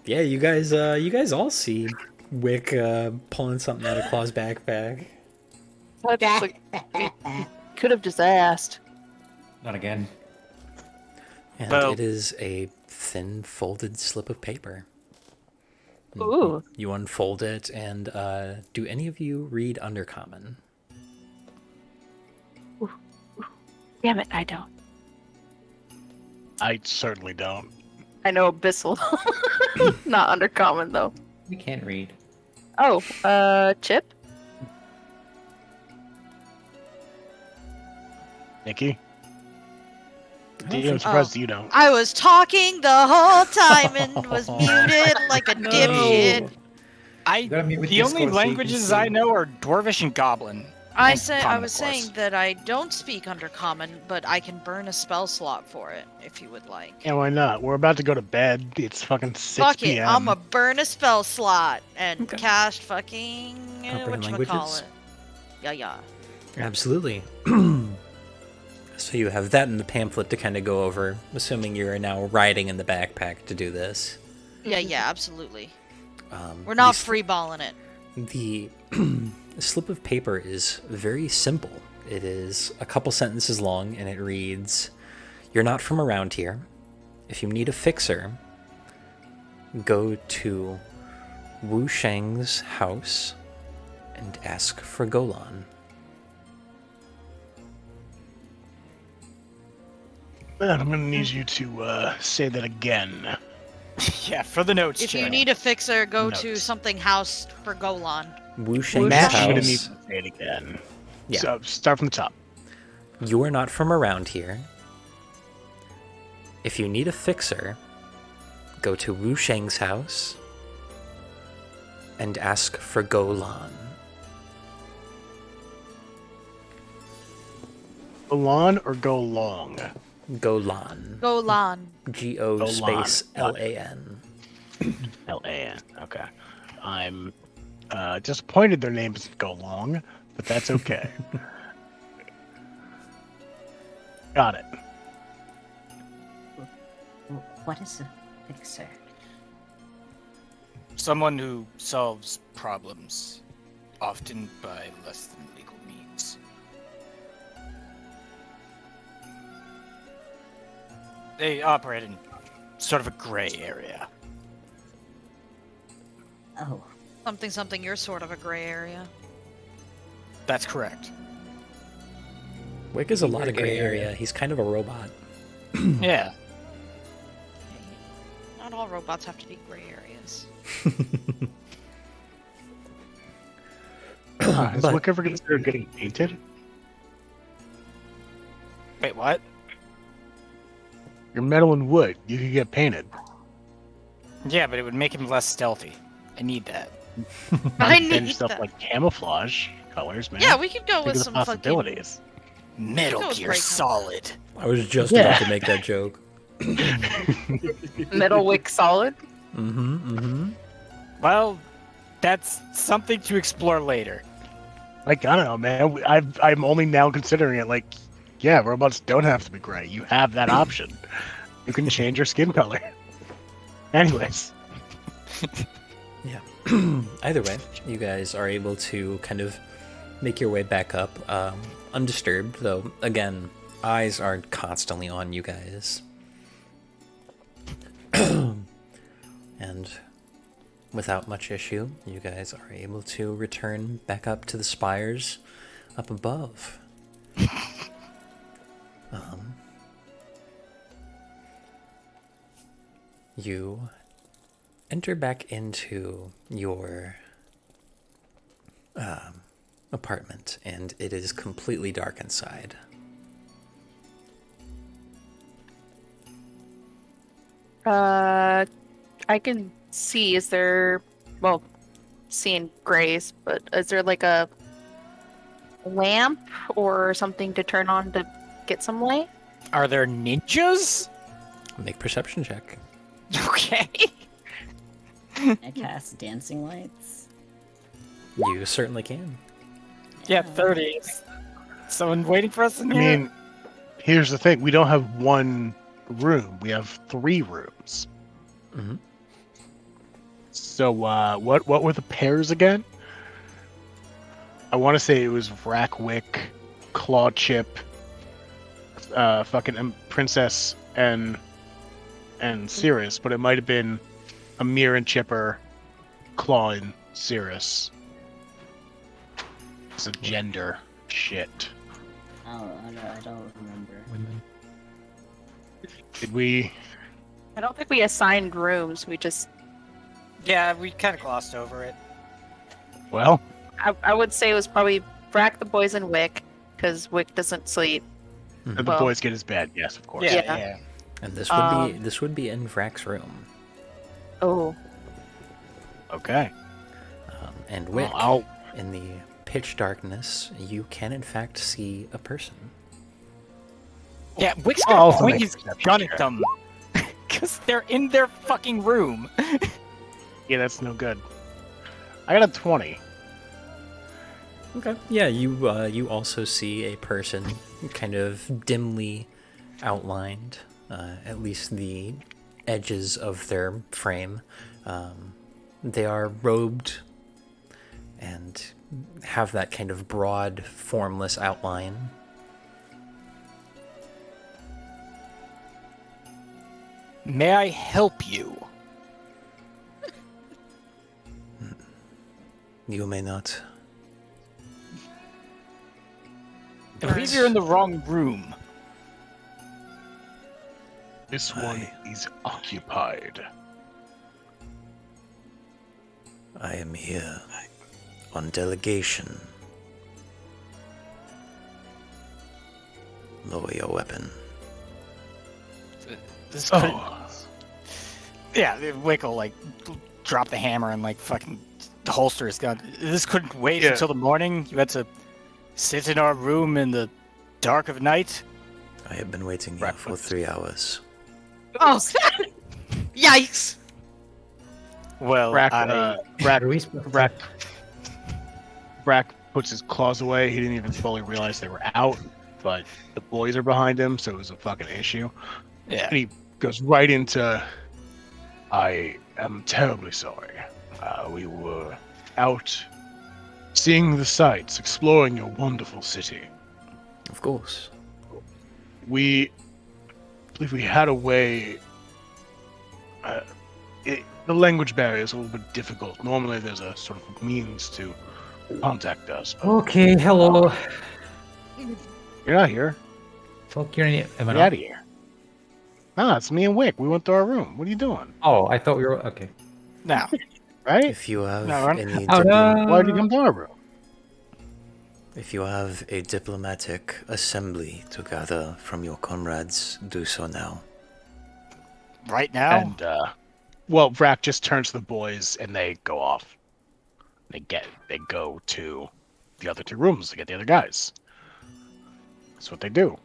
Yeah, you guys all see Wick pulling something out of Claw's backpack. Could have just asked. Not again. And Well- it is a thin folded slip of paper. Ooh. You unfold it, and do any of you read Undercommon? Damn it, I don't. I certainly don't. I know Abyssal. Not Undercommon, though. We can't read. Oh, Chip? Nikki? I'm surprised you don't. I was talking the whole time and was muted like a dipshit. gotta meet with The only Discord so you can languages see. I know are Dwarvish and Goblin. I And said I Common, was of course. saying that I don't speak Undercommon, but I can burn a spell slot for it if you would like. Yeah, why not? We're about to go to bed. It's fucking 6 Fuck it, p.m. I'ma burn a spell slot and Okay. cast fucking Comprehend whatchamacallit. languages? Yeah. Absolutely. So you have that in the pamphlet to kind of go over, assuming you are now riding in the backpack to do this. Yeah, absolutely. Um, We're not the s- freeballing it. The slip of paper is very simple. It is a couple sentences long, and it reads, "You're not from around here. If you need a fixer, go to Wu Sheng's house and ask for Golan." Man, I'm gonna need you to say that again. Yeah, for the notes. If you channel. need a fixer, go to Notes. something house for Golan. Wu Sheng's Matt, I'm gonna need house. to say it again. Yeah. So start from the top. You are not from around here. If you need a fixer, go to Wu Sheng's house and ask for Golan. Go on or go long? Golan. Golan. G-O Golan. space L-A-N. L-A-N. Okay. I'm disappointed their names go long, but that's okay. Got it. What is a fixer? Someone who solves problems, often by less than legal means. They operate in sort of a gray area. Oh, Something, you're sort of a gray area. That's correct. Wick is a lot Weird of gray gray area. area. He's kind of a robot. Yeah. Not all robots have to be gray areas. Is But- Wick ever considered getting painted? Wait, what? You're metal and wood. You could get painted. Yeah, but it would make him less stealthy. I need that. I And need stuff that. like camouflage colors, man. Yeah, we could go Think with of the some fucking. possibilities. Metal That was Gear great. Solid. I was just Yeah. about to make that joke. Metal Wick Solid? Mm-hmm. Well, that's something to explore later. Like, I don't know, man. I'm only now considering it. Like, yeah, robots don't have to be gray. You have that option. You can change your skin color. Anyways, Either way, you guys are able to kind of make your way back up, undisturbed, though, again, eyes are constantly on you guys. And without much issue, you guys are able to return back up to the spires up above. You enter back into your apartment, and it is completely dark inside. I can see. Is there, well, seeing grays, but is there like a lamp or something to turn on to get some light? Are there ninjas? Make perception check. Okay. I cast dancing lights. You certainly can. Yeah, 30. Is someone waiting for us in I here? mean, here's the thing: we don't have one room; we have 3 rooms. Mm-hmm. So, what were the pairs again? I want to say it was Rackwick, Claw Chip, fucking Princess, and Cirrus, but it might have been Amir and Chipper, Claw and Cirrus. It's a gender shit. Oh, I don't remember. Women. Did we? I don't think we assigned rooms. We just, Yeah, we kind of glossed over it. Well, I would say it was probably Brack, the boys, and Wick, because Wick doesn't sleep. the Well- boys get his bed. Yes, of course. Yeah, Yeah. yeah. And this would be in Vrak's room. Oh, Okay. And Wick, I'll in the pitch darkness, you can in fact see a person. Yeah, Wick's I'll gonna also point make his a perception gun check. at them. Because they're in their fucking room. Yeah, that's no good. I got a 20. Okay. Yeah, you also see a person, kind of dimly outlined, at least the edges of their frame. They are robed and have that kind of broad, formless outline. May I help you? You may not. I believe you're in the wrong room. This one is occupied. I am here on delegation. Lower your weapon. This could... Oh, Yeah, Wick will, like, drop the hammer and, like, fucking holster his gun. This couldn't wait Yeah. until the morning? You had to sit in our room in the dark of night? I have been waiting here for Breakfast. 3 hours. Oh, yikes! Well, Brack, Brack, Are we Brack, Brack puts his claws away. He didn't even fully realize they were out, but the boys are behind him, so it was a fucking issue. yeah. And he goes right into, I am terribly sorry. We were out seeing the sights, exploring your wonderful city. Of course. We believe we had a way. The language barrier is a little bit difficult. Normally, there's a sort of means to contact us. But Okay, hello. you're not here. Fuck your name. Am I Get not? out of here. Nah, it's me and Wick. We went to our room. What are you doing? Oh, I thought we were okay. Now, Right? If you have No, any Oh no! Why did you come to our room? if you have a diplomatic assembly to gather from your comrades, do so now. right now? And well, Vrak just turns to the boys, and they go off. They go to the other 2 rooms to get the other guys. That's what they do.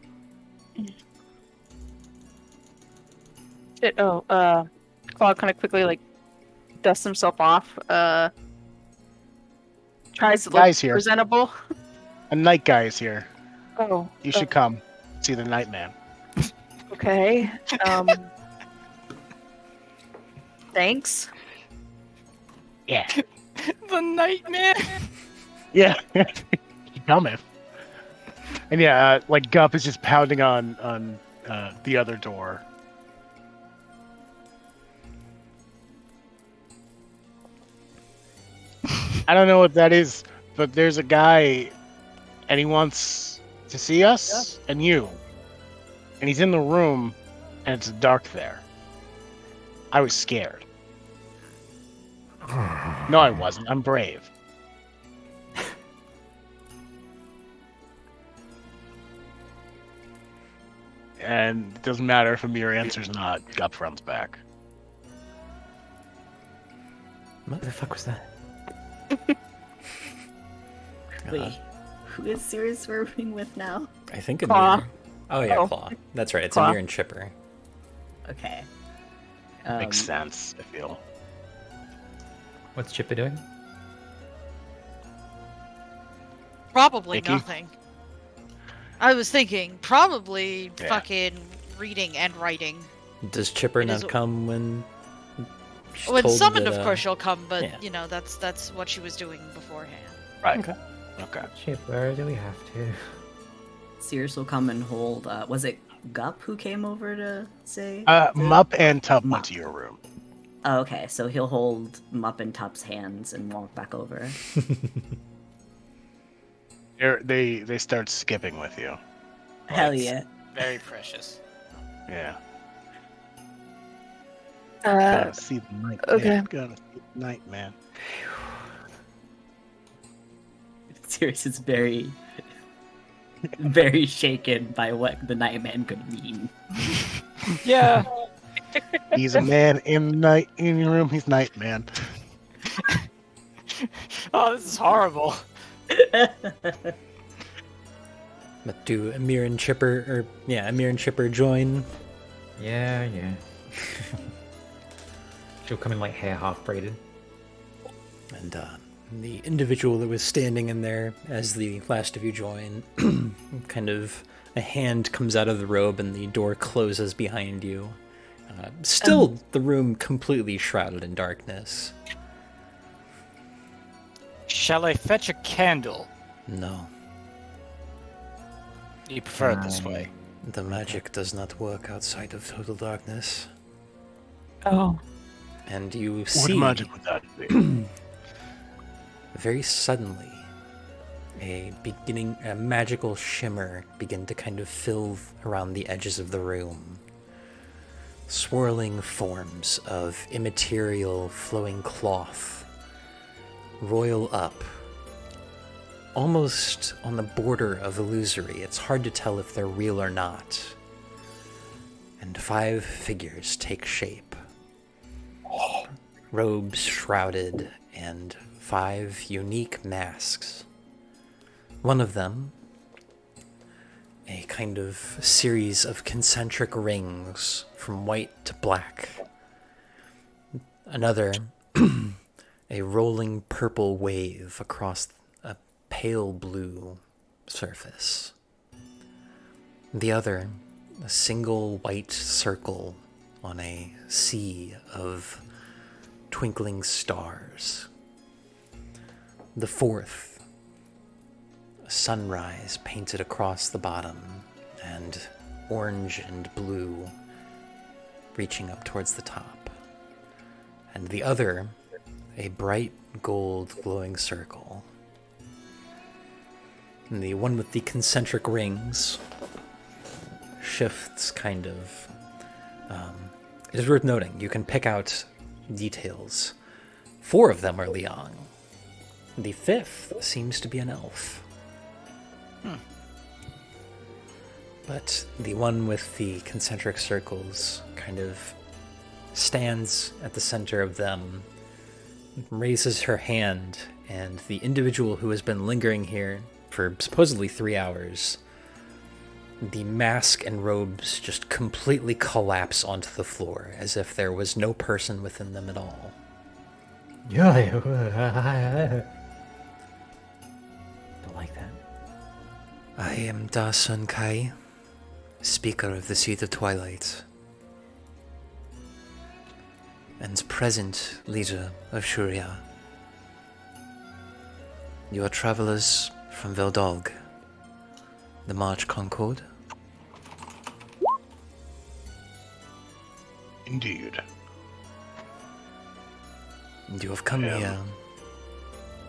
shit. Oh, Claude kind of quickly like dusts himself off. Tries to look Guys here. presentable. A night guy is here. Oh, You should come see the night man. okay. Thanks. Yeah. The nightmare? Yeah. coming. And yeah, like Gup is just pounding on the other door. I don't know what that is, but there's a guy, and he wants to see us and you. And he's in the room, and it's dark there. I was scared. No, I wasn't. I'm brave. And it doesn't matter if Amir answers or not. Gup runs back. What the fuck was that? Wait, who is Sirius working with now? I think Claw. Amir. Oh yeah, Oh. Claw. That's right. It's Claw. Amir and Chipper. Okay. Makes sense, I feel. What's Chipper doing? Probably Nikki? nothing. I was thinking probably Yeah. fucking reading and writing. Does Chipper It is- not come when? she's When told summoned, that, of course, she'll come, but yeah. you know that's what she was doing beforehand. Right. Okay. Okay. Shit, where do we have to? Sirius will come and hold. Was it Gup who came over to say? Mup and Tub went to your room. Oh, okay, so he'll hold Mup and Tup's hands and walk back over. They start skipping with you. Hell yeah. Very precious. Yeah. Uh, Gotta see the night. okay. Man. Gotta see the night, man. Sirius is very, very shaken by what the Nightman could mean. Yeah. He's a man in the night in your room. He's night man. Oh, this is horrible. But do Amir and Chipper, Amir and Chipper join? Yeah. She'll come in like hair half braided. And the individual that was standing in there as the last of you join, kind of a hand comes out of the robe and the door closes behind you. Still, the room completely shrouded in darkness. Shall I fetch a candle? No, Do you prefer it this way? the magic does not work outside of total darkness. oh. And you What see, magic would that be? very suddenly, a magical shimmer begin to kind of fill around the edges of the room. Swirling forms of immaterial flowing cloth roil up, almost on the border of illusory. It's hard to tell if they're real or not. And 5 figures take shape. Robes shrouded and 5 unique masks. One of them, a kind of series of concentric rings from white to black. Another, a rolling purple wave across a pale blue surface. The other, a single white circle on a sea of twinkling stars. The fourth, a sunrise painted across the bottom, and orange and blue reaching up towards the top. And the other, a bright gold glowing circle. And the one with the concentric rings shifts kind of. It is worth noting, you can pick out details. 4 of them are Liang. The 5th seems to be an elf. But the one with the concentric circles kind of stands at the center of them, raises her hand, and the individual who has been lingering here for supposedly 3 hours, the mask and robes just completely collapse onto the floor as if there was no person within them at all. Don't like that. I am Da Sun Kai, Speaker of the Seat of Twilight, and present leader of Shuria. Your travelers from Veldalg, the March Concord. Indeed. And you have come Yeah. here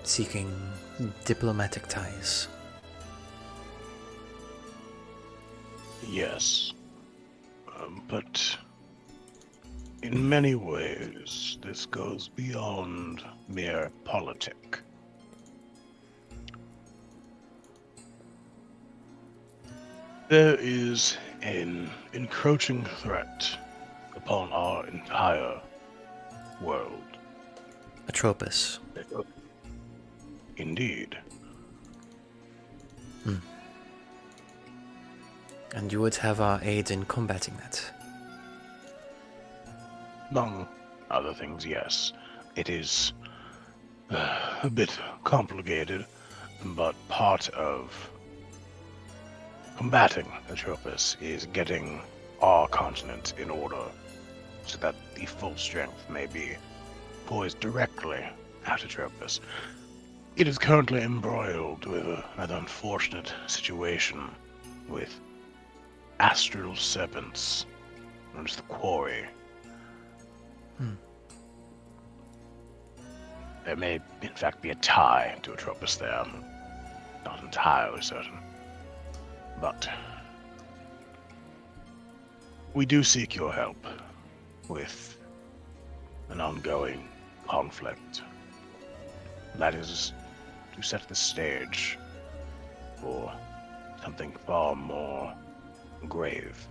seeking diplomatic ties. Yes. But in many ways, this goes beyond mere politic. There is an encroaching threat upon our entire world. Atropos. Indeed. And you would have our aid in combating that. Among other things, yes. It is a bit complicated, but part of combating Atropos is getting our continent in order so that the full strength may be poised directly at Atropos. It is currently embroiled with an unfortunate situation with astral serpents, known as the Quarry. There may, in fact, be a tie to Atropos there. I'm not entirely certain. But we do seek your help with an ongoing conflict. That is to set the stage for something far more grave.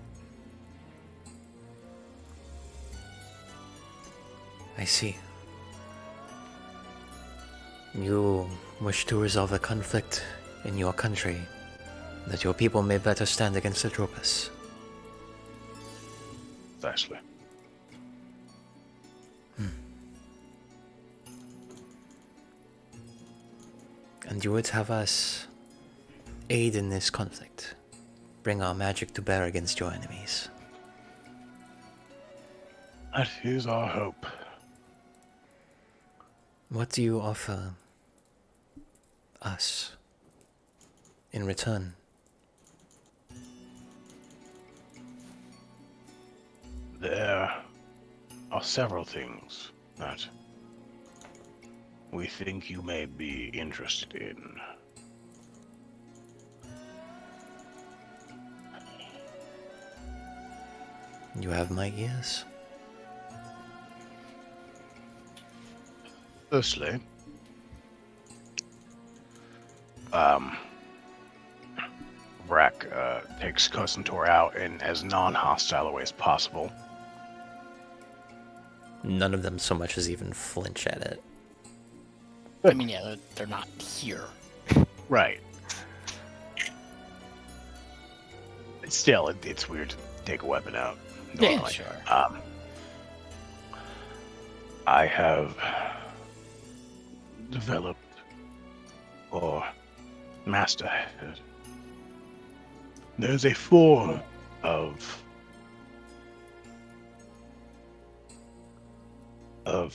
I see. You wish to resolve a conflict in your country, that your people may better stand against Atropos. Precisely. And you would have us aid in this conflict, bring our magic to bear against your enemies. That is our hope. What do you offer us in return? There are several things that we think you may be interested in. You have my ears. Firstly, Brack takes Kosantor out in as non-hostile a way as possible. None of them so much as even flinch at it. I mean, yeah, they're not here. Right. Still, it's weird to take a weapon out. Yeah, normally. sure. I have developed or mastered. There's a form of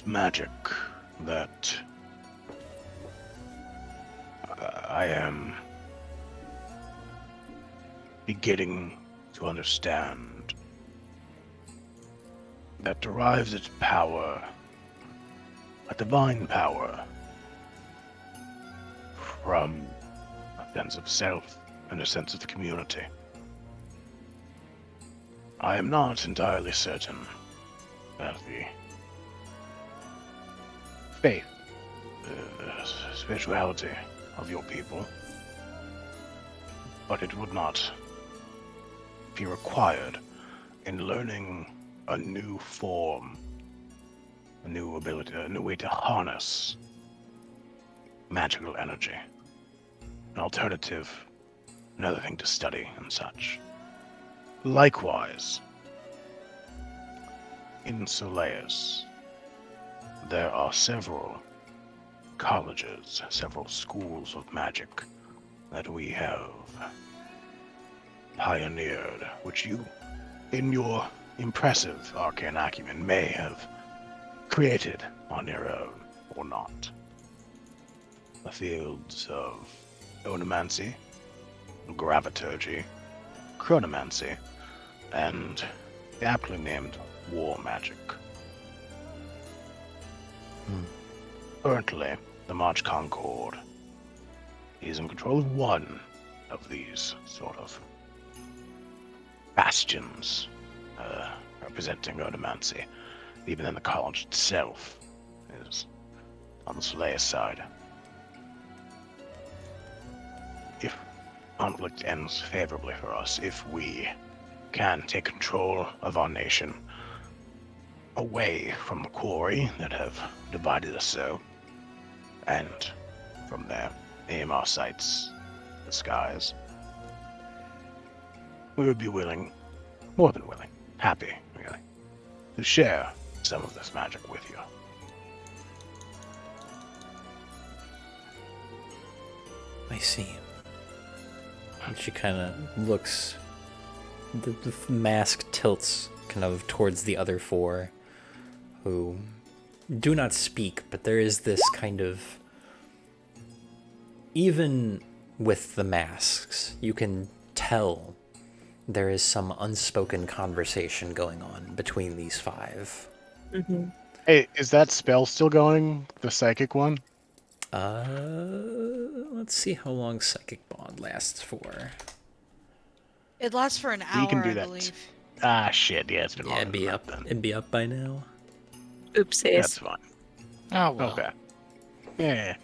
magic that I am beginning to understand, that derives its power, a divine power, from a sense of self and a sense of the community. I am not entirely certain that the faith, the spirituality of your people, but it would not be required in learning a new form, a new ability, a new way to harness magical energy. An alternative, another thing to study and such. Likewise, in Soleus, there are several colleges, several schools of magic that we have pioneered, which you, in your impressive arcane acumen, may have created on your own, or not. The fields of onomancy, graviturgy, chronomancy, and the aptly named war magic. Currently, the March Concord is in control of one of these sort of bastions representing onomancy. Even then, the college itself is on the Slayer side. If conflict ends favorably for us, if we can take control of our nation away from the quarry that have divided us so, and from there aim our sights at the skies, we would be willing, more than willing, happy, really, to share some of this magic with you. I see. And she kind of looks. The mask tilts kind of towards the other four, who do not speak, but there is this kind of. Even with the masks, you can tell there is some unspoken conversation going on between these five. Mm-hmm. Hey, is that spell still going? The psychic one? Let's see how long Psychic Bond lasts for. It lasts for an hour, We can do I that. believe. Ah, shit. Yeah, it's been Yeah, longer it'd be than up. that then. It'd be up by now. Oopsies. That's fine. Oh well. Okay. Yeah.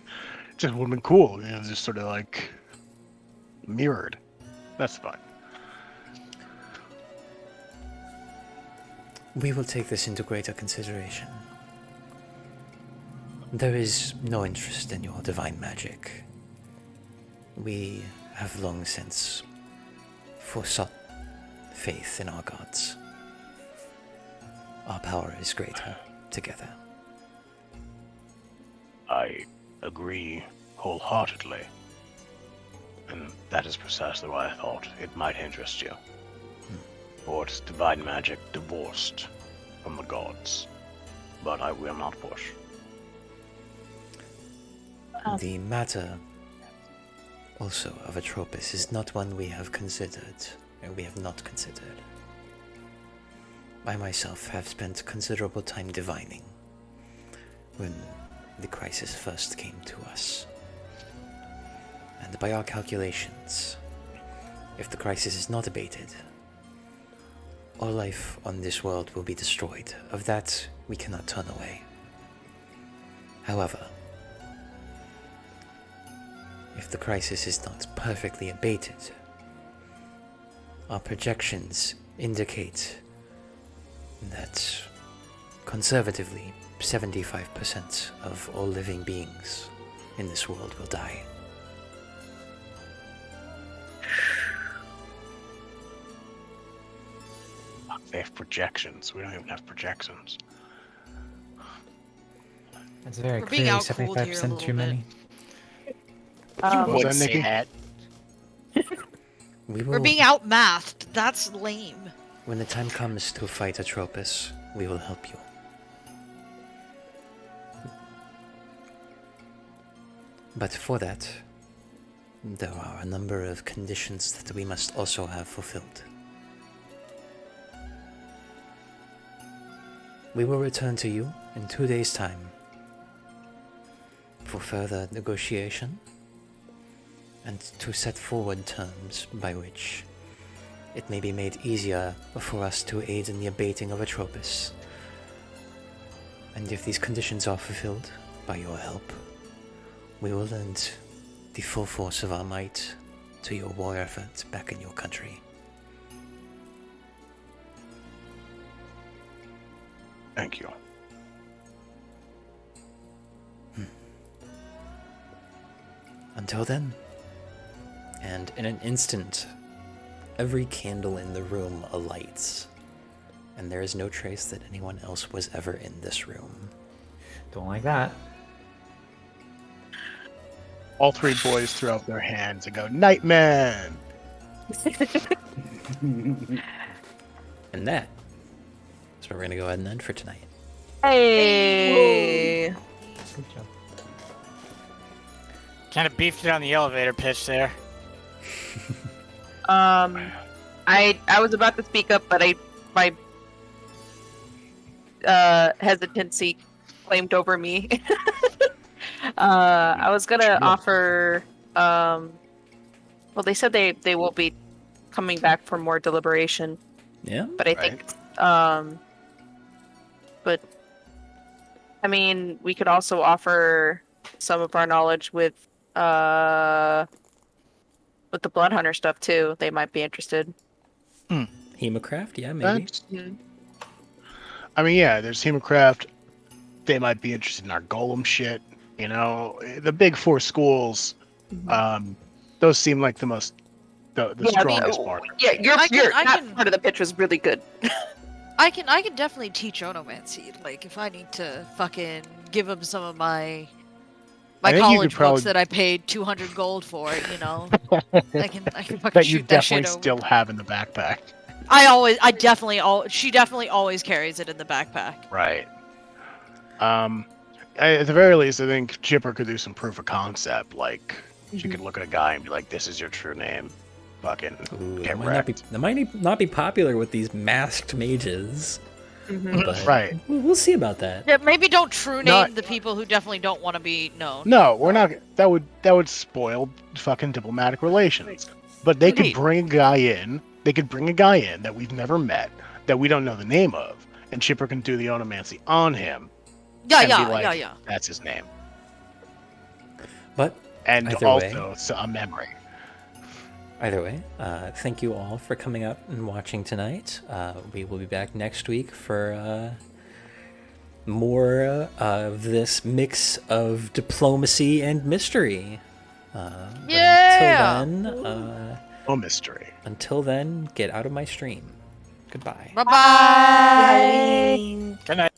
Just would have been cool. You know, just sort of like mirrored. That's fine. We will take this into greater consideration. There is no interest in your divine magic. We have long since forsook faith in our gods. Our power is greater together. I agree wholeheartedly. And that is precisely why I thought it might interest you. For it's divine magic divorced from the gods. But I will not push. The matter also of Atropis is not one we have considered, or we have not considered. I myself have spent considerable time divining when the crisis first came to us. And by our calculations, if the crisis is not abated, all life on this world will be destroyed. Of that, we cannot turn away. However, if the crisis is not perfectly abated, our projections indicate that, conservatively, 75% of all living beings in this world will die. They have projections. We don't even have projections. That's very We're being clearly out-cooled here a 75% too little many. What You was would that, say Nikki? that. We will, We're being outmathed. That's lame. when the time comes to fight Atropis, we will help you. But for that, there are a number of conditions that we must also have fulfilled. We will return to you in 2 days' time for further negotiation and to set forward terms by which it may be made easier for us to aid in the abating of Atropis. And if these conditions are fulfilled by your help, we will lend the full force of our might to your war effort back in your country. Thank you. Until then. And in an instant, every candle in the room alights, and there is no trace that anyone else was ever in this room. Don't like that. All three boys throw up their hands and go, Nightman! And that is where we're going to go ahead and end for tonight. Hey. Good job. Kind of beefed it on the elevator pitch there. I was about to speak up, but my hesitancy claimed over me. I was gonna offer. Well, they said they will be coming back for more deliberation, Yeah. but I think but I mean, we could also offer some of our knowledge with the blood hunter stuff too. They might be interested. Hemocraft, yeah, maybe. I mean, yeah, there's Hemocraft. They might be interested in our golem shit. You know, the big four schools. Those seem like the strongest part. Yeah, that part of the pitch was really good. I can definitely teach onomancy. Like, if I need to fucking give him some of my college books that I paid 200 gold for, you know, I can fucking that you shoot that shit definitely over. still have in the backpack. She definitely always carries it in the backpack. Right. At the very least, I think Chipper could do some proof of concept. Like, she could look at a guy and be like, "This is your true name." Fucking get wrecked. That might not be popular with these masked mages. But Right. We'll see about that. Yeah, maybe don't true name the people who definitely don't want to be known. No, we're not. That would spoil fucking diplomatic relations. But they could bring a guy in. They could bring a guy in that we've never met, that we don't know the name of, and Chipper can do the onomancy on him. Yeah. That's his name. But and either also way, it's a memory. Either way, thank you all for coming up and watching tonight. We will be back next week for more of this mix of diplomacy and mystery. Yeah! Until then, mystery. Until then, get out of my stream. Goodbye. Bye-bye! Good night.